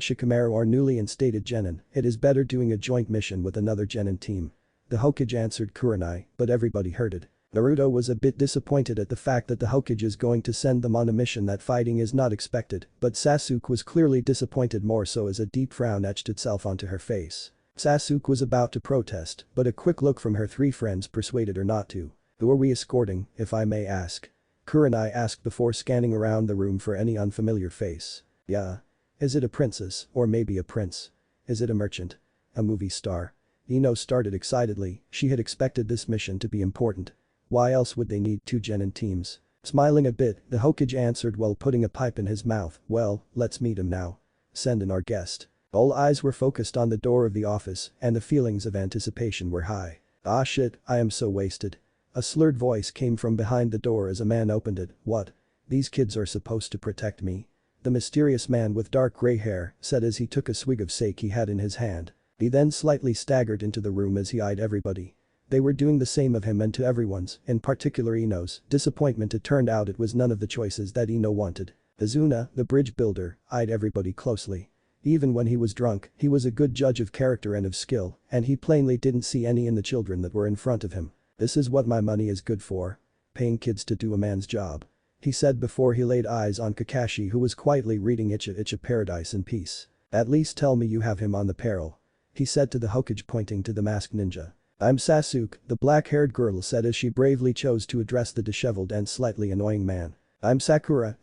Shikamaru are newly instated genin, it is better doing a joint mission with another genin team. The Hokage answered Kurenai, but everybody heard it. Naruto was a bit disappointed at the fact that the Hokage is going to send them on a mission that fighting is not expected, but Sasuke was clearly disappointed more so as a deep frown etched itself onto her face. Sasuke was about to protest, but a quick look from her three friends persuaded her not to. Who are we escorting, if I may ask? Kurenai asked before scanning around the room for any unfamiliar face. Yeah. Is it a princess, or maybe a prince? Is it a merchant? A movie star? Ino started excitedly, she had expected this mission to be important. Why else would they need two genin teams? Smiling a bit, the Hokage answered while putting a pipe in his mouth, well, let's meet him now. Send in our guest. All eyes were focused on the door of the office and the feelings of anticipation were high. Ah shit, I am so wasted. A slurred voice came from behind the door as a man opened it. What? These kids are supposed to protect me? The mysterious man with dark gray hair said as he took a swig of sake he had in his hand. He then slightly staggered into the room as he eyed everybody. They were doing the same of him and to everyone's, in particular Ino's, disappointment it turned out it was none of the choices that Ino wanted. Azuna, the bridge builder, eyed everybody closely. Even when he was drunk, he was a good judge of character and of skill, and he plainly didn't see any in the children that were in front of him. This is what my money is good for. Paying kids to do a man's job. He said before he laid eyes on Kakashi who was quietly reading Icha Paradise in Peace. At least tell me you have him on the payroll. He said to the Hokage pointing to the masked ninja. I'm Sasuke, the black-haired girl said as she bravely chose to address the disheveled and slightly annoying man. I'm Sakura,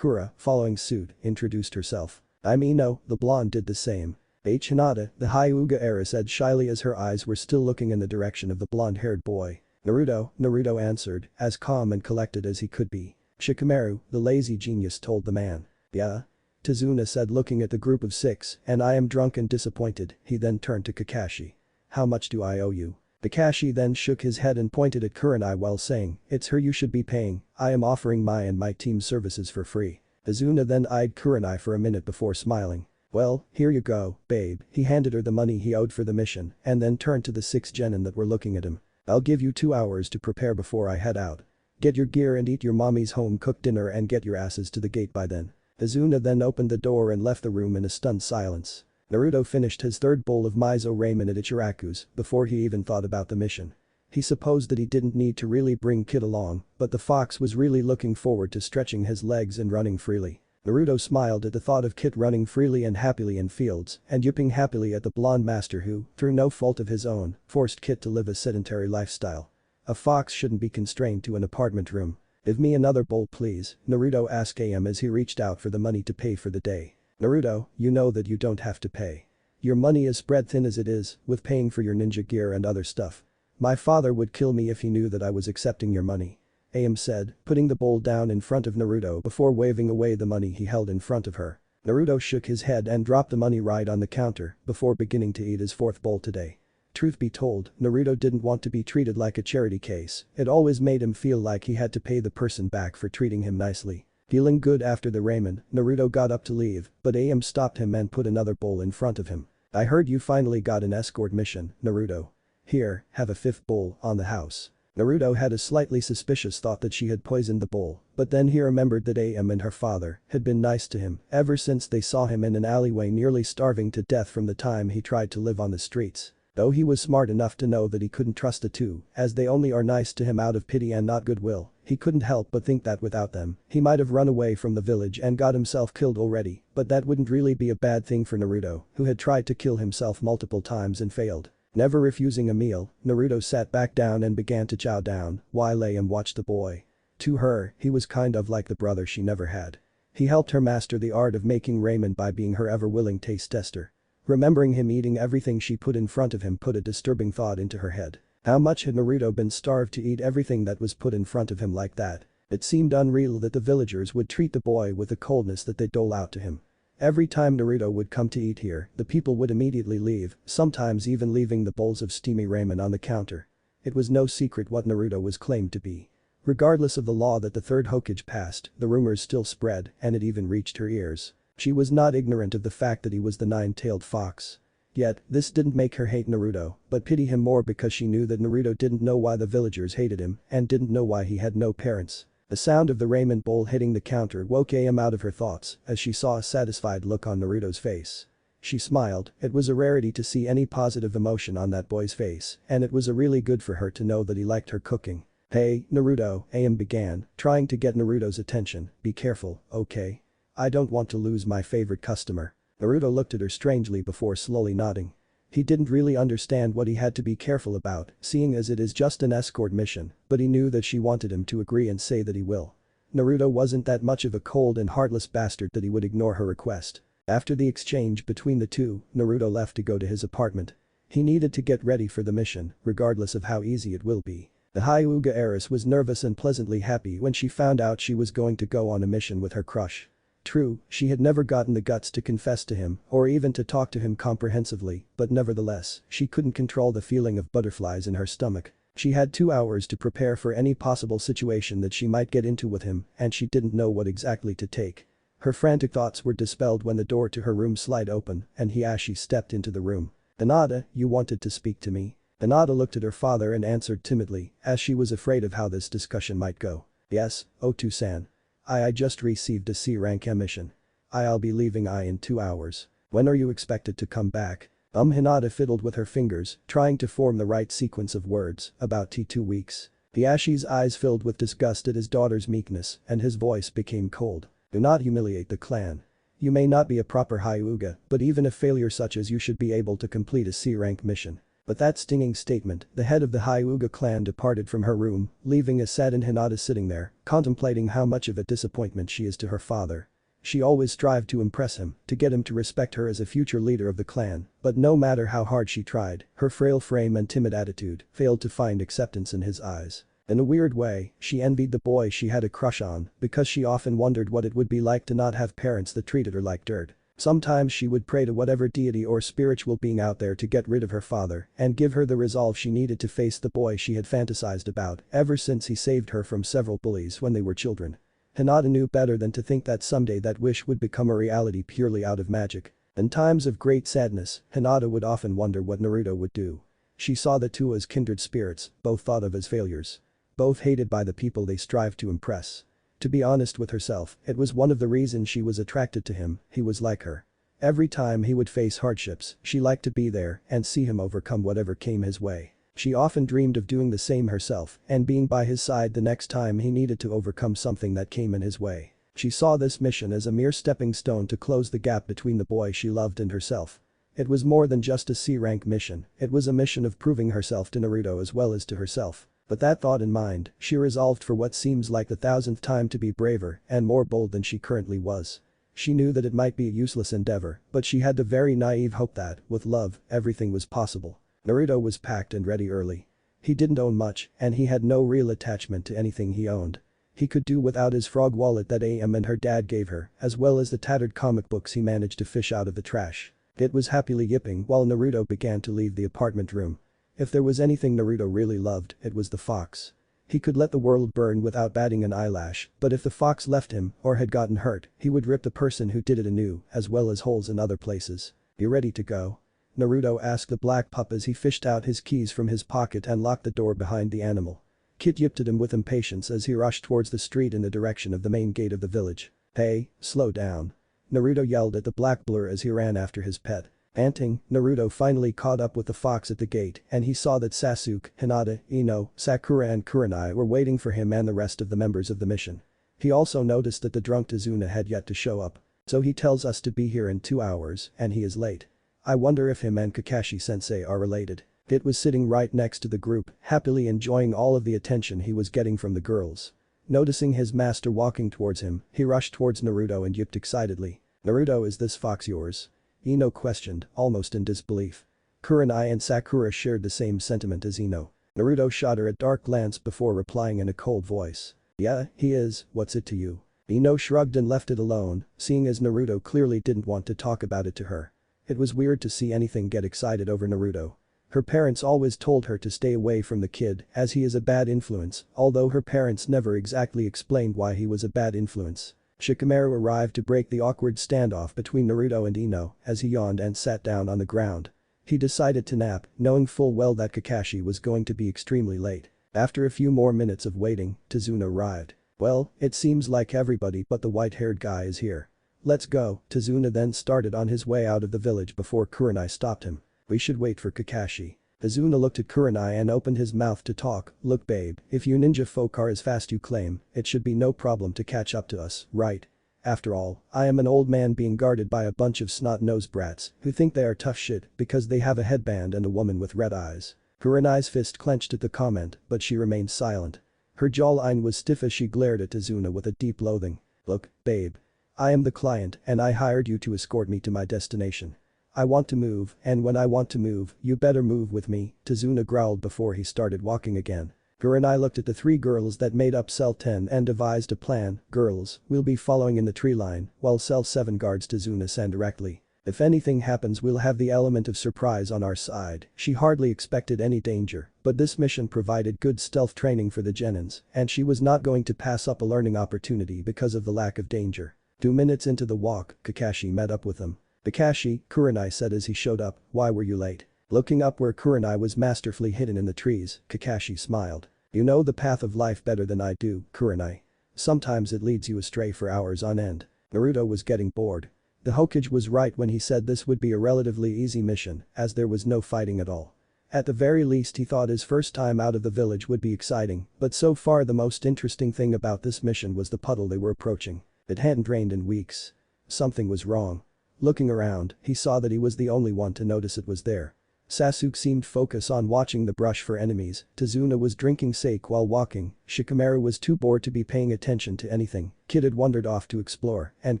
following suit, introduced herself. I'm Ino, the blonde did the same. Hinata, the Hyuga heiress said shyly as her eyes were still looking in the direction of the blonde-haired boy. Naruto answered, as calm and collected as he could be. Shikamaru, the lazy genius told the man. Yeah? Tazuna said looking at the group of 6, and I am drunk and disappointed, he then turned to Kakashi. How much do I owe you? Kakashi then shook his head and pointed at Kurenai while saying, it's her you should be paying, I am offering my team's services for free. Azuna then eyed Kurenai for a minute before smiling. Well, here you go, babe, he handed her the money he owed for the mission and then turned to the 6 genin that were looking at him. I'll give you 2 hours to prepare before I head out. Get your gear and eat your mommy's home-cooked dinner and get your asses to the gate by then. Azuna then opened the door and left the room in a stunned silence. Naruto finished his 3rd bowl of miso ramen at Ichiraku's before he even thought about the mission. He supposed that he didn't need to really bring Kid along, but the fox was really looking forward to stretching his legs and running freely. Naruto smiled at the thought of Kid running freely and happily in fields and yipping happily at the blonde master who, through no fault of his own, forced Kid to live a sedentary lifestyle. A fox shouldn't be constrained to an apartment room. Give me another bowl please, Naruto asked AM as he reached out for the money to pay for the day. Naruto, you know that you don't have to pay. Your money is spread thin as it is, with paying for your ninja gear and other stuff. My father would kill me if he knew that I was accepting your money. AM said, putting the bowl down in front of Naruto before waving away the money he held in front of her. Naruto shook his head and dropped the money right on the counter before beginning to eat his 4th bowl today. Truth be told, Naruto didn't want to be treated like a charity case, it always made him feel like he had to pay the person back for treating him nicely. Feeling good after the ramen, Naruto got up to leave, but AM stopped him and put another bowl in front of him. I heard you finally got an escort mission, Naruto. Here, have a fifth bowl on the house. Naruto had a slightly suspicious thought that she had poisoned the bowl, but then he remembered that AM and her father had been nice to him ever since they saw him in an alleyway nearly starving to death from the time he tried to live on the streets. Though he was smart enough to know that he couldn't trust the two, as they only are nice to him out of pity and not goodwill, he couldn't help but think that without them, he might have run away from the village and got himself killed already, but that wouldn't really be a bad thing for Naruto, who had tried to kill himself multiple times and failed. Never refusing a meal, Naruto sat back down and began to chow down, while AM watched the boy. To her, he was kind of like the brother she never had. He helped her master the art of making ramen by being her ever-willing taste tester. Remembering him eating everything she put in front of him put a disturbing thought into her head. How much had Naruto been starved to eat everything that was put in front of him like that? It seemed unreal that the villagers would treat the boy with the coldness that they dole out to him. Every time Naruto would come to eat here, the people would immediately leave, sometimes even leaving the bowls of steamy ramen on the counter. It was no secret what Naruto was claimed to be. Regardless of the law that the third Hokage passed, the rumors still spread and it even reached her ears. She was not ignorant of the fact that he was the nine-tailed fox. Yet, this didn't make her hate Naruto, but pity him more because she knew that Naruto didn't know why the villagers hated him and didn't know why he had no parents. The sound of the ramen bowl hitting the counter woke AM out of her thoughts as she saw a satisfied look on Naruto's face. She smiled, it was a rarity to see any positive emotion on that boy's face, and it was really good for her to know that he liked her cooking. Hey, Naruto, AM began, trying to get Naruto's attention, be careful, okay? I don't want to lose my favorite customer. Naruto looked at her strangely before slowly nodding. He didn't really understand what he had to be careful about, seeing as it is just an escort mission, but he knew that she wanted him to agree and say that he will. Naruto wasn't that much of a cold and heartless bastard that he would ignore her request. After the exchange between the two, Naruto left to go to his apartment. He needed to get ready for the mission, regardless of how easy it will be. The Hyuga heiress was nervous and pleasantly happy when she found out she was going to go on a mission with her crush. True, she had never gotten the guts to confess to him or even to talk to him comprehensively, but nevertheless, she couldn't control the feeling of butterflies in her stomach. She had 2 hours to prepare for any possible situation that she might get into with him and she didn't know what exactly to take. Her frantic thoughts were dispelled when the door to her room slid open and Hiashi stepped into the room. Hinata, you wanted to speak to me? Hinata looked at her father and answered timidly as she was afraid of how this discussion might go. Yes, Otu-san. I just received a C-rank mission. I'll be leaving in 2 hours. When are you expected to come back? Hinata fiddled with her fingers, trying to form the right sequence of words, about 2 weeks. Hiyashi's eyes filled with disgust at his daughter's meekness and his voice became cold. Do not humiliate the clan. You may not be a proper Hyuga, but even a failure such as you should be able to complete a C-rank mission. With that stinging statement, the head of the Hyuga clan departed from her room, leaving a saddened Hinata sitting there, contemplating how much of a disappointment she is to her father. She always strived to impress him, to get him to respect her as a future leader of the clan, but no matter how hard she tried, her frail frame and timid attitude failed to find acceptance in his eyes. In a weird way, she envied the boy she had a crush on because she often wondered what it would be like to not have parents that treated her like dirt. Sometimes she would pray to whatever deity or spiritual being out there to get rid of her father and give her the resolve she needed to face the boy she had fantasized about ever since he saved her from several bullies when they were children. Hinata knew better than to think that someday that wish would become a reality purely out of magic. In times of great sadness, Hinata would often wonder what Naruto would do. She saw the two as kindred spirits, both thought of as failures. Both hated by the people they strived to impress. To be honest with herself, it was one of the reasons she was attracted to him, he was like her. Every time he would face hardships, she liked to be there and see him overcome whatever came his way. She often dreamed of doing the same herself and being by his side the next time he needed to overcome something that came in his way. She saw this mission as a mere stepping stone to close the gap between the boy she loved and herself. It was more than just a C-rank mission, it was a mission of proving herself to Naruto as well as to herself. With that thought in mind, she resolved for what seems like the 1000th time to be braver and more bold than she currently was. She knew that it might be a useless endeavor, but she had the very naive hope that, with love, everything was possible. Naruto was packed and ready early. He didn't own much, and he had no real attachment to anything he owned. He could do without his frog wallet that AM and her dad gave her, as well as the tattered comic books he managed to fish out of the trash. It was happily yipping while Naruto began to leave the apartment room. If there was anything Naruto really loved, it was the fox. He could let the world burn without batting an eyelash, but if the fox left him or had gotten hurt, he would rip the person who did it anew, as well as holes in other places. You ready to go? Naruto asked the black pup as he fished out his keys from his pocket and locked the door behind the animal. Kid yipped at him with impatience as he rushed towards the street in the direction of the main gate of the village. Hey, slow down. Naruto yelled at the black blur as he ran after his pet. Panting, Naruto finally caught up with the fox at the gate and he saw that Sasuke, Hinata, Ino, Sakura and Kurenai were waiting for him and the rest of the members of the mission. He also noticed that the drunk Tazuna had yet to show up. So he tells us to be here in 2 hours and he is late. I wonder if him and Kakashi-sensei are related. It was sitting right next to the group, happily enjoying all of the attention he was getting from the girls. Noticing his master walking towards him, he rushed towards Naruto and yipped excitedly. Naruto, is this fox yours? Ino questioned, almost in disbelief. Kurenai and Sakura shared the same sentiment as Ino. Naruto shot her a dark glance before replying in a cold voice. Yeah, he is, what's it to you? Ino shrugged and left it alone, seeing as Naruto clearly didn't want to talk about it to her. It was weird to see anything get excited over Naruto. Her parents always told her to stay away from the kid as he is a bad influence, although her parents never exactly explained why he was a bad influence. Shikamaru arrived to break the awkward standoff between Naruto and Ino as he yawned and sat down on the ground. He decided to nap, knowing full well that Kakashi was going to be extremely late. After a few more minutes of waiting, Tazuna arrived. Well, it seems like everybody but the white-haired guy is here. Let's go, Tazuna then started on his way out of the village before Kurenai stopped him. We should wait for Kakashi. Tazuna looked at Kurenai and opened his mouth to talk. Look babe, if you ninja folk are as fast you claim, it should be no problem to catch up to us, right? After all, I am an old man being guarded by a bunch of snot-nosed brats who think they are tough shit because they have a headband and a woman with red eyes. Kurenai's fist clenched at the comment, but she remained silent. Her jawline was stiff as she glared at Tazuna with a deep loathing. Look, babe. I am the client and I hired you to escort me to my destination. I want to move, and when I want to move, you better move with me, Tazuna growled before he started walking again. Kurenai looked at the 3 girls that made up Cell 10 and devised a plan. Girls, we'll be following in the tree line, while Cell 7 guards Tazuna-san directly. If anything happens we'll have the element of surprise on our side. She hardly expected any danger, but this mission provided good stealth training for the Genins, and she was not going to pass up a learning opportunity because of the lack of danger. 2 minutes into the walk, Kakashi met up with them. Kakashi, Kurenai said as he showed up, why were you late? Looking up where Kurenai was masterfully hidden in the trees, Kakashi smiled. You know the path of life better than I do, Kurenai. Sometimes it leads you astray for hours on end. Naruto was getting bored. The Hokage was right when he said this would be a relatively easy mission, as there was no fighting at all. At the very least he thought his first time out of the village would be exciting, but so far the most interesting thing about this mission was the puddle they were approaching. It hadn't rained in weeks. Something was wrong. Looking around, he saw that he was the only one to notice it was there. Sasuke seemed focused on watching the brush for enemies, Tazuna was drinking sake while walking, Shikamaru was too bored to be paying attention to anything, Kid had wandered off to explore, and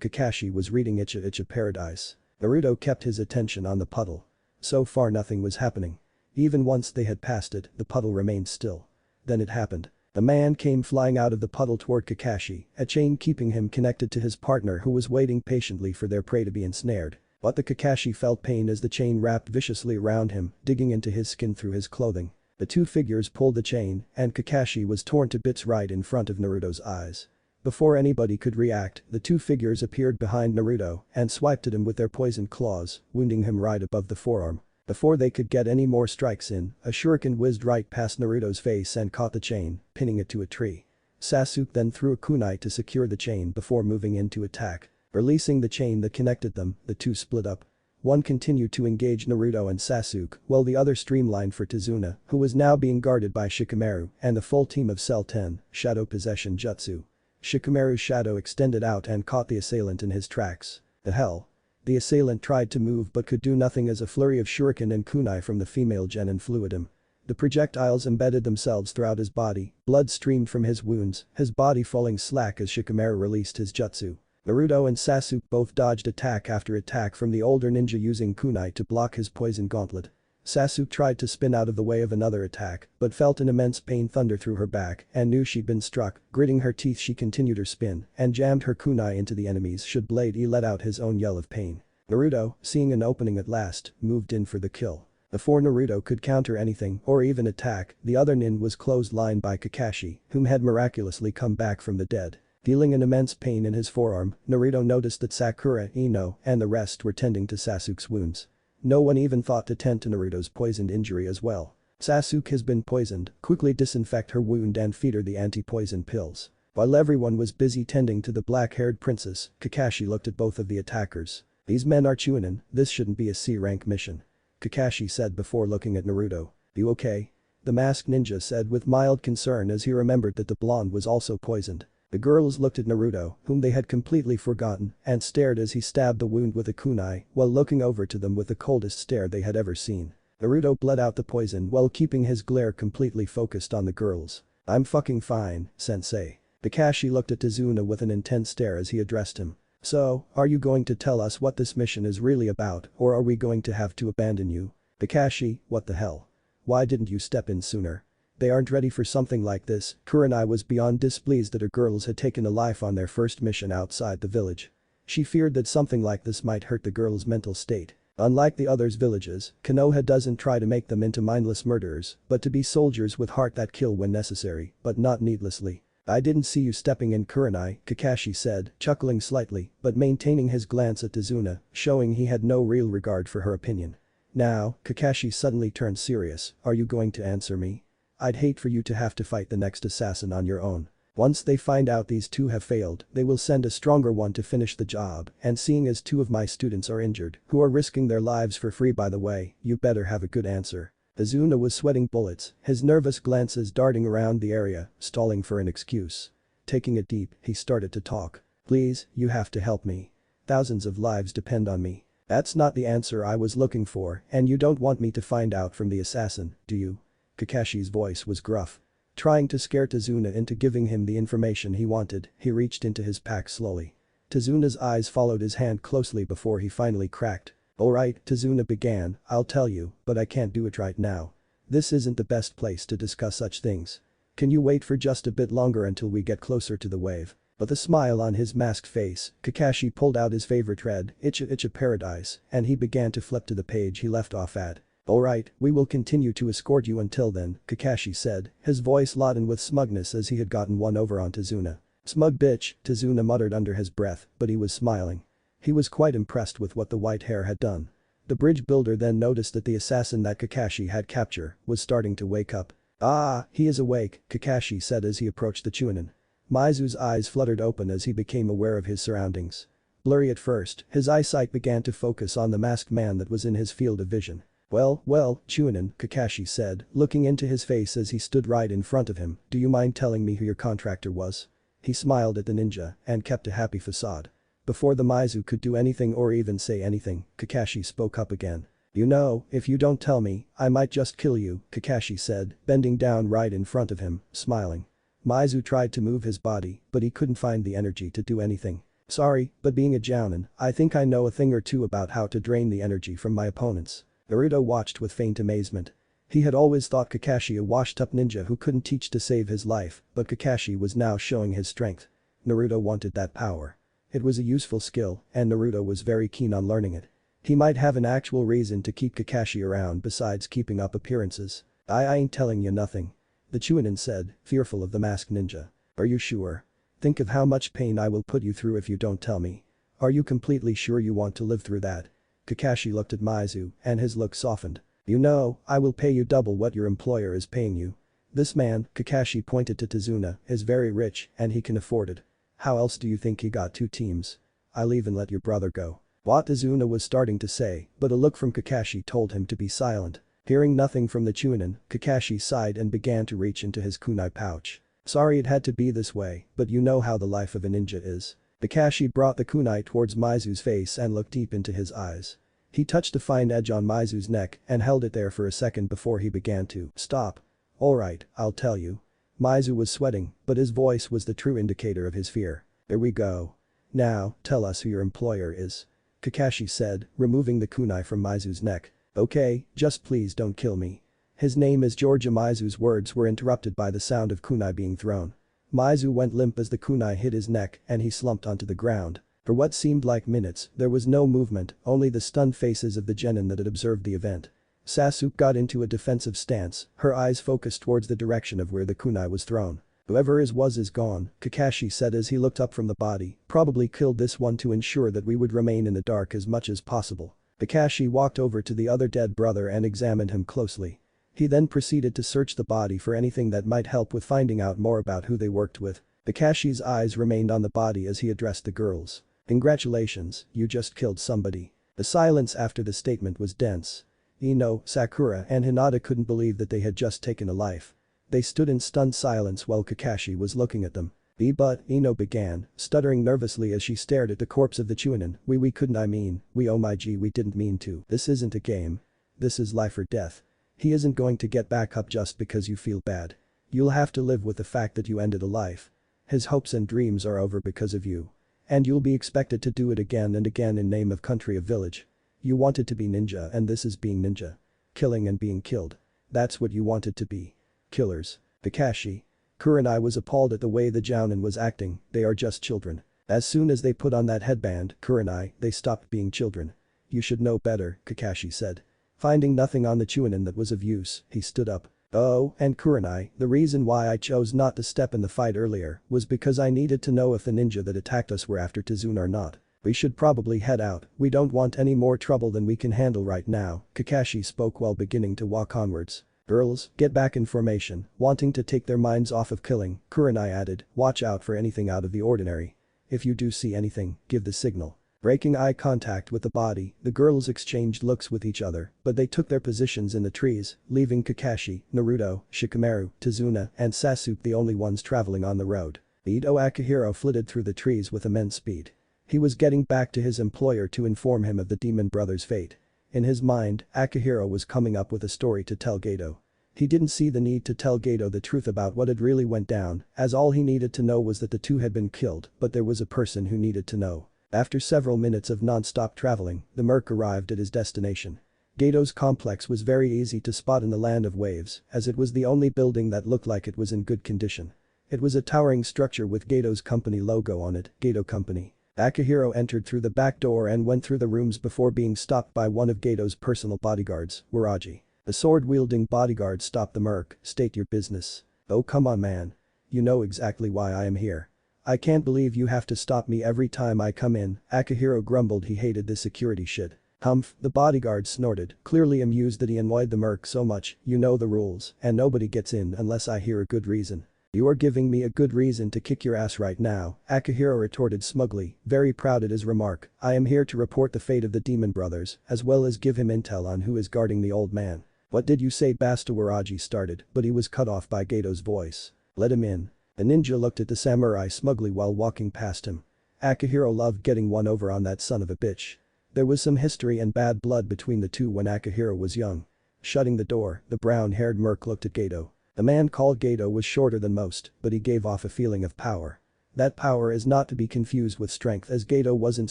Kakashi was reading Icha Icha Paradise. Naruto kept his attention on the puddle. So far nothing was happening. Even once they had passed it, the puddle remained still. Then it happened. A man came flying out of the puddle toward Kakashi, a chain keeping him connected to his partner who was waiting patiently for their prey to be ensnared. But the Kakashi felt pain as the chain wrapped viciously around him, digging into his skin through his clothing. The 2 figures pulled the chain, and Kakashi was torn to bits right in front of Naruto's eyes. Before anybody could react, the 2 figures appeared behind Naruto and swiped at him with their poisoned claws, wounding him right above the forearm. Before they could get any more strikes in, a shuriken whizzed right past Naruto's face and caught the chain, pinning it to a tree. Sasuke then threw a kunai to secure the chain before moving in to attack. Releasing the chain that connected them, the 2 split up. One continued to engage Naruto and Sasuke, while the other streamlined for Tazuna, who was now being guarded by Shikamaru and the full team of Cell 10, Shadow Possession Jutsu. Shikamaru's shadow extended out and caught the assailant in his tracks. The hell? The assailant tried to move but could do nothing as a flurry of shuriken and kunai from the female genin flew at him. The projectiles embedded themselves throughout his body, blood streamed from his wounds, his body falling slack as Shikamaru released his jutsu. Naruto and Sasuke both dodged attack after attack from the older ninja using kunai to block his poison gauntlet. Sasuke tried to spin out of the way of another attack, but felt an immense pain thunder through her back and knew she'd been struck. Gritting her teeth she continued her spin and jammed her kunai into the enemies should Blade E let out his own yell of pain. Naruto, seeing an opening at last, moved in for the kill. Before Naruto could counter anything or even attack, the other nin was clotheslined by Kakashi, whom had miraculously come back from the dead. Feeling an immense pain in his forearm, Naruto noticed that Sakura, Ino, and the rest were tending to Sasuke's wounds. No one even thought to tend to Naruto's poisoned injury as well. Sasuke has been poisoned, quickly disinfect her wound and feed her the anti-poison pills. While everyone was busy tending to the black-haired princess, Kakashi looked at both of the attackers. These men are Chunin, this shouldn't be a C-rank mission. Kakashi said before looking at Naruto. You okay? The masked ninja said with mild concern as he remembered that the blonde was also poisoned. The girls looked at Naruto, whom they had completely forgotten, and stared as he stabbed the wound with a kunai while looking over to them with the coldest stare they had ever seen. Naruto bled out the poison while keeping his glare completely focused on the girls. I'm fucking fine, sensei. Kakashi looked at Tazuna with an intense stare as he addressed him. So, are you going to tell us what this mission is really about, or are we going to have to abandon you? Kakashi, what the hell? Why didn't you step in sooner? They aren't ready for something like this. Kurenai was beyond displeased that her girls had taken a life on their first mission outside the village. She feared that something like this might hurt the girls' mental state. Unlike the others' villages, Konoha doesn't try to make them into mindless murderers, but to be soldiers with heart that kill when necessary, but not needlessly. I didn't see you stepping in, Kurenai, Kakashi said, chuckling slightly, but maintaining his glance at Tazuna, showing he had no real regard for her opinion. Now, Kakashi suddenly turned serious, are you going to answer me? I'd hate for you to have to fight the next assassin on your own. Once they find out these two have failed, they will send a stronger one to finish the job, and seeing as two of my students are injured, who are risking their lives for free by the way, you better have a good answer. Tazuna was sweating bullets, his nervous glances darting around the area, stalling for an excuse. Taking it deep, he started to talk. Please, you have to help me. Thousands of lives depend on me. That's not the answer I was looking for, and you don't want me to find out from the assassin, do you? Kakashi's voice was gruff. Trying to scare Tazuna into giving him the information he wanted, he reached into his pack slowly. Tazuna's eyes followed his hand closely before he finally cracked. Alright, Tazuna began, I'll tell you, but I can't do it right now. This isn't the best place to discuss such things. Can you wait for just a bit longer until we get closer to the wave? With a smile on his masked face, Kakashi pulled out his favorite read, Icha Paradise, and he began to flip to the page he left off at. Alright, we will continue to escort you until then, Kakashi said, his voice laden with smugness as he had gotten one over on Tazuna. Smug bitch, Tazuna muttered under his breath, but he was smiling. He was quite impressed with what the white hair had done. The bridge builder then noticed that the assassin that Kakashi had captured was starting to wake up. Ah, he is awake, Kakashi said as he approached the Chunin. Mizu's eyes fluttered open as he became aware of his surroundings. Blurry at first, his eyesight began to focus on the masked man that was in his field of vision. Well, Chunin, Kakashi said, looking into his face as he stood right in front of him, do you mind telling me who your contractor was? He smiled at the ninja and kept a happy facade. Before the Mizu could do anything or even say anything, Kakashi spoke up again. You know, if you don't tell me, I might just kill you, Kakashi said, bending down right in front of him, smiling. Mizu tried to move his body, but he couldn't find the energy to do anything. Sorry, but being a jounin, I think I know a thing or two about how to drain the energy from my opponents. Naruto watched with faint amazement. He had always thought Kakashi a washed-up ninja who couldn't teach to save his life, but Kakashi was now showing his strength. Naruto wanted that power. It was a useful skill, and Naruto was very keen on learning it. He might have an actual reason to keep Kakashi around besides keeping up appearances. I ain't telling you nothing. The Chunin said, fearful of the masked ninja. Are you sure? Think of how much pain I will put you through if you don't tell me. Are you completely sure you want to live through that? Kakashi looked at Mizu, and his look softened. You know, I will pay you double what your employer is paying you. This man, Kakashi pointed to Tazuna, is very rich, and he can afford it. How else do you think he got 2 teams? I'll even let your brother go. What Tazuna was starting to say, but a look from Kakashi told him to be silent. Hearing nothing from the Chunin, Kakashi sighed and began to reach into his kunai pouch. Sorry it had to be this way, but you know how the life of a ninja is. Kakashi brought the kunai towards Mizu's face and looked deep into his eyes. He touched a fine edge on Mizu's neck and held it there for a second before he began to stop. Alright, I'll tell you. Mizu was sweating, but his voice was the true indicator of his fear. There we go. Now, tell us who your employer is. Kakashi said, removing the kunai from Mizu's neck. Okay, just please don't kill me. His name is Georgia. Mizu's words were interrupted by the sound of kunai being thrown. Mizu went limp as the kunai hit his neck and he slumped onto the ground. For what seemed like minutes, there was no movement, only the stunned faces of the genin that had observed the event. Sasuke got into a defensive stance, her eyes focused towards the direction of where the kunai was thrown. Whoever is gone, Kakashi said as he looked up from the body, probably killed this one to ensure that we would remain in the dark as much as possible. Kakashi walked over to the other dead brother and examined him closely. He then proceeded to search the body for anything that might help with finding out more about who they worked with. Kakashi's eyes remained on the body as he addressed the girls. Congratulations, you just killed somebody. The silence after the statement was dense. Ino, Sakura and Hinata couldn't believe that they had just taken a life. They stood in stunned silence while Kakashi was looking at them. But, Ino began, stuttering nervously as she stared at the corpse of the Chunin. We couldn't oh my gee we didn't mean to. This isn't a game. This is life or death. He isn't going to get back up just because you feel bad. You'll have to live with the fact that you ended a life. His hopes and dreams are over because of you. And you'll be expected to do it again and again in name of country of village. You wanted to be ninja and this is being ninja. Killing and being killed. That's what you wanted to be. Killers. Kakashi. Kurenai was appalled at the way the Jounin was acting, they are just children. As soon as they put on that headband, Kurenai, they stopped being children. You should know better, Kakashi said. Finding nothing on the Chunin that was of use, he stood up. Oh, and Kurenai, the reason why I chose not to step in the fight earlier was because I needed to know if the ninja that attacked us were after Tizune or not. We should probably head out, we don't want any more trouble than we can handle right now, Kakashi spoke while beginning to walk onwards. Girls, get back in formation, wanting to take their minds off of killing, Kurenai added, watch out for anything out of the ordinary. If you do see anything, give the signal. Breaking eye contact with the body, the girls exchanged looks with each other, but they took their positions in the trees, leaving Kakashi, Naruto, Shikamaru, Tizuna, and Sasuke the only ones traveling on the road. Ito Akihiro flitted through the trees with immense speed. He was getting back to his employer to inform him of the demon brother's fate. In his mind, Akihiro was coming up with a story to tell Geto. He didn't see the need to tell Geto the truth about what had really went down, as all he needed to know was that the two had been killed, but there was a person who needed to know. After several minutes of non-stop traveling, the merc arrived at his destination. Geto's complex was very easy to spot in the land of waves, as it was the only building that looked like it was in good condition. It was a towering structure with Geto's company logo on it, Geto Company. Akihiro entered through the back door and went through the rooms before being stopped by one of Geto's personal bodyguards, Waraji. The sword-wielding bodyguard stopped the merc, state your business. Oh come on man. You know exactly why I am here. I can't believe you have to stop me every time I come in, Akihiro grumbled he hated this security shit. Humph, the bodyguard snorted, clearly amused that he annoyed the merc so much, you know the rules, and nobody gets in unless I hear a good reason. You are giving me a good reason to kick your ass right now, Akihiro retorted smugly, very proud at his remark, I am here to report the fate of the demon brothers, as well as give him intel on who is guarding the old man. What did you say? Basta Waraji started, but he was cut off by Geto's voice. Let him in. The ninja looked at the samurai smugly while walking past him. Akihiro loved getting one over on that son of a bitch. There was some history and bad blood between the two when Akihiro was young. Shutting the door, the brown-haired merc looked at Geto. The man called Geto was shorter than most, but he gave off a feeling of power. That power is not to be confused with strength as Geto wasn't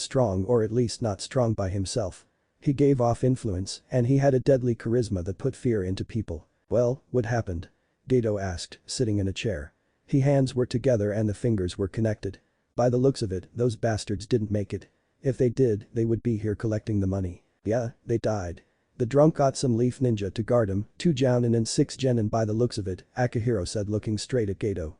strong or at least not strong by himself. He gave off influence, and he had a deadly charisma that put fear into people. Well, what happened? Geto asked, sitting in a chair. His hands were together and the fingers were connected. By the looks of it, those bastards didn't make it. If they did, they would be here collecting the money. Yeah, they died. The drunk got some leaf ninja to guard him, 2 jounin and 6 genin by the looks of it, Akihiro said looking straight at Geto.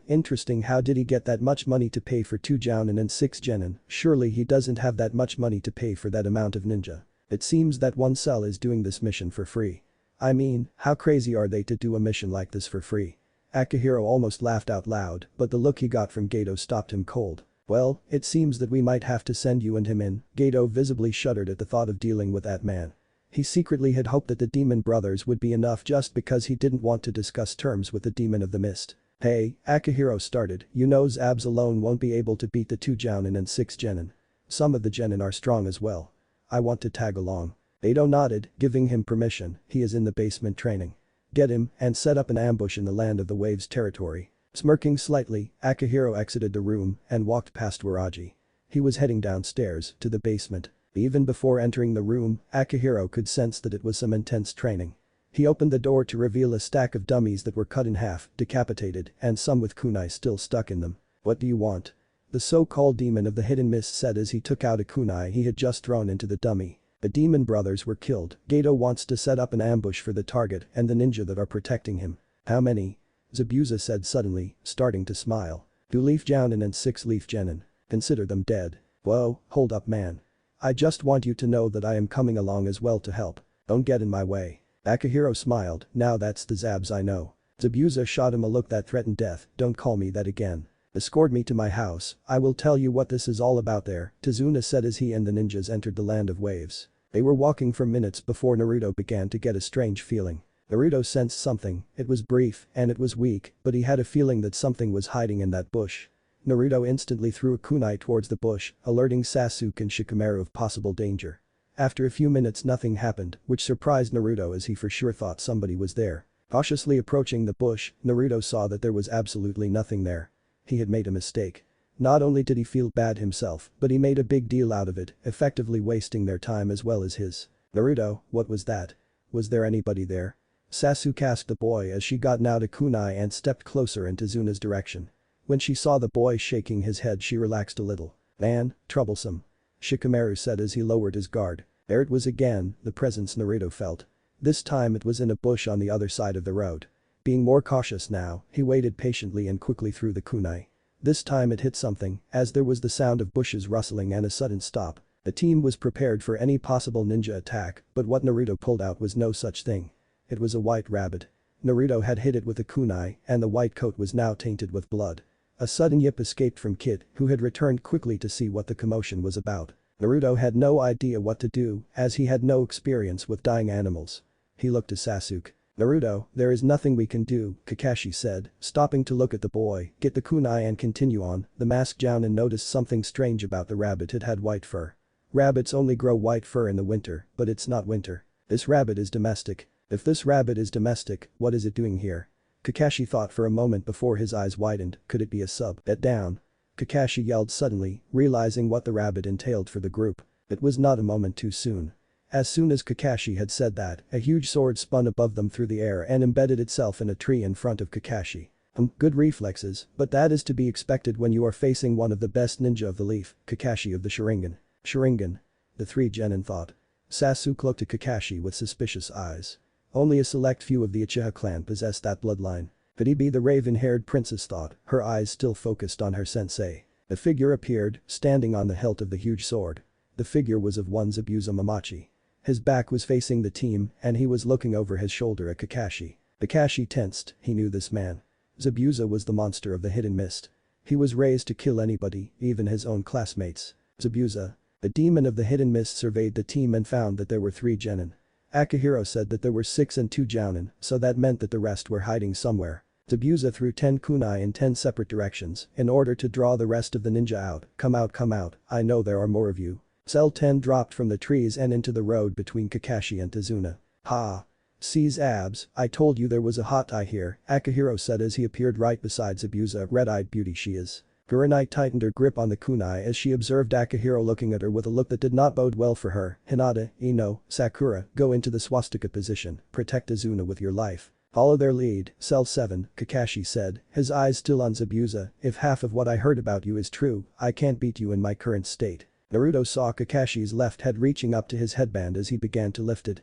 Interesting, how did he get that much money to pay for 2 jounin and 6 genin? Surely he doesn't have that much money to pay for that amount of ninja. It seems that one cell is doing this mission for free. I mean, how crazy are they to do a mission like this for free? Akihiro almost laughed out loud, but the look he got from Geto stopped him cold. Well, it seems that we might have to send you and him in, Geto visibly shuddered at the thought of dealing with that man. He secretly had hoped that the demon brothers would be enough just because he didn't want to discuss terms with the demon of the mist. Hey, Akihiro started, you know Zabs alone won't be able to beat the 2 jounin and 6 genin. Some of the genin are strong as well. I want to tag along. Geto nodded, giving him permission, he is in the basement training. Get him and set up an ambush in the land of the waves territory. Smirking slightly, Akihiro exited the room and walked past Waraji. He was heading downstairs to the basement. Even before entering the room, Akihiro could sense that it was some intense training. He opened the door to reveal a stack of dummies that were cut in half, decapitated, and some with kunai still stuck in them. What do you want? The so-called demon of the hidden mist said as he took out a kunai he had just thrown into the dummy. The demon brothers were killed. Gato wants to set up an ambush for the target and the ninja that are protecting him. How many? Zabuza said suddenly, starting to smile. 2 Leaf Jounin and 6 Leaf Genin. Consider them dead. Whoa, hold up man. I just want you to know that I am coming along as well to help. Don't get in my way. Akihiro smiled, now that's the Zabs I know. Zabuza shot him a look that threatened death, don't call me that again. Escort me to my house, I will tell you what this is all about there, Tazuna said as he and the ninjas entered the land of waves. They were walking for minutes before Naruto began to get a strange feeling. Naruto sensed something, it was brief and it was weak, but he had a feeling that something was hiding in that bush. Naruto instantly threw a kunai towards the bush, alerting Sasuke and Shikamaru of possible danger. After a few minutes nothing happened, which surprised Naruto as he for sure thought somebody was there. Cautiously approaching the bush, Naruto saw that there was absolutely nothing there. He had made a mistake. Not only did he feel bad himself, but he made a big deal out of it, effectively wasting their time as well as his. Naruto, what was that? Was there anybody there? Sasuke asked the boy as she got out a kunai and stepped closer in Tazuna's direction. When she saw the boy shaking his head she relaxed a little. Man, troublesome. Shikamaru said as he lowered his guard. There it was again, the presence Naruto felt. This time it was in a bush on the other side of the road. Being more cautious now, he waited patiently and quickly threw the kunai. This time it hit something, as there was the sound of bushes rustling and a sudden stop. The team was prepared for any possible ninja attack, but what Naruto pulled out was no such thing. It was a white rabbit. Naruto had hit it with a kunai, and the white coat was now tainted with blood. A sudden yip escaped from Kid, who had returned quickly to see what the commotion was about. Naruto had no idea what to do, as he had no experience with dying animals. He looked to Sasuke. Naruto, there is nothing we can do, Kakashi said, stopping to look at the boy, get the kunai and continue on. The masked Jounin noticed something strange about the rabbit, it had white fur. Rabbits only grow white fur in the winter, but it's not winter. This rabbit is domestic. If this rabbit is domestic, what is it doing here? Kakashi thought for a moment before his eyes widened, could it be a sub? Get down. Kakashi yelled suddenly, realizing what the rabbit entailed for the group. It was not a moment too soon. As soon as Kakashi had said that, a huge sword spun above them through the air and embedded itself in a tree in front of Kakashi. Good reflexes, but that is to be expected when you are facing one of the best ninja of the leaf, Kakashi of the Sharingan. Sharingan. The 3 genin thought. Sasuke looked at Kakashi with suspicious eyes. Only a select few of the Uchiha clan possessed that bloodline. Could he be the raven-haired princess thought, her eyes still focused on her sensei. A figure appeared, standing on the hilt of the huge sword. The figure was of one Zabuza Mamachi. His back was facing the team and he was looking over his shoulder at Kakashi. Kakashi tensed, he knew this man. Zabuza was the monster of the hidden mist. He was raised to kill anybody, even his own classmates. Zabuza. The demon of the hidden mist surveyed the team and found that there were 3 genin. Akihiro said that there were 6 and 2 jounin, so that meant that the rest were hiding somewhere. Zabuza threw 10 kunai in 10 separate directions in order to draw the rest of the ninja out. Come out, I know there are more of you. Cell 10 dropped from the trees and into the road between Kakashi and Tazuna. Ha. Seize abs, I told you there was a hot eye here, Akihiro said as he appeared right beside Zabuza, red-eyed beauty she is. Kurenai tightened her grip on the kunai as she observed Akihiro looking at her with a look that did not bode well for her. Hinata, Ino, Sakura, go into the swastika position, protect Tazuna with your life. Follow their lead, Cell 7, Kakashi said, his eyes still on Zabuza, if half of what I heard about you is true, I can't beat you in my current state. Naruto saw Kakashi's left head reaching up to his headband as he began to lift it.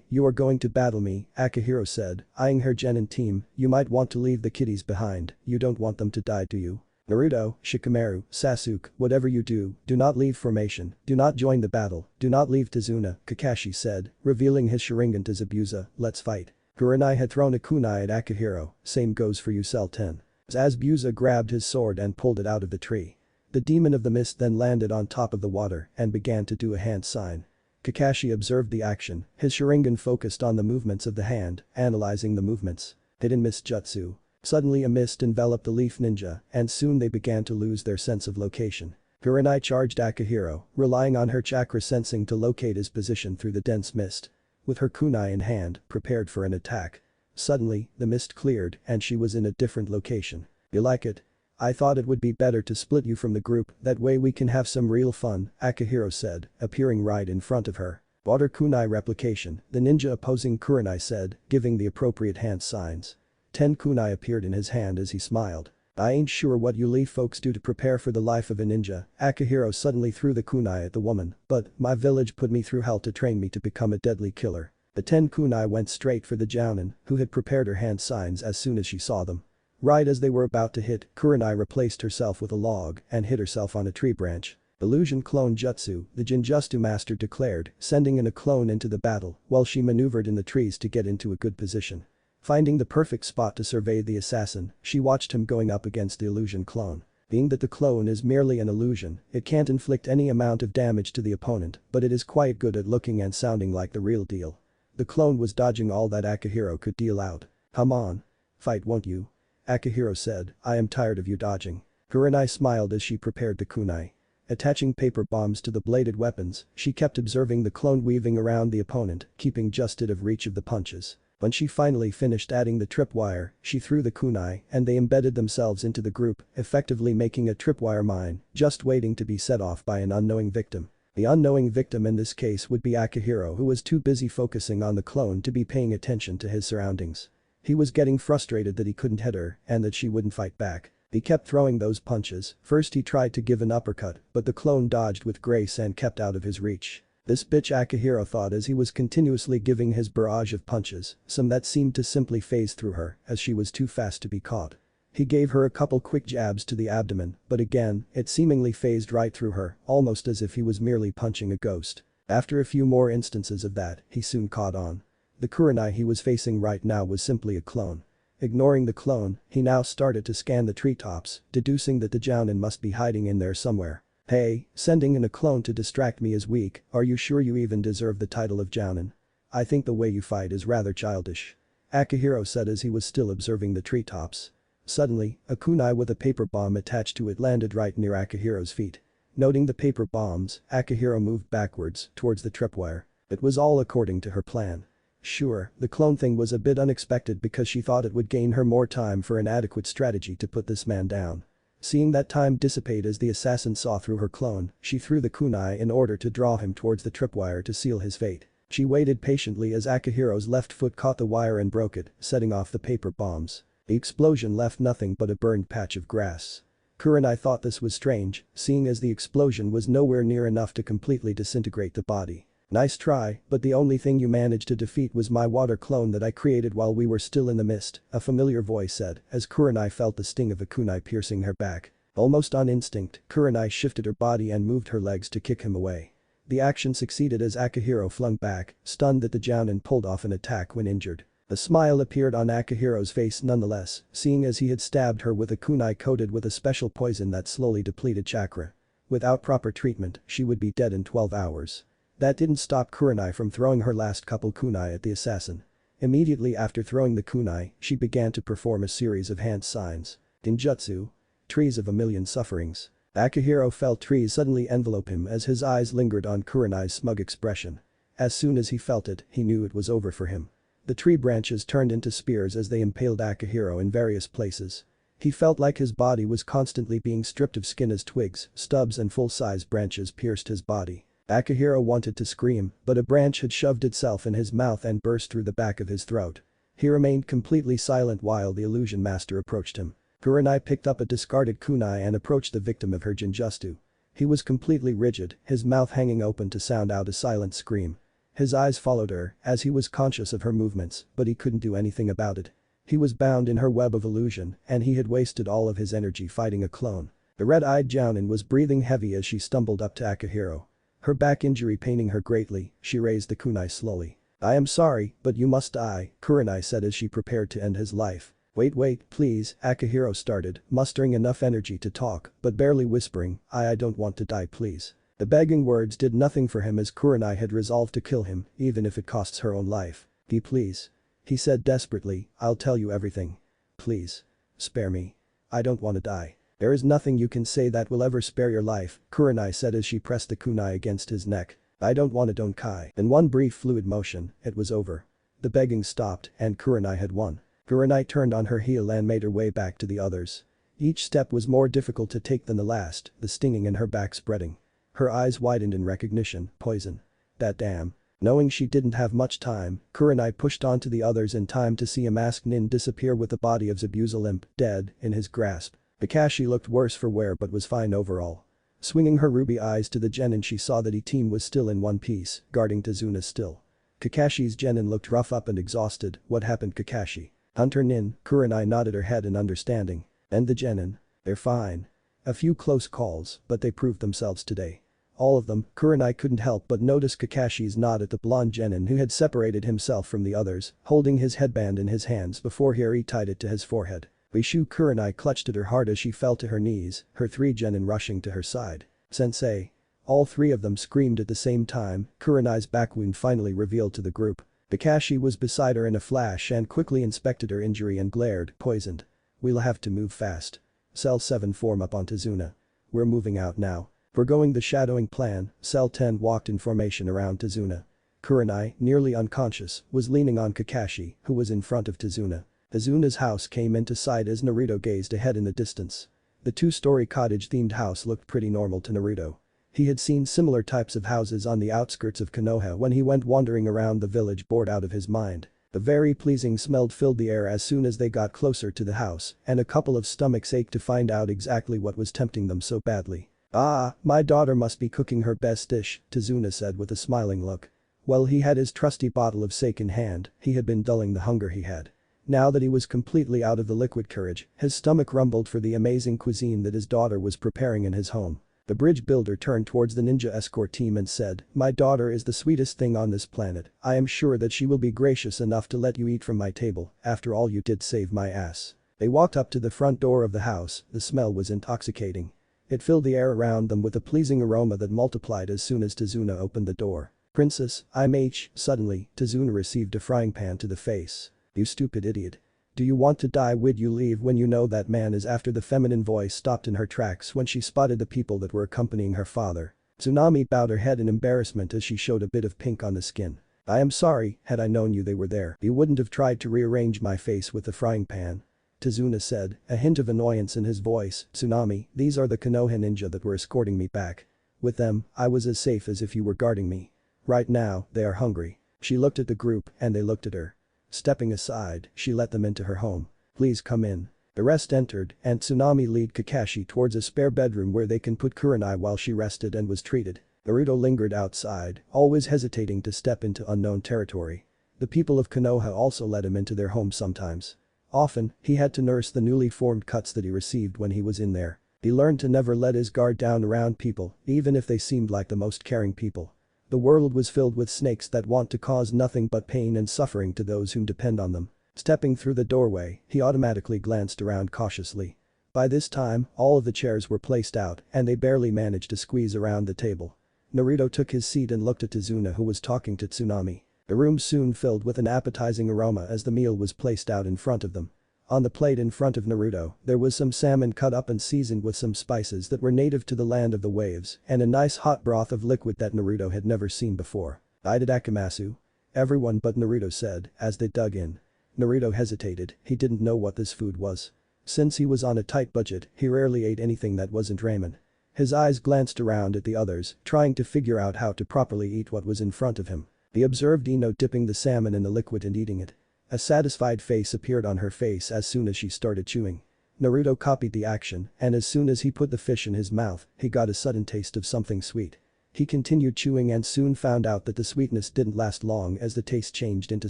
You are going to battle me, Akihiro said, eyeing her genin team, you might want to leave the kiddies behind, you don't want them to die do you? Naruto, Shikamaru, Sasuke, whatever you do not leave formation, do not join the battle, do not leave Tazuna, Kakashi said, revealing his Sharingan to Zabuza, let's fight. Kurenai had thrown a kunai at Akihiro, same goes for you Cell 10. Zabuza grabbed his sword and pulled it out of the tree. The demon of the mist then landed on top of the water and began to do a hand sign. Kakashi observed the action, his Sharingan focused on the movements of the hand, analyzing the movements. Hidden mist jutsu. Suddenly a mist enveloped the leaf ninja and soon they began to lose their sense of location. Kurenai charged Akihiro, relying on her chakra sensing to locate his position through the dense mist. With her kunai in hand, prepared for an attack. Suddenly, the mist cleared and she was in a different location. You like it? I thought it would be better to split you from the group, that way we can have some real fun, Akihiro said, appearing right in front of her. Water kunai replication, the ninja opposing Kurenai said, giving the appropriate hand signs. 10 kunai appeared in his hand as he smiled. I ain't sure what you leave folks do to prepare for the life of a ninja. Akihiro suddenly threw the kunai at the woman, but my village put me through hell to train me to become a deadly killer. The 10 kunai went straight for the jounin, who had prepared her hand signs as soon as she saw them. Right as they were about to hit, Kurenai replaced herself with a log and hit herself on a tree branch. Illusion clone jutsu, the Jinjutsu master declared, sending in a clone into the battle while she maneuvered in the trees to get into a good position. Finding the perfect spot to survey the assassin, she watched him going up against the illusion clone. Being that the clone is merely an illusion, it can't inflict any amount of damage to the opponent, but it is quite good at looking and sounding like the real deal. The clone was dodging all that Akihiro could deal out. Come on. Fight, won't you? Akihiro said, I am tired of you dodging. Kurenai smiled as she prepared the kunai. Attaching paper bombs to the bladed weapons, she kept observing the clone weaving around the opponent, keeping just out of reach of the punches. When she finally finished adding the tripwire, she threw the kunai and they embedded themselves into the group, effectively making a tripwire mine, just waiting to be set off by an unknowing victim. The unknowing victim in this case would be Akihiro, who was too busy focusing on the clone to be paying attention to his surroundings. He was getting frustrated that he couldn't hit her and that she wouldn't fight back. He kept throwing those punches. First he tried to give an uppercut, but the clone dodged with grace and kept out of his reach. This bitch, Akihiro thought as he was continuously giving his barrage of punches, some that seemed to simply phase through her as she was too fast to be caught. He gave her a couple quick jabs to the abdomen, but again, it seemingly phased right through her, almost as if he was merely punching a ghost. After a few more instances of that, he soon caught on. The Kurenai he was facing right now was simply a clone. Ignoring the clone, he now started to scan the treetops, deducing that the jounin must be hiding in there somewhere. Hey, sending in a clone to distract me is weak, are you sure you even deserve the title of jounin? I think the way you fight is rather childish. Akihiro said as he was still observing the treetops. Suddenly, a kunai with a paper bomb attached to it landed right near Akihiro's feet. Noting the paper bombs, Akihiro moved backwards towards the tripwire. It was all according to her plan. Sure, the clone thing was a bit unexpected because she thought it would gain her more time for an adequate strategy to put this man down. Seeing that time dissipate as the assassin saw through her clone, she threw the kunai in order to draw him towards the tripwire to seal his fate. She waited patiently as Akihiro's left foot caught the wire and broke it, setting off the paper bombs. The explosion left nothing but a burned patch of grass. Kurenai thought this was strange, seeing as the explosion was nowhere near enough to completely disintegrate the body. Nice try, but the only thing you managed to defeat was my water clone that I created while we were still in the mist, a familiar voice said, as Kurenai felt the sting of a kunai piercing her back. Almost on instinct, Kurenai shifted her body and moved her legs to kick him away. The action succeeded as Akihiro flung back, stunned that the jounin pulled off an attack when injured. A smile appeared on Akihiro's face nonetheless, seeing as he had stabbed her with a kunai coated with a special poison that slowly depleted chakra. Without proper treatment, she would be dead in 12 hours. That didn't stop Kurenai from throwing her last couple kunai at the assassin. Immediately after throwing the kunai, she began to perform a series of hand signs. Ninjutsu. Trees of a million sufferings. Akihiro felt trees suddenly envelope him as his eyes lingered on Kurenai's smug expression. As soon as he felt it, he knew it was over for him. The tree branches turned into spears as they impaled Akihiro in various places. He felt like his body was constantly being stripped of skin as twigs, stubs and full-size branches pierced his body. Akihiro wanted to scream, but a branch had shoved itself in his mouth and burst through the back of his throat. He remained completely silent while the illusion master approached him. Kurenai picked up a discarded kunai and approached the victim of her Jinjutsu. He was completely rigid, his mouth hanging open to sound out a silent scream. His eyes followed her as he was conscious of her movements, but he couldn't do anything about it. He was bound in her web of illusion and he had wasted all of his energy fighting a clone. The red-eyed jounin was breathing heavy as she stumbled up to Akihiro. Her back injury paining her greatly, she raised the kunai slowly. I am sorry, but you must die, Kurenai said as she prepared to end his life. Wait, please, Akihiro started, mustering enough energy to talk, but barely whispering, I don't want to die please. The begging words did nothing for him as Kurenai had resolved to kill him, even if it costs her own life. Please. He said desperately, I'll tell you everything. Please. Spare me. I don't want to die. There is nothing you can say that will ever spare your life, Kurenai said as she pressed the kunai against his neck. I don't want to don't kai. In one brief fluid motion, it was over. The begging stopped and Kurenai had won. Kurenai turned on her heel and made her way back to the others. Each step was more difficult to take than the last, the stinging in her back spreading. Her eyes widened in recognition, poison. That damn. Knowing she didn't have much time, Kurenai pushed onto the others in time to see a masked nin disappear with the body of Zabuza limp, dead, in his grasp. Kakashi looked worse for wear but was fine overall. Swinging her ruby eyes to the genin, she saw that team was still in one piece, guarding Tazuna still. Kakashi's genin looked rough up and exhausted. What happened, Kakashi? Hunter Nin, Kurenai nodded her head in understanding. And the genin? They're fine. A few close calls, but they proved themselves today. All of them. Kurenai couldn't help but notice Kakashi's nod at the blonde genin who had separated himself from the others, holding his headband in his hands before he tied it to his forehead. Rishu Kurenai clutched at her heart as she fell to her knees, her three genin rushing to her side. Sensei. All three of them screamed at the same time. Kurenai's back wound finally revealed to the group. Kakashi was beside her in a flash and quickly inspected her injury and glared, poisoned. We'll have to move fast. Cell 7 form up on Tazuna. We're moving out now. We're going the shadowing plan. Cell 10 walked in formation around Tazuna. Kurenai, nearly unconscious, was leaning on Kakashi, who was in front of Tazuna. Tazuna's house came into sight as Naruto gazed ahead in the distance. The two-story cottage-themed house looked pretty normal to Naruto. He had seen similar types of houses on the outskirts of Konoha when he went wandering around the village, bored out of his mind. The very pleasing smell filled the air as soon as they got closer to the house, and a couple of stomachs ached to find out exactly what was tempting them so badly. "Ah, my daughter must be cooking her best dish," Tazuna said with a smiling look. Well, he had his trusty bottle of sake in hand, he had been dulling the hunger he had. Now that he was completely out of the liquid courage, his stomach rumbled for the amazing cuisine that his daughter was preparing in his home. The bridge builder turned towards the ninja escort team and said, "My daughter is the sweetest thing on this planet. I am sure that she will be gracious enough to let you eat from my table. After all, you did save my ass." They walked up to the front door of the house. The smell was intoxicating. It filled the air around them with a pleasing aroma that multiplied as soon as Tazuna opened the door. "Princess, I'm H." Suddenly, Tazuna received a frying pan to the face. "You stupid idiot. Do you want to die? Would you leave when you know that man is after?" The feminine voice stopped in her tracks when she spotted the people that were accompanying her father. Tsunami bowed her head in embarrassment as she showed a bit of pink on the skin. "I am sorry, had I known they were there, you wouldn't have tried to rearrange my face with the frying pan," Tazuna said, a hint of annoyance in his voice. "Tsunami, these are the Konoha ninja that were escorting me back. With them, I was as safe as if you were guarding me. Right now, they are hungry." She looked at the group and they looked at her. Stepping aside, she let them into her home. "Please come in." The rest entered and Tsunami led Kakashi towards a spare bedroom where they can put Kurenai while she rested and was treated. Naruto lingered outside, always hesitating to step into unknown territory. The people of Konoha also let him into their home sometimes. Often, he had to nurse the newly formed cuts that he received when he was in there. He learned to never let his guard down around people, even if they seemed like the most caring people. The world was filled with snakes that want to cause nothing but pain and suffering to those who depend on them. Stepping through the doorway, he automatically glanced around cautiously. By this time, all of the chairs were placed out and they barely managed to squeeze around the table. Naruto took his seat and looked at Tazuna, who was talking to Tsunami. The room soon filled with an appetizing aroma as the meal was placed out in front of them. On the plate in front of Naruto, there was some salmon cut up and seasoned with some spices that were native to the land of the waves and a nice hot broth of liquid that Naruto had never seen before. "Itadakimasu." Everyone but Naruto said as they dug in. Naruto hesitated, he didn't know what this food was. Since he was on a tight budget, he rarely ate anything that wasn't ramen. His eyes glanced around at the others, trying to figure out how to properly eat what was in front of him. He observed Ino dipping the salmon in the liquid and eating it. A satisfied face appeared on her face as soon as she started chewing. Naruto copied the action and as soon as he put the fish in his mouth, he got a sudden taste of something sweet. He continued chewing and soon found out that the sweetness didn't last long as the taste changed into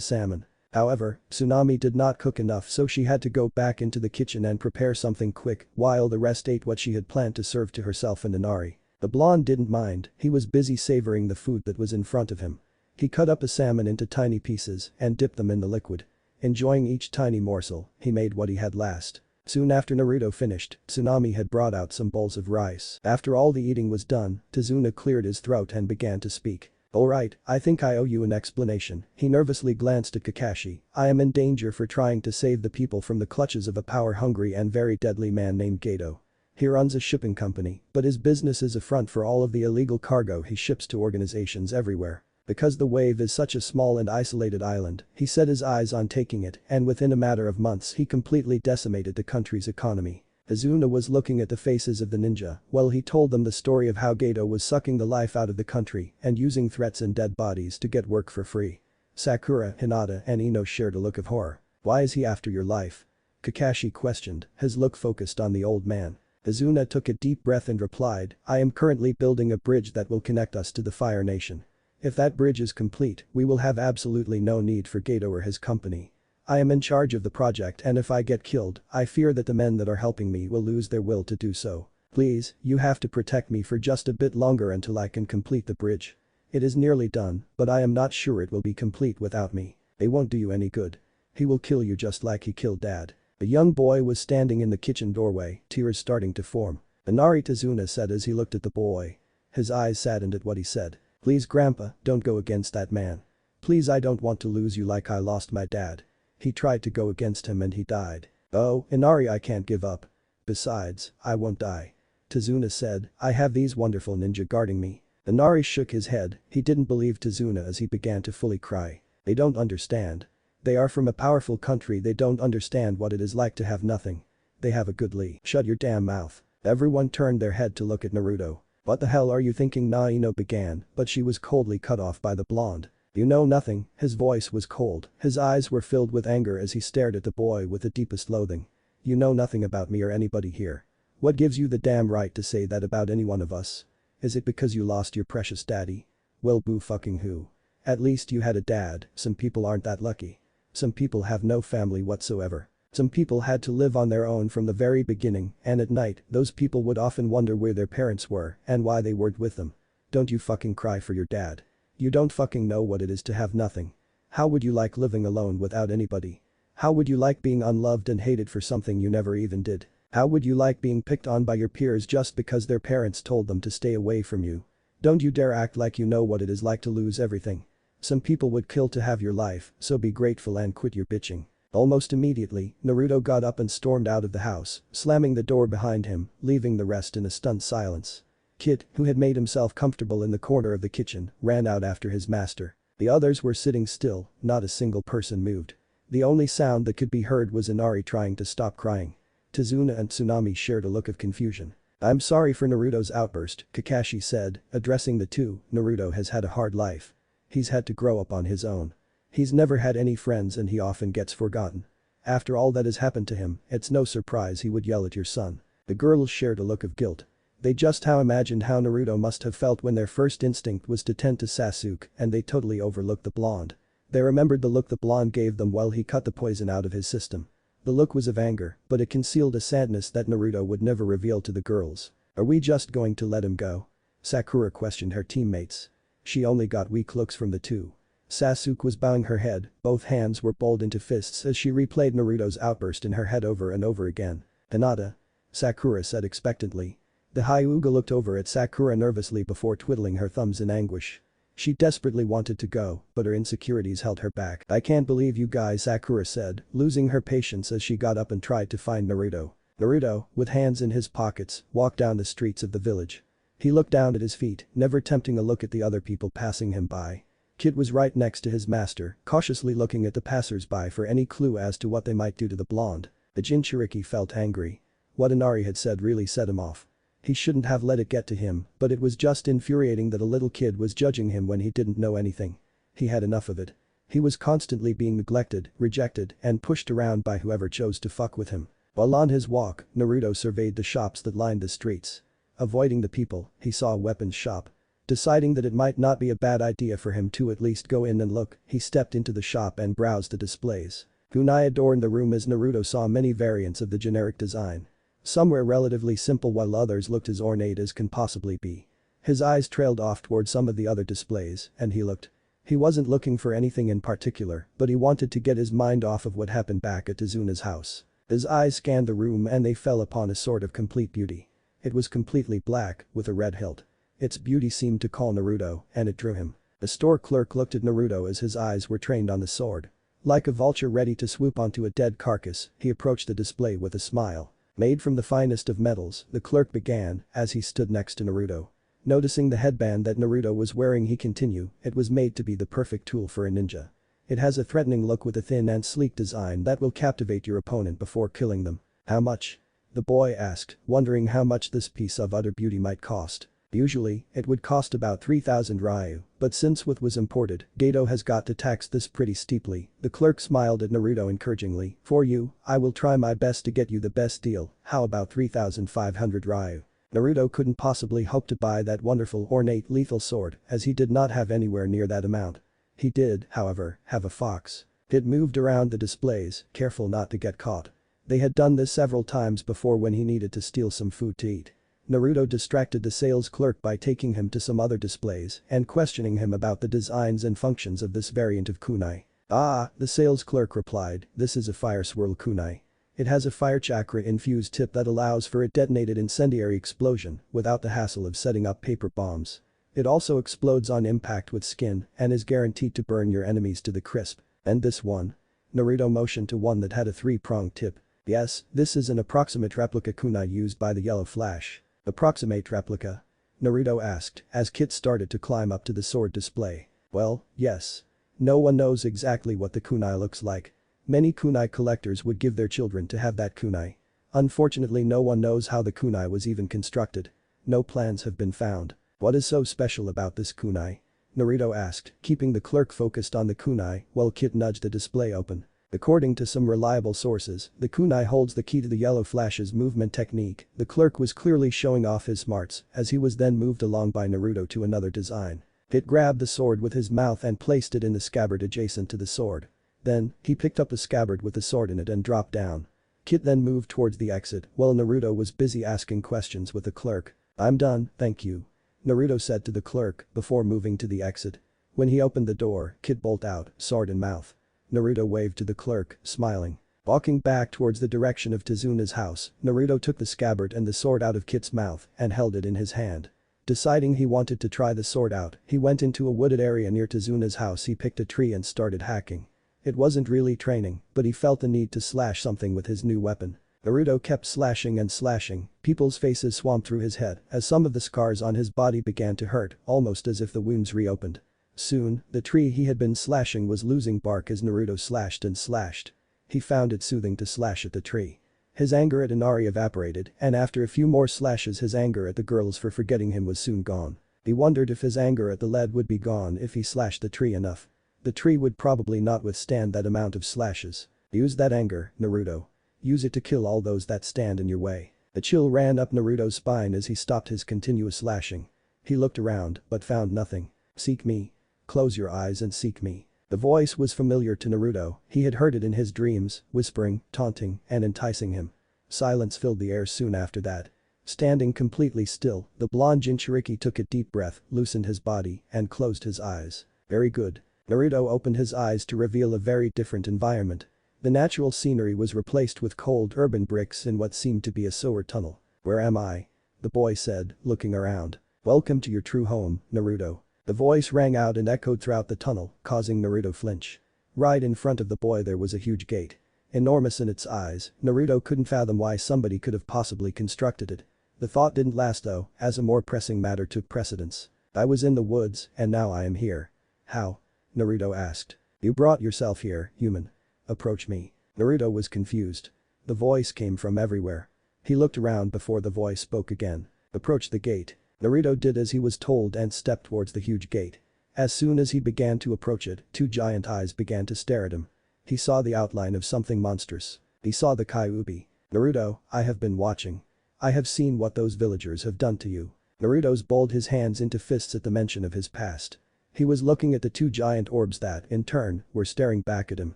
salmon. However, Tsunami did not cook enough, so she had to go back into the kitchen and prepare something quick while the rest ate what she had planned to serve to herself and Inari. The blonde didn't mind, he was busy savoring the food that was in front of him. He cut up a salmon into tiny pieces and dipped them in the liquid. Enjoying each tiny morsel, he made what he had last. Soon after Naruto finished, Tsunami had brought out some bowls of rice. After all the eating was done, Tazuna cleared his throat and began to speak. "Alright, I think I owe you an explanation." He nervously glanced at Kakashi. "I am in danger for trying to save the people from the clutches of a power-hungry and very deadly man named Gato. He runs a shipping company, but his business is a front for all of the illegal cargo he ships to organizations everywhere. Because the wave is such a small and isolated island, he set his eyes on taking it and within a matter of months he completely decimated the country's economy." Tazuna was looking at the faces of the ninja while he told them the story of how Gato was sucking the life out of the country and using threats and dead bodies to get work for free. Sakura, Hinata and Ino shared a look of horror. "Why is he after your life?" Kakashi questioned, his look focused on the old man. Izuna took a deep breath and replied, I am currently building a bridge that will connect us to the Fire Nation. If that bridge is complete, we will have absolutely no need for Gato or his company. I am in charge of the project and if I get killed, I fear that the men that are helping me will lose their will to do so. Please, you have to protect me for just a bit longer until I can complete the bridge. It is nearly done, but I am not sure it will be complete without me. It won't do you any good. He will kill you just like he killed Dad. A young boy was standing in the kitchen doorway, tears starting to form. Inari Izuna said as he looked at the boy. His eyes saddened at what he said. Please grandpa, don't go against that man. Please I don't want to lose you like I lost my dad. He tried to go against him and he died. Oh, Inari I can't give up. Besides, I won't die. Tizuna said, I have these wonderful ninja guarding me. Inari shook his head, he didn't believe Tizuna as he began to fully cry. They don't understand. They are from a powerful country they don't understand what it is like to have nothing. They have a good Lee. Shut your damn mouth. Everyone turned their head to look at Naruto. What the hell are you thinking Naino began, but she was coldly cut off by the blonde. You know nothing, his voice was cold, his eyes were filled with anger as he stared at the boy with the deepest loathing. You know nothing about me or anybody here. What gives you the damn right to say that about any one of us? Is it because you lost your precious daddy? Well boo fucking who. At least you had a dad, some people aren't that lucky. Some people have no family whatsoever. Some people had to live on their own from the very beginning and at night those people would often wonder where their parents were and why they weren't with them. Don't you fucking cry for your dad. You don't fucking know what it is to have nothing. How would you like living alone without anybody? How would you like being unloved and hated for something you never even did? How would you like being picked on by your peers just because their parents told them to stay away from you? Don't you dare act like you know what it is like to lose everything. Some people would kill to have your life, so be grateful and quit your bitching. Almost immediately, Naruto got up and stormed out of the house, slamming the door behind him, leaving the rest in a stunned silence. Kid, who had made himself comfortable in the corner of the kitchen, ran out after his master. The others were sitting still, not a single person moved. The only sound that could be heard was Inari trying to stop crying. Tizuna and Tsunami shared a look of confusion. I'm sorry for Naruto's outburst, Kakashi said, addressing the two, Naruto has had a hard life. He's had to grow up on his own. He's never had any friends and he often gets forgotten. After all that has happened to him, it's no surprise he would yell at your son. The girls shared a look of guilt. They just how imagined how Naruto must have felt when their first instinct was to tend to Sasuke and they totally overlooked the blonde. They remembered the look the blonde gave them while he cut the poison out of his system. The look was of anger, but it concealed a sadness that Naruto would never reveal to the girls. Are we just going to let him go? Sakura questioned her teammates. She only got weak looks from the two. Sasuke was bowing her head, both hands were balled into fists as she replayed Naruto's outburst in her head over and over again. Hinata? Sakura said expectantly. The Hyuga looked over at Sakura nervously before twiddling her thumbs in anguish. She desperately wanted to go, but her insecurities held her back. I can't believe you guys, Sakura said, losing her patience as she got up and tried to find Naruto. Naruto, with hands in his pockets, walked down the streets of the village. He looked down at his feet, never tempting a look at the other people passing him by. Kid was right next to his master, cautiously looking at the passers-by for any clue as to what they might do to the blonde. The Jinchuriki felt angry. What Inari had said really set him off. He shouldn't have let it get to him, but it was just infuriating that a little kid was judging him when he didn't know anything. He had enough of it. He was constantly being neglected, rejected, and pushed around by whoever chose to fuck with him. While on his walk, Naruto surveyed the shops that lined the streets. Avoiding the people, he saw a weapons shop. Deciding that it might not be a bad idea for him to at least go in and look, he stepped into the shop and browsed the displays. Kunai adorned the room as Naruto saw many variants of the generic design. Some were relatively simple while others looked as ornate as can possibly be. His eyes trailed off toward some of the other displays, and he looked. He wasn't looking for anything in particular, but he wanted to get his mind off of what happened back at Izuna's house. His eyes scanned the room and they fell upon a sword of complete beauty. It was completely black, with a red hilt. Its beauty seemed to call Naruto, and it drew him. The store clerk looked at Naruto as his eyes were trained on the sword. Like a vulture ready to swoop onto a dead carcass, he approached the display with a smile. Made from the finest of metals, the clerk began, as he stood next to Naruto. Noticing the headband that Naruto was wearing he continued, it was made to be the perfect tool for a ninja. It has a threatening look with a thin and sleek design that will captivate your opponent before killing them. How much? The boy asked, wondering how much this piece of utter beauty might cost. Usually, it would cost about 3,000 ryu, but since With was imported, Gato has got to tax this pretty steeply. The clerk smiled at Naruto encouragingly. For you, I will try my best to get you the best deal, how about 3,500 ryu? Naruto couldn't possibly hope to buy that wonderful ornate lethal sword as he did not have anywhere near that amount. He did, however, have a fox. It moved around the displays, careful not to get caught. They had done this several times before when he needed to steal some food to eat. Naruto distracted the sales clerk by taking him to some other displays and questioning him about the designs and functions of this variant of kunai. Ah, the sales clerk replied, this is a fire swirl kunai. It has a fire chakra infused tip that allows for a detonated incendiary explosion without the hassle of setting up paper bombs. It also explodes on impact with skin and is guaranteed to burn your enemies to the crisp. And this one? Naruto motioned to one that had a three-pronged tip. Yes, this is an approximate replica kunai used by the Yellow Flash. Approximate replica? Naruto asked as Kit started to climb up to the sword display. Well, yes. No one knows exactly what the kunai looks like. Many kunai collectors would give their children to have that kunai. Unfortunately, no one knows how the kunai was even constructed. No plans have been found. What is so special about this kunai? Naruto asked, keeping the clerk focused on the kunai while Kit nudged the display open. According to some reliable sources, the kunai holds the key to the Yellow Flash's movement technique. The clerk was clearly showing off his smarts as he was then moved along by Naruto to another design. Kit grabbed the sword with his mouth and placed it in the scabbard adjacent to the sword. Then, he picked up a scabbard with the sword in it and dropped down. Kit then moved towards the exit while Naruto was busy asking questions with the clerk. I'm done, thank you. Naruto said to the clerk before moving to the exit. When he opened the door, Kit bolted out, sword in mouth. Naruto waved to the clerk, smiling. Walking back towards the direction of Tezuna's house, Naruto took the scabbard and the sword out of Kit's mouth and held it in his hand. Deciding he wanted to try the sword out, he went into a wooded area near Tezuna's house. He picked a tree and started hacking. It wasn't really training, but he felt the need to slash something with his new weapon. Naruto kept slashing and slashing, people's faces swamped through his head as some of the scars on his body began to hurt, almost as if the wounds reopened. Soon, the tree he had been slashing was losing bark as Naruto slashed and slashed. He found it soothing to slash at the tree. His anger at Inari evaporated, and after a few more slashes his anger at the girls for forgetting him was soon gone. He wondered if his anger at the lead would be gone if he slashed the tree enough. The tree would probably not withstand that amount of slashes. Use that anger, Naruto. Use it to kill all those that stand in your way. A chill ran up Naruto's spine as he stopped his continuous slashing. He looked around, but found nothing. Seek me. Close your eyes and seek me. The voice was familiar to Naruto, he had heard it in his dreams, whispering, taunting, and enticing him. Silence filled the air soon after that. Standing completely still, the blonde Jinchuriki took a deep breath, loosened his body, and closed his eyes. Very good. Naruto opened his eyes to reveal a very different environment. The natural scenery was replaced with cold urban bricks in what seemed to be a sewer tunnel. Where am I? The boy said, looking around. Welcome to your true home, Naruto. The voice rang out and echoed throughout the tunnel, causing Naruto flinch. Right in front of the boy there was a huge gate. Enormous in its size, Naruto couldn't fathom why somebody could have possibly constructed it. The thought didn't last though, as a more pressing matter took precedence. I was in the woods, and now I am here. How? Naruto asked. You brought yourself here, human. Approach me. Naruto was confused. The voice came from everywhere. He looked around before the voice spoke again. Approach the gate. Naruto did as he was told and stepped towards the huge gate. As soon as he began to approach it, two giant eyes began to stare at him. He saw the outline of something monstrous. He saw the Kyuubi. Naruto, I have been watching. I have seen what those villagers have done to you. Naruto's balled his hands into fists at the mention of his past. He was looking at the two giant orbs that, in turn, were staring back at him.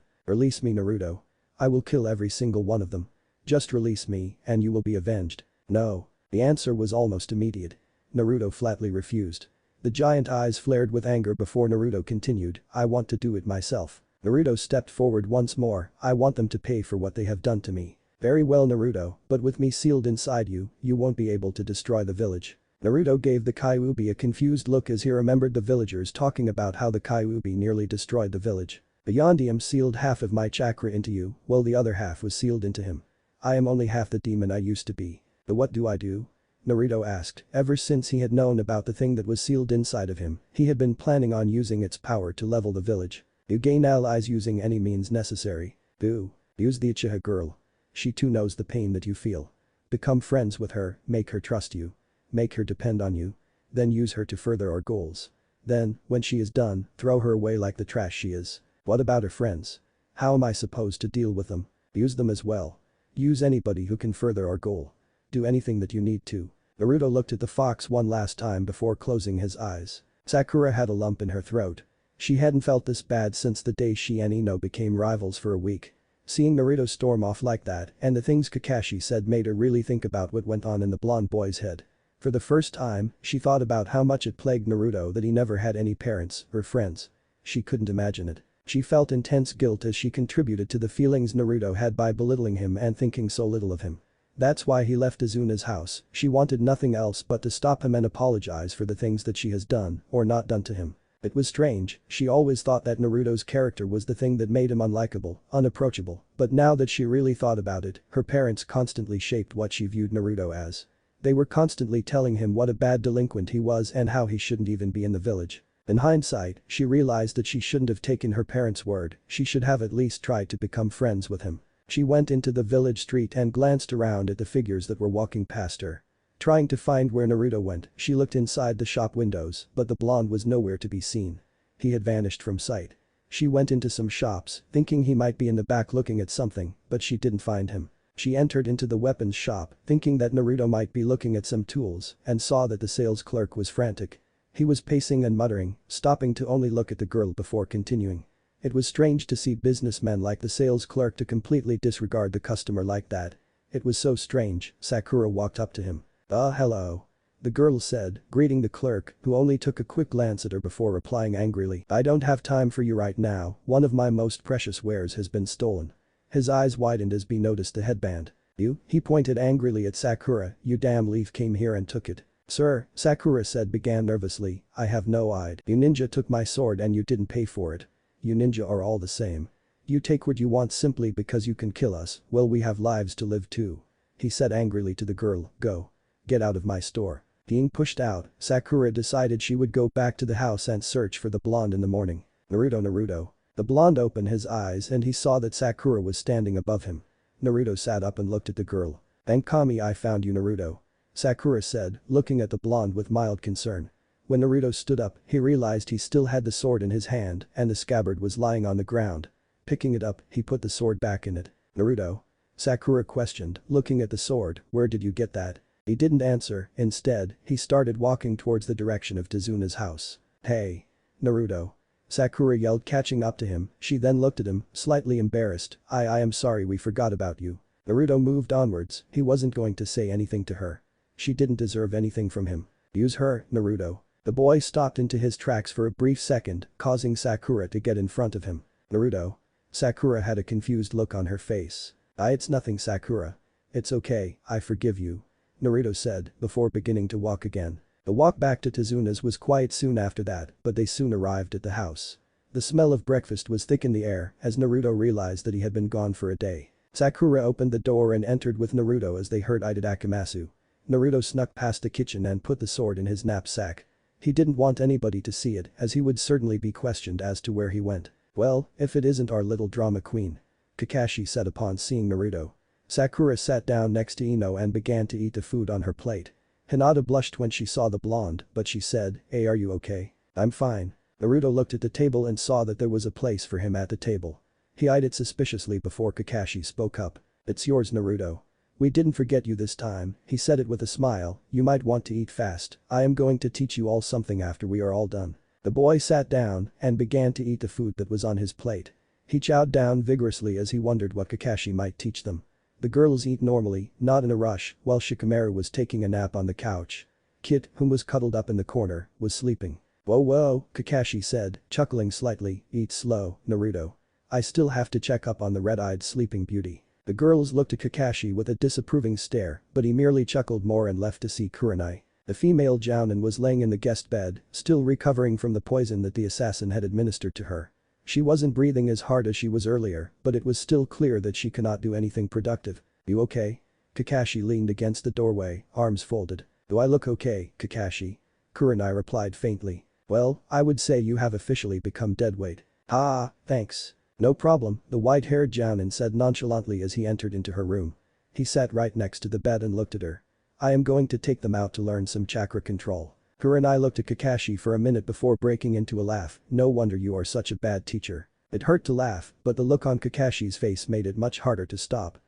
Release me, Naruto. I will kill every single one of them. Just release me, and you will be avenged. No. The answer was almost immediate. Naruto flatly refused. The giant eyes flared with anger before Naruto continued, I want to do it myself. Naruto stepped forward once more, I want them to pay for what they have done to me. Very well, Naruto, but with me sealed inside you, you won't be able to destroy the village. Naruto gave the Kyuubi a confused look as he remembered the villagers talking about how the Kyuubi nearly destroyed the village. The Yondium sealed half of my chakra into you, while the other half was sealed into him. I am only half the demon I used to be. But what do I do? Naruto asked. Ever since he had known about the thing that was sealed inside of him, he had been planning on using its power to level the village. You gain allies using any means necessary. Boo. Use the Uchiha girl. She too knows the pain that you feel. Become friends with her, make her trust you. Make her depend on you. then use her to further our goals. Then, when she is done, throw her away like the trash she is. What about her friends? How am I supposed to deal with them? Use them as well. Use anybody who can further our goal. Do anything that you need to. Naruto looked at the fox one last time before closing his eyes. Sakura had a lump in her throat. She hadn't felt this bad since the day she and Ino became rivals for a week. Seeing Naruto storm off like that and the things Kakashi said made her really think about what went on in the blonde boy's head. For the first time, she thought about how much it plagued Naruto that he never had any parents or friends. She couldn't imagine it. She felt intense guilt as she contributed to the feelings Naruto had by belittling him and thinking so little of him. That's why he left Izuna's house. She wanted nothing else but to stop him and apologize for the things that she has done or not done to him. It was strange, she always thought that Naruto's character was the thing that made him unlikable, unapproachable, but now that she really thought about it, her parents constantly shaped what she viewed Naruto as. They were constantly telling him what a bad delinquent he was and how he shouldn't even be in the village. In hindsight, she realized that she shouldn't have taken her parents' word, she should have at least tried to become friends with him. She went into the village street and glanced around at the figures that were walking past her. Trying to find where Naruto went, she looked inside the shop windows, but the blonde was nowhere to be seen. He had vanished from sight. She went into some shops, thinking he might be in the back looking at something, but she didn't find him. She entered into the weapons shop, thinking that Naruto might be looking at some tools, and saw that the sales clerk was frantic. He was pacing and muttering, stopping to only look at the girl before continuing. It was strange to see businessmen like the sales clerk to completely disregard the customer like that. It was so strange. Sakura walked up to him. Hello. The girl said, greeting the clerk, who only took a quick glance at her before replying angrily, I don't have time for you right now, one of my most precious wares has been stolen. His eyes widened as he noticed the headband. You? He pointed angrily at Sakura, you damn leaf came here and took it. Sir, Sakura said began nervously, I have no idea. You ninja took my sword and you didn't pay for it. You ninja are all the same. You take what you want simply because you can kill us, well we have lives to live too. He said angrily to the girl, go. Get out of my store. Being pushed out, Sakura decided she would go back to the house and search for the blonde in the morning. Naruto. The blonde opened his eyes and he saw that Sakura was standing above him. Naruto sat up and looked at the girl. Thank Kami I found you Naruto. Sakura said, looking at the blonde with mild concern. When Naruto stood up, he realized he still had the sword in his hand and the scabbard was lying on the ground. Picking it up, he put the sword back in it. Naruto? Sakura questioned, looking at the sword, where did you get that? He didn't answer, instead, he started walking towards the direction of Izuna's house. Hey. Naruto. Sakura yelled catching up to him, she then looked at him, slightly embarrassed, I am sorry we forgot about you. Naruto moved onwards, he wasn't going to say anything to her. She didn't deserve anything from him. Use her, Naruto. The boy stopped into his tracks for a brief second, causing Sakura to get in front of him. Naruto. Sakura had a confused look on her face. It's nothing Sakura. It's okay, I forgive you. Naruto said, before beginning to walk again. The walk back to Izuna's was quiet soon after that, but they soon arrived at the house. The smell of breakfast was thick in the air as Naruto realized that he had been gone for a day. Sakura opened the door and entered with Naruto as they heard Itadakimasu. Naruto snuck past the kitchen and put the sword in his knapsack. He didn't want anybody to see it as he would certainly be questioned as to where he went. Well, if it isn't our little drama queen. Kakashi said upon seeing Naruto. Sakura sat down next to Ino and began to eat the food on her plate. Hinata blushed when she saw the blonde, but she said, hey are you okay? I'm fine. Naruto looked at the table and saw that there was a place for him at the table. He eyed it suspiciously before Kakashi spoke up. It's yours Naruto. We didn't forget you this time, he said it with a smile, you might want to eat fast, I am going to teach you all something after we are all done. The boy sat down and began to eat the food that was on his plate. He chowed down vigorously as he wondered what Kakashi might teach them. The girls eat normally, not in a rush, while Shikamaru was taking a nap on the couch. Kit, whom was cuddled up in the corner, was sleeping. Whoa, Kakashi said, chuckling slightly, eat slow, Naruto. I still have to check up on the red-eyed sleeping beauty. The girls looked at Kakashi with a disapproving stare, but he merely chuckled more and left to see Kurenai. The female jounin was laying in the guest bed, still recovering from the poison that the assassin had administered to her. She wasn't breathing as hard as she was earlier, but it was still clear that she cannot do anything productive. You okay? Kakashi leaned against the doorway, arms folded. Do I look okay, Kakashi? Kurenai replied faintly. Well, I would say you have officially become deadweight. Thanks. No problem, the white-haired jounin said nonchalantly as he entered into her room. He sat right next to the bed and looked at her. I am going to take them out to learn some chakra control. Kurenai looked at Kakashi for a minute before breaking into a laugh. No wonder you are such a bad teacher. It hurt to laugh, but the look on Kakashi's face made it much harder to stop.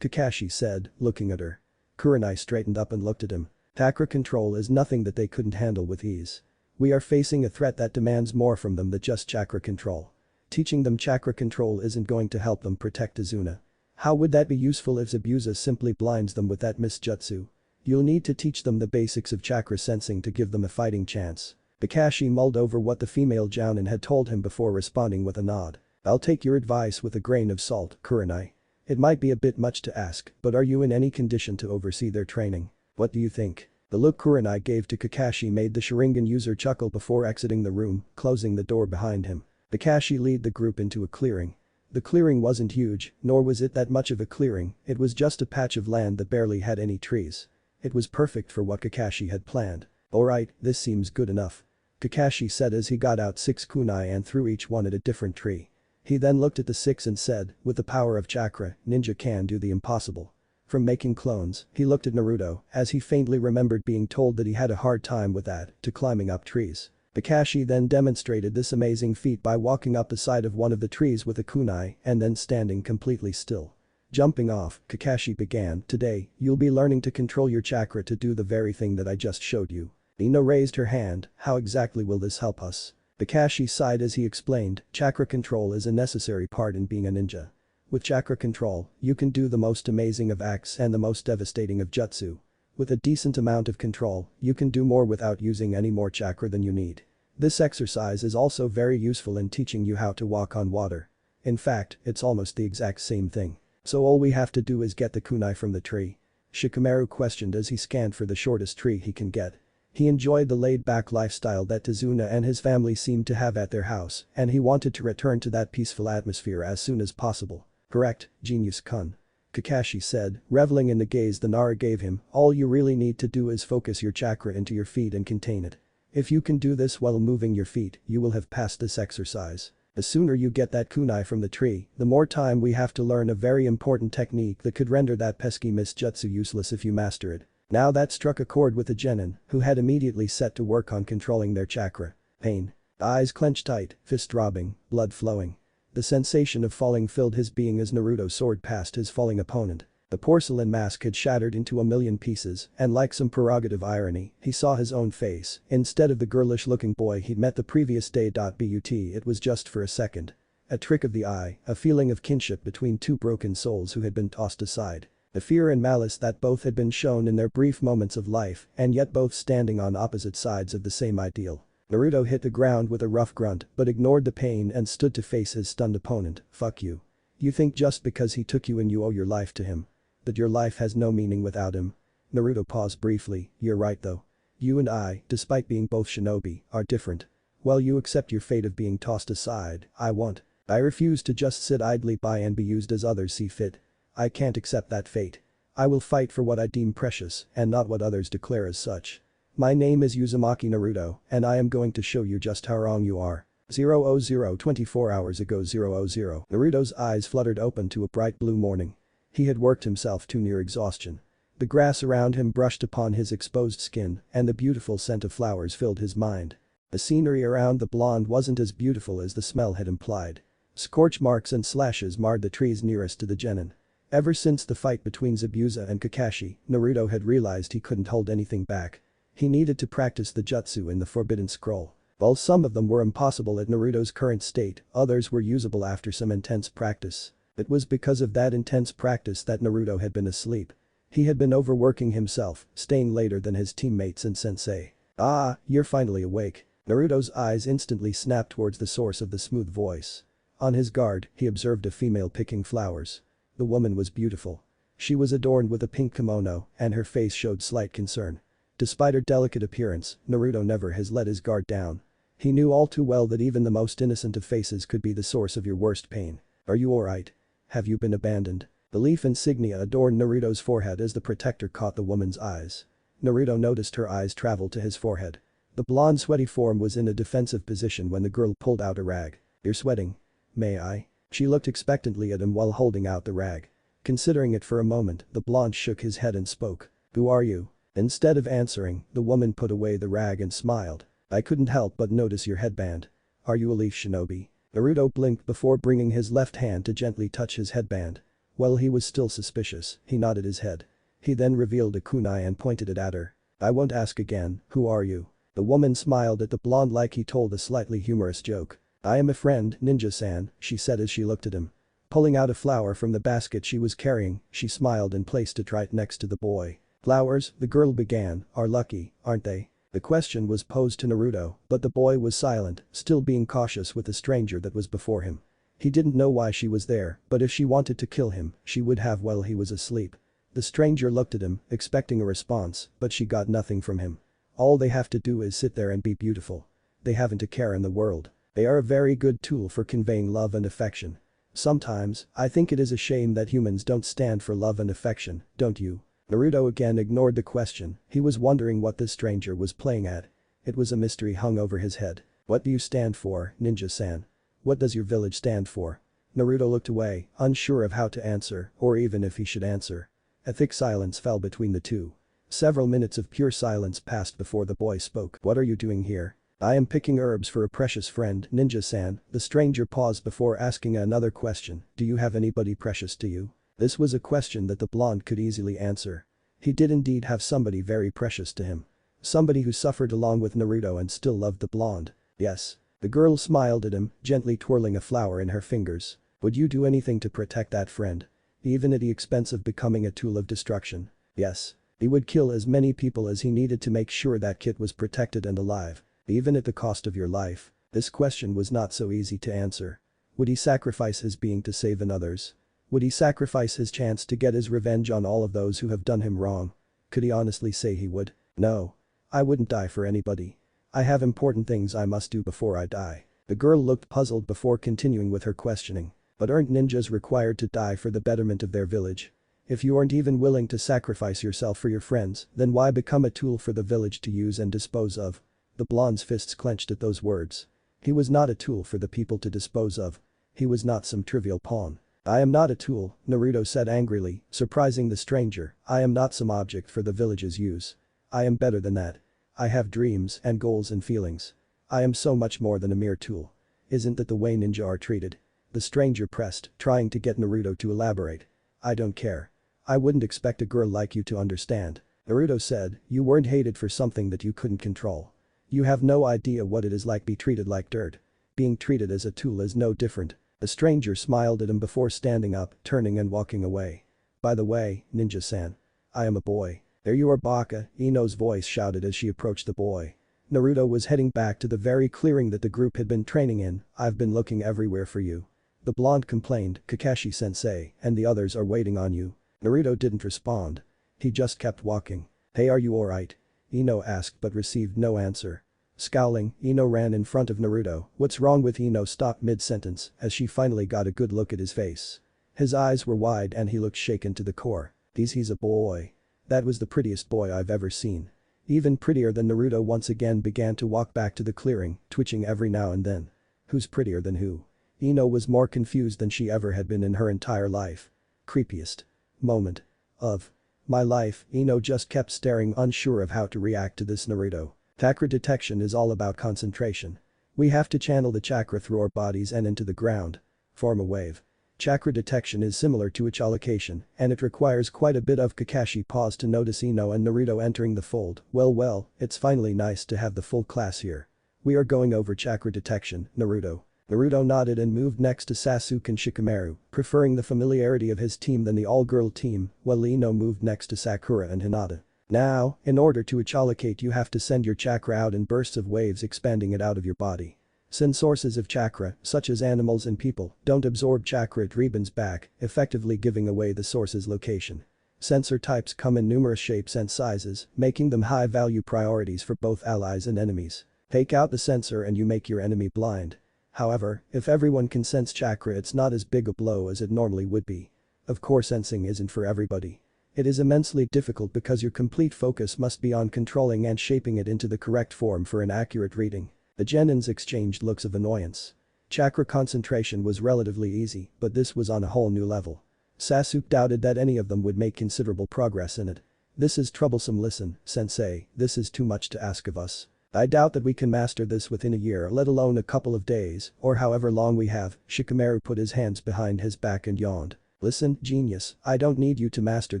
Kakashi said, looking at her. Kurenai straightened up and looked at him. Chakra control is nothing that they couldn't handle with ease. We are facing a threat that demands more from them than just chakra control. Teaching them chakra control isn't going to help them protect Izuna. How would that be useful if Zabuza simply blinds them with that misjutsu? You'll need to teach them the basics of chakra sensing to give them a fighting chance. Kakashi mulled over what the female jounin had told him before responding with a nod. I'll take your advice with a grain of salt, Kurenai. It might be a bit much to ask, but are you in any condition to oversee their training? What do you think? The look Kurenai gave to Kakashi made the Sharingan user chuckle before exiting the room, closing the door behind him. Kakashi led the group into a clearing. The clearing wasn't huge, nor was it that much of a clearing, it was just a patch of land that barely had any trees. It was perfect for what Kakashi had planned. Alright, this seems good enough. Kakashi said as he got out 6 kunai and threw each one at a different tree. He then looked at the 6 and said, with the power of chakra, ninja can do the impossible. From making clones, he looked at Naruto, as he faintly remembered being told that he had a hard time with that, to climbing up trees. Kakashi then demonstrated this amazing feat by walking up the side of one of the trees with a kunai and then standing completely still. Jumping off, Kakashi began, today, you'll be learning to control your chakra to do the very thing that I just showed you. Ino raised her hand, how exactly will this help us? Kakashi sighed as he explained, chakra control is a necessary part in being a ninja. With chakra control, you can do the most amazing of acts and the most devastating of jutsu. With a decent amount of control, you can do more without using any more chakra than you need. This exercise is also very useful in teaching you how to walk on water. In fact, it's almost the exact same thing. So all we have to do is get the kunai from the tree. Shikamaru questioned as he scanned for the shortest tree he can get. He enjoyed the laid-back lifestyle that Izuna and his family seemed to have at their house, and he wanted to return to that peaceful atmosphere as soon as possible. Correct, genius-kun. Kakashi said, reveling in the gaze the Nara gave him, all you really need to do is focus your chakra into your feet and contain it. If you can do this while moving your feet, you will have passed this exercise. The sooner you get that kunai from the tree, the more time we have to learn a very important technique that could render that pesky misjutsu useless if you master it. Now that struck a chord with the genin, who had immediately set to work on controlling their chakra. Pain. Eyes clenched tight, fist throbbing, blood flowing. The sensation of falling filled his being as Naruto soared past his falling opponent. The porcelain mask had shattered into a million pieces, and like some prerogative irony, he saw his own face, instead of the girlish-looking boy he'd met the previous day. But it was just for a second. A trick of the eye, a feeling of kinship between two broken souls who had been tossed aside. The fear and malice that both had been shown in their brief moments of life, and yet both standing on opposite sides of the same ideal. Naruto hit the ground with a rough grunt, but ignored the pain and stood to face his stunned opponent. Fuck you. You think just because he took you in you owe your life to him? That your life has no meaning without him? Naruto paused briefly, you're right though. You and I, despite being both shinobi, are different. While you accept your fate of being tossed aside, I won't. I refuse to just sit idly by and be used as others see fit. I can't accept that fate. I will fight for what I deem precious and not what others declare as such. My name is Uzumaki Naruto, and I am going to show you just how wrong you are. 24 hours ago 000. Naruto's eyes fluttered open to a bright blue morning. He had worked himself to near exhaustion. The grass around him brushed upon his exposed skin, and the beautiful scent of flowers filled his mind. The scenery around the blonde wasn't as beautiful as the smell had implied. Scorch marks and slashes marred the trees nearest to the genin. Ever since the fight between Zabuza and Kakashi, Naruto had realized he couldn't hold anything back. He needed to practice the jutsu in the Forbidden Scroll. While some of them were impossible at Naruto's current state, others were usable after some intense practice. It was because of that intense practice that Naruto had been asleep. He had been overworking himself, staying later than his teammates and sensei. Ah, you're finally awake. Naruto's eyes instantly snapped towards the source of the smooth voice. On his guard, he observed a female picking flowers. The woman was beautiful. She was adorned with a pink kimono, and her face showed slight concern. Despite her delicate appearance, Naruto never has let his guard down. He knew all too well that even the most innocent of faces could be the source of your worst pain. Are you alright? Have you been abandoned? The leaf insignia adorned Naruto's forehead as the protector caught the woman's eyes. Naruto noticed her eyes travel to his forehead. The blonde sweaty form was in a defensive position when the girl pulled out a rag. You're sweating. May I? She looked expectantly at him while holding out the rag. Considering it for a moment, the blonde shook his head and spoke. Who are you? Instead of answering, the woman put away the rag and smiled. I couldn't help but notice your headband. Are you a leaf shinobi? Naruto blinked before bringing his left hand to gently touch his headband. While he was still suspicious, he nodded his head. He then revealed a kunai and pointed it at her. I won't ask again, who are you? The woman smiled at the blonde like he told a slightly humorous joke. I am a friend, ninja-san, she said as she looked at him. Pulling out a flower from the basket she was carrying, she smiled and placed it right next to the boy. Flowers, the girl began, are lucky, aren't they? The question was posed to Naruto, but the boy was silent, still being cautious with the stranger that was before him. He didn't know why she was there, but if she wanted to kill him, she would have while he was asleep. The stranger looked at him, expecting a response, but she got nothing from him. All they have to do is sit there and be beautiful. They haven't a care in the world. They are a very good tool for conveying love and affection. Sometimes, I think it is a shame that humans don't stand for love and affection, don't you? Naruto again ignored the question, he was wondering what this stranger was playing at. It was a mystery hung over his head. What do you stand for, ninja-san? What does your village stand for? Naruto looked away, unsure of how to answer, or even if he should answer. A thick silence fell between the two. Several minutes of pure silence passed before the boy spoke. What are you doing here? I am picking herbs for a precious friend, ninja-san. The stranger paused before asking another question. Do you have anybody precious to you? This was a question that the blonde could easily answer. He did indeed have somebody very precious to him. Somebody who suffered along with Naruto and still loved the blonde. Yes. The girl smiled at him, gently twirling a flower in her fingers. Would you do anything to protect that friend? Even at the expense of becoming a tool of destruction? Yes. He would kill as many people as he needed to make sure that kid was protected and alive. Even at the cost of your life. This question was not so easy to answer. Would he sacrifice his being to save another's? Would he sacrifice his chance to get his revenge on all of those who have done him wrong? Could he honestly say he would? No. I wouldn't die for anybody. I have important things I must do before I die. The girl looked puzzled before continuing with her questioning. But aren't ninjas required to die for the betterment of their village? If you aren't even willing to sacrifice yourself for your friends, then why become a tool for the village to use and dispose of? The blonde's fists clenched at those words. He was not a tool for the people to dispose of. He was not some trivial pawn. I am not a tool, Naruto said angrily, surprising the stranger. I am not some object for the village's use. I am better than that. I have dreams and goals and feelings. I am so much more than a mere tool. Isn't that the way ninja are treated? The stranger pressed, trying to get Naruto to elaborate. I don't care. I wouldn't expect a girl like you to understand. Naruto said, you weren't hated for something that you couldn't control. You have no idea what it is like be treated like dirt. Being treated as a tool is no different. The stranger smiled at him before standing up, turning and walking away. By the way, ninja-san. I am a boy. There you are Baka, Ino's voice shouted as she approached the boy. Naruto was heading back to the very clearing that the group had been training in. I've been looking everywhere for you. The blonde complained, Kakashi-sensei, and the others are waiting on you. Naruto didn't respond. He just kept walking. Hey, are you alright? Ino asked but received no answer. Scowling, Ino ran in front of Naruto. What's wrong with Ino stopped mid-sentence as she finally got a good look at his face. His eyes were wide and he looked shaken to the core. He's a boy. That was the prettiest boy I've ever seen. Even prettier than Naruto once again began to walk back to the clearing, twitching every now and then. Who's prettier than who? Ino was more confused than she ever had been in her entire life. Creepiest moment of my life, Ino just kept staring unsure of how to react to this Naruto. Chakra detection is all about concentration. We have to channel the chakra through our bodies and into the ground. Form a wave. Chakra detection is similar to echolocation, and it requires quite a bit of Kakashi pause to notice Ino and Naruto entering the fold. Well, it's finally nice to have the full class here. We are going over chakra detection, Naruto. Naruto nodded and moved next to Sasuke and Shikamaru, preferring the familiarity of his team than the all-girl team, while Ino moved next to Sakura and Hinata. Now, in order to echolocate you have to send your chakra out in bursts of waves expanding it out of your body. Since sources of chakra, such as animals and people, don't absorb chakra it rebounds back, effectively giving away the source's location. Sensor types come in numerous shapes and sizes, making them high-value priorities for both allies and enemies. Take out the sensor and you make your enemy blind. However, if everyone can sense chakra it's not as big a blow as it normally would be. Of course sensing isn't for everybody. It is immensely difficult because your complete focus must be on controlling and shaping it into the correct form for an accurate reading. The genins exchanged looks of annoyance. Chakra concentration was relatively easy, but this was on a whole new level. Sasuke doubted that any of them would make considerable progress in it. This is troublesome. Listen, sensei, this is too much to ask of us. I doubt that we can master this within a year, let alone a couple of days, or however long we have." Shikamaru put his hands behind his back and yawned. "Listen, genius, I don't need you to master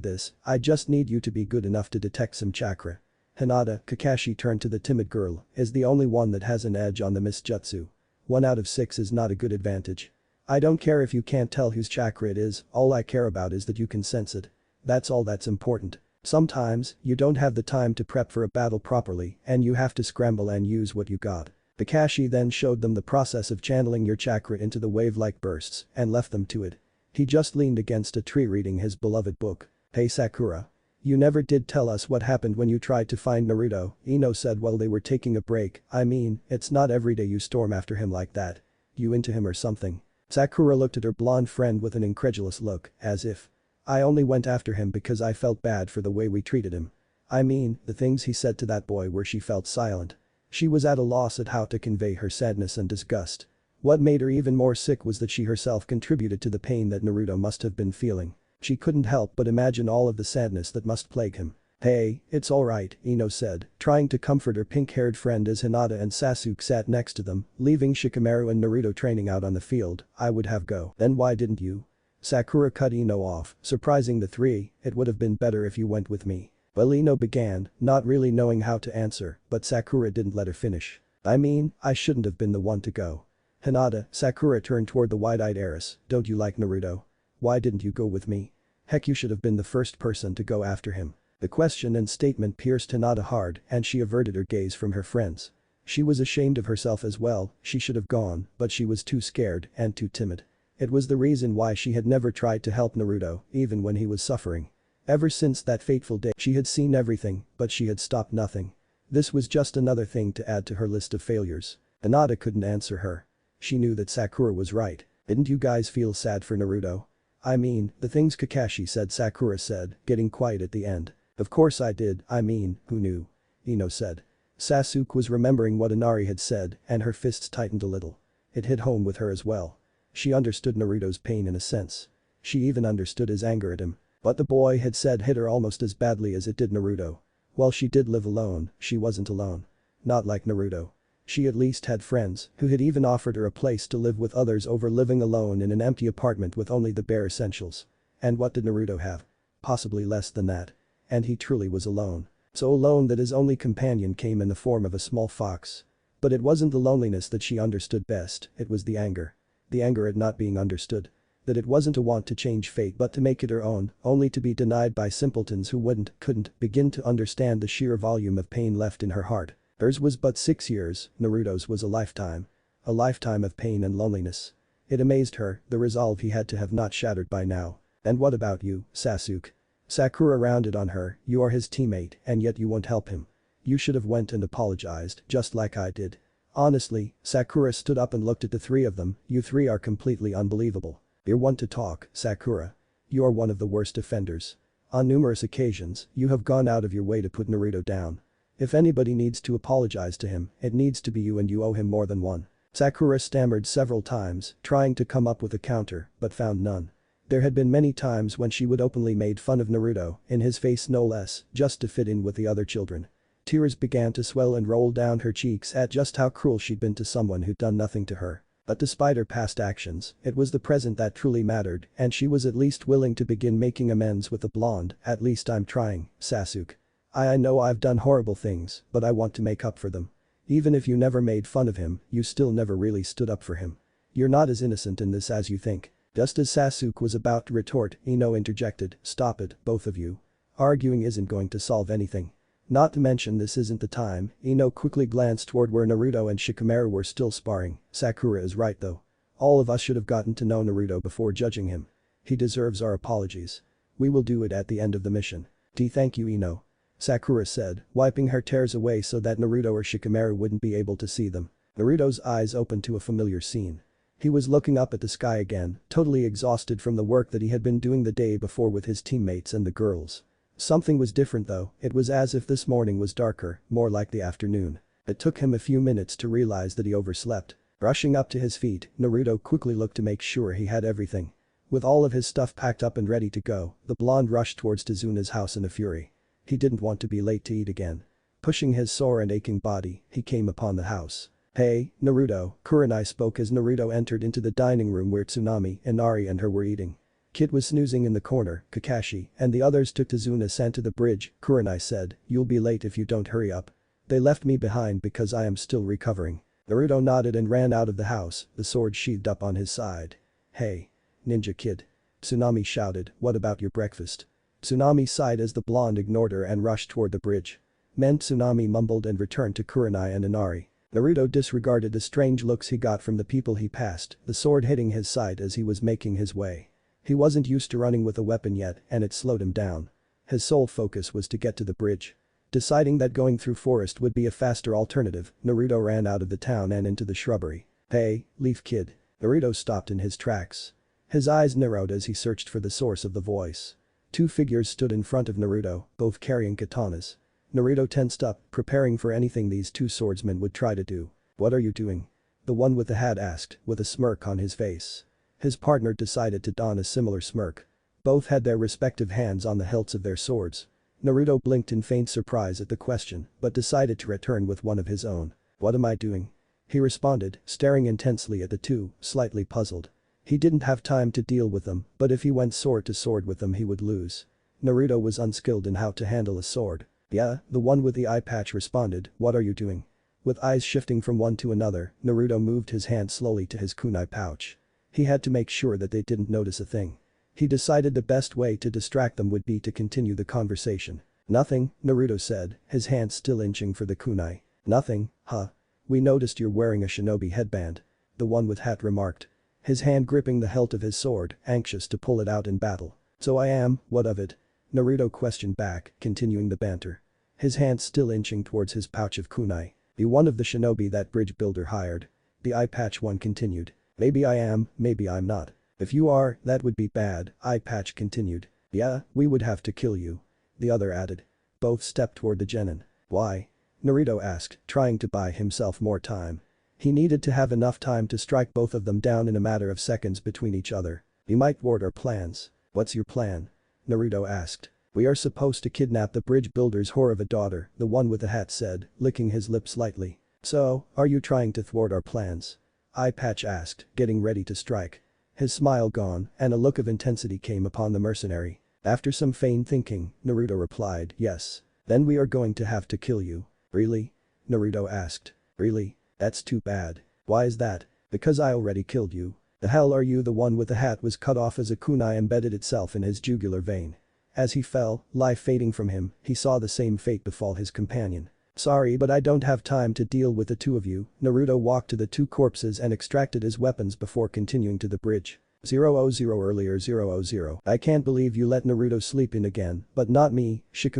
this, I just need you to be good enough to detect some chakra." Hinata, Kakashi turned to the timid girl, is the only one that has an edge on the Miss Jutsu. 1 out of 6 is not a good advantage. I don't care if you can't tell whose chakra it is, all I care about is that you can sense it. That's all that's important. Sometimes, you don't have the time to prep for a battle properly and you have to scramble and use what you got. Kakashi then showed them the process of channeling your chakra into the wave-like bursts and left them to it. He just leaned against a tree reading his beloved book. "Hey Sakura. You never did tell us what happened when you tried to find Naruto," Ino said while they were taking a break. "I mean, it's not every day you storm after him like that. You into him or something?" Sakura looked at her blonde friend with an incredulous look, as if. "I only went after him because I felt bad for the way we treated him. I mean, the things he said to that boy where." She felt silent. She was at a loss at how to convey her sadness and disgust. What made her even more sick was that she herself contributed to the pain that Naruto must have been feeling. She couldn't help but imagine all of the sadness that must plague him. "Hey, it's alright," Ino said, trying to comfort her pink-haired friend as Hinata and Sasuke sat next to them, leaving Shikamaru and Naruto training out on the field. "I would have go." "Then why didn't you?" Sakura cut Ino off, surprising the three. "It would have been better if you went with me." Well, Ino began, not really knowing how to answer, but Sakura didn't let her finish. "I mean, I shouldn't have been the one to go." "Hinata," Sakura turned toward the wide-eyed heiress, "don't you like Naruto? Why didn't you go with me? Heck, you should have been the first person to go after him." The question and statement pierced Hinata hard and she averted her gaze from her friends. She was ashamed of herself as well. She should have gone, but she was too scared and too timid. It was the reason why she had never tried to help Naruto, even when he was suffering. Ever since that fateful day, she had seen everything, but she had stopped nothing. This was just another thing to add to her list of failures. Hinata couldn't answer her. She knew that Sakura was right. "Didn't you guys feel sad for Naruto?" "I mean, the things Kakashi said," Sakura said, getting quiet at the end. "Of course I did, I mean, who knew?" Ino said. Sasuke was remembering what Inari had said and her fists tightened a little. It hit home with her as well. She understood Naruto's pain in a sense. She even understood his anger at him. What the boy had said hit her almost as badly as it did Naruto. While she did live alone, she wasn't alone. Not like Naruto. She at least had friends who had even offered her a place to live with others over living alone in an empty apartment with only the bare essentials. And what did Naruto have? Possibly less than that. And he truly was alone. So alone that his only companion came in the form of a small fox. But it wasn't the loneliness that she understood best, it was the anger. The anger at not being understood. That it wasn't a want to change fate but to make it her own, only to be denied by simpletons who couldn't begin to understand the sheer volume of pain left in her heart. Hers was but 6 years, Naruto's was a lifetime. A lifetime of pain and loneliness. It amazed her, the resolve he had to have not shattered by now. "And what about you, Sasuke?" Sakura rounded on her, "You are his teammate and yet you won't help him. You should have went and apologized, just like I did." Honestly, Sakura stood up and looked at the three of them. "You three are completely unbelievable. You're one to talk, Sakura. You are one of the worst offenders. On numerous occasions, you have gone out of your way to put Naruto down. If anybody needs to apologize to him, it needs to be you and you owe him more than one." Sakura stammered several times, trying to come up with a counter, but found none. There had been many times when she would openly made fun of Naruto, in his face no less, just to fit in with the other children. Tears began to swell and roll down her cheeks at just how cruel she'd been to someone who'd done nothing to her. But despite her past actions, it was the present that truly mattered and she was at least willing to begin making amends with the blonde. "At least I'm trying, Sasuke. I know I've done horrible things, but I want to make up for them. Even if you never made fun of him, you still never really stood up for him. You're not as innocent in this as you think." Just as Sasuke was about to retort, Ino interjected, "Stop it, both of you. Arguing isn't going to solve anything. Not to mention this isn't the time." Ino quickly glanced toward where Naruto and Shikamaru were still sparring. "Sakura is right though. All of us should have gotten to know Naruto before judging him. He deserves our apologies. We will do it at the end of the mission." Thank you, Ino," Sakura said, wiping her tears away so that Naruto or Shikamaru wouldn't be able to see them. Naruto's eyes opened to a familiar scene. He was looking up at the sky again, totally exhausted from the work that he had been doing the day before with his teammates and the girls. Something was different though, it was as if this morning was darker, more like the afternoon. It took him a few minutes to realize that he overslept. Rushing up to his feet, Naruto quickly looked to make sure he had everything. With all of his stuff packed up and ready to go, the blonde rushed towards Tezuna's house in a fury. He didn't want to be late to eat again. Pushing his sore and aching body, he came upon the house. "Hey, Naruto," Kurenai spoke as Naruto entered into the dining room where Tsunami, Inari and her were eating. Kid was snoozing in the corner, Kakashi, and the others took Tazuna-san to the bridge, Kurenai said, "You'll be late if you don't hurry up. They left me behind because I am still recovering." Naruto nodded and ran out of the house, the sword sheathed up on his side. "Hey. Ninja kid." Tsunami shouted, "What about your breakfast?" Tsunami sighed as the blonde ignored her and rushed toward the bridge. Men, Tsunami mumbled and returned to Kurenai and Inari. Naruto disregarded the strange looks he got from the people he passed, the sword hitting his side as he was making his way. He wasn't used to running with a weapon yet and it slowed him down. His sole focus was to get to the bridge. Deciding that going through forest would be a faster alternative, Naruto ran out of the town and into the shrubbery. "Hey, Leaf Kid." Naruto stopped in his tracks. His eyes narrowed as he searched for the source of the voice. Two figures stood in front of Naruto, both carrying katanas. Naruto tensed up, preparing for anything these two swordsmen would try to do. "What are you doing?" The one with the hat asked, with a smirk on his face. His partner decided to don a similar smirk. Both had their respective hands on the hilts of their swords. Naruto blinked in faint surprise at the question, but decided to return with one of his own. "What am I doing?" he responded, staring intensely at the two, slightly puzzled. He didn't have time to deal with them, but if he went sword to sword with them he would lose. Naruto was unskilled in how to handle a sword. "Yeah," the one with the eye patch responded, "What are you doing?" With eyes shifting from one to another, Naruto moved his hand slowly to his kunai pouch. He had to make sure that they didn't notice a thing. He decided the best way to distract them would be to continue the conversation. "Nothing," Naruto said, his hand still inching for the kunai. "Nothing, huh? We noticed you're wearing a shinobi headband," the one with hat remarked. His hand gripping the hilt of his sword, anxious to pull it out in battle. "So I am, what of it?" Naruto questioned back, continuing the banter. His hand still inching towards his pouch of kunai. "You one of the shinobi that bridge builder hired?" The eye patch one continued. "Maybe I am, maybe I'm not. If you are, that would be bad," eye patch continued. "Yeah, we would have to kill you," the other added. Both stepped toward the genin. "Why?" Naruto asked, trying to buy himself more time. He needed to have enough time to strike both of them down in a matter of seconds between each other. "You might thwart our plans." "What's your plan?" Naruto asked. "We are supposed to kidnap the bridge builder's whore of a daughter," the one with the hat said, licking his lips lightly. "So, are you trying to thwart our plans?" Eye patch asked, getting ready to strike. His smile gone, and a look of intensity came upon the mercenary. After some feigned thinking, Naruto replied, "Yes. Then we are going to have to kill you." "Really?" Naruto asked. "Really? That's too bad." "Why is that?" "Because I already killed you." "The hell are you?" The one with the hat was cut off as a kunai embedded itself in his jugular vein. As he fell, life fading from him, he saw the same fate befall his companion. "Sorry but I don't have time to deal with the two of you." Naruto walked to the two corpses and extracted his weapons before continuing to the bridge. 000 earlier 000. "I can't believe you let Naruto sleep in again, but not me," Shikamaru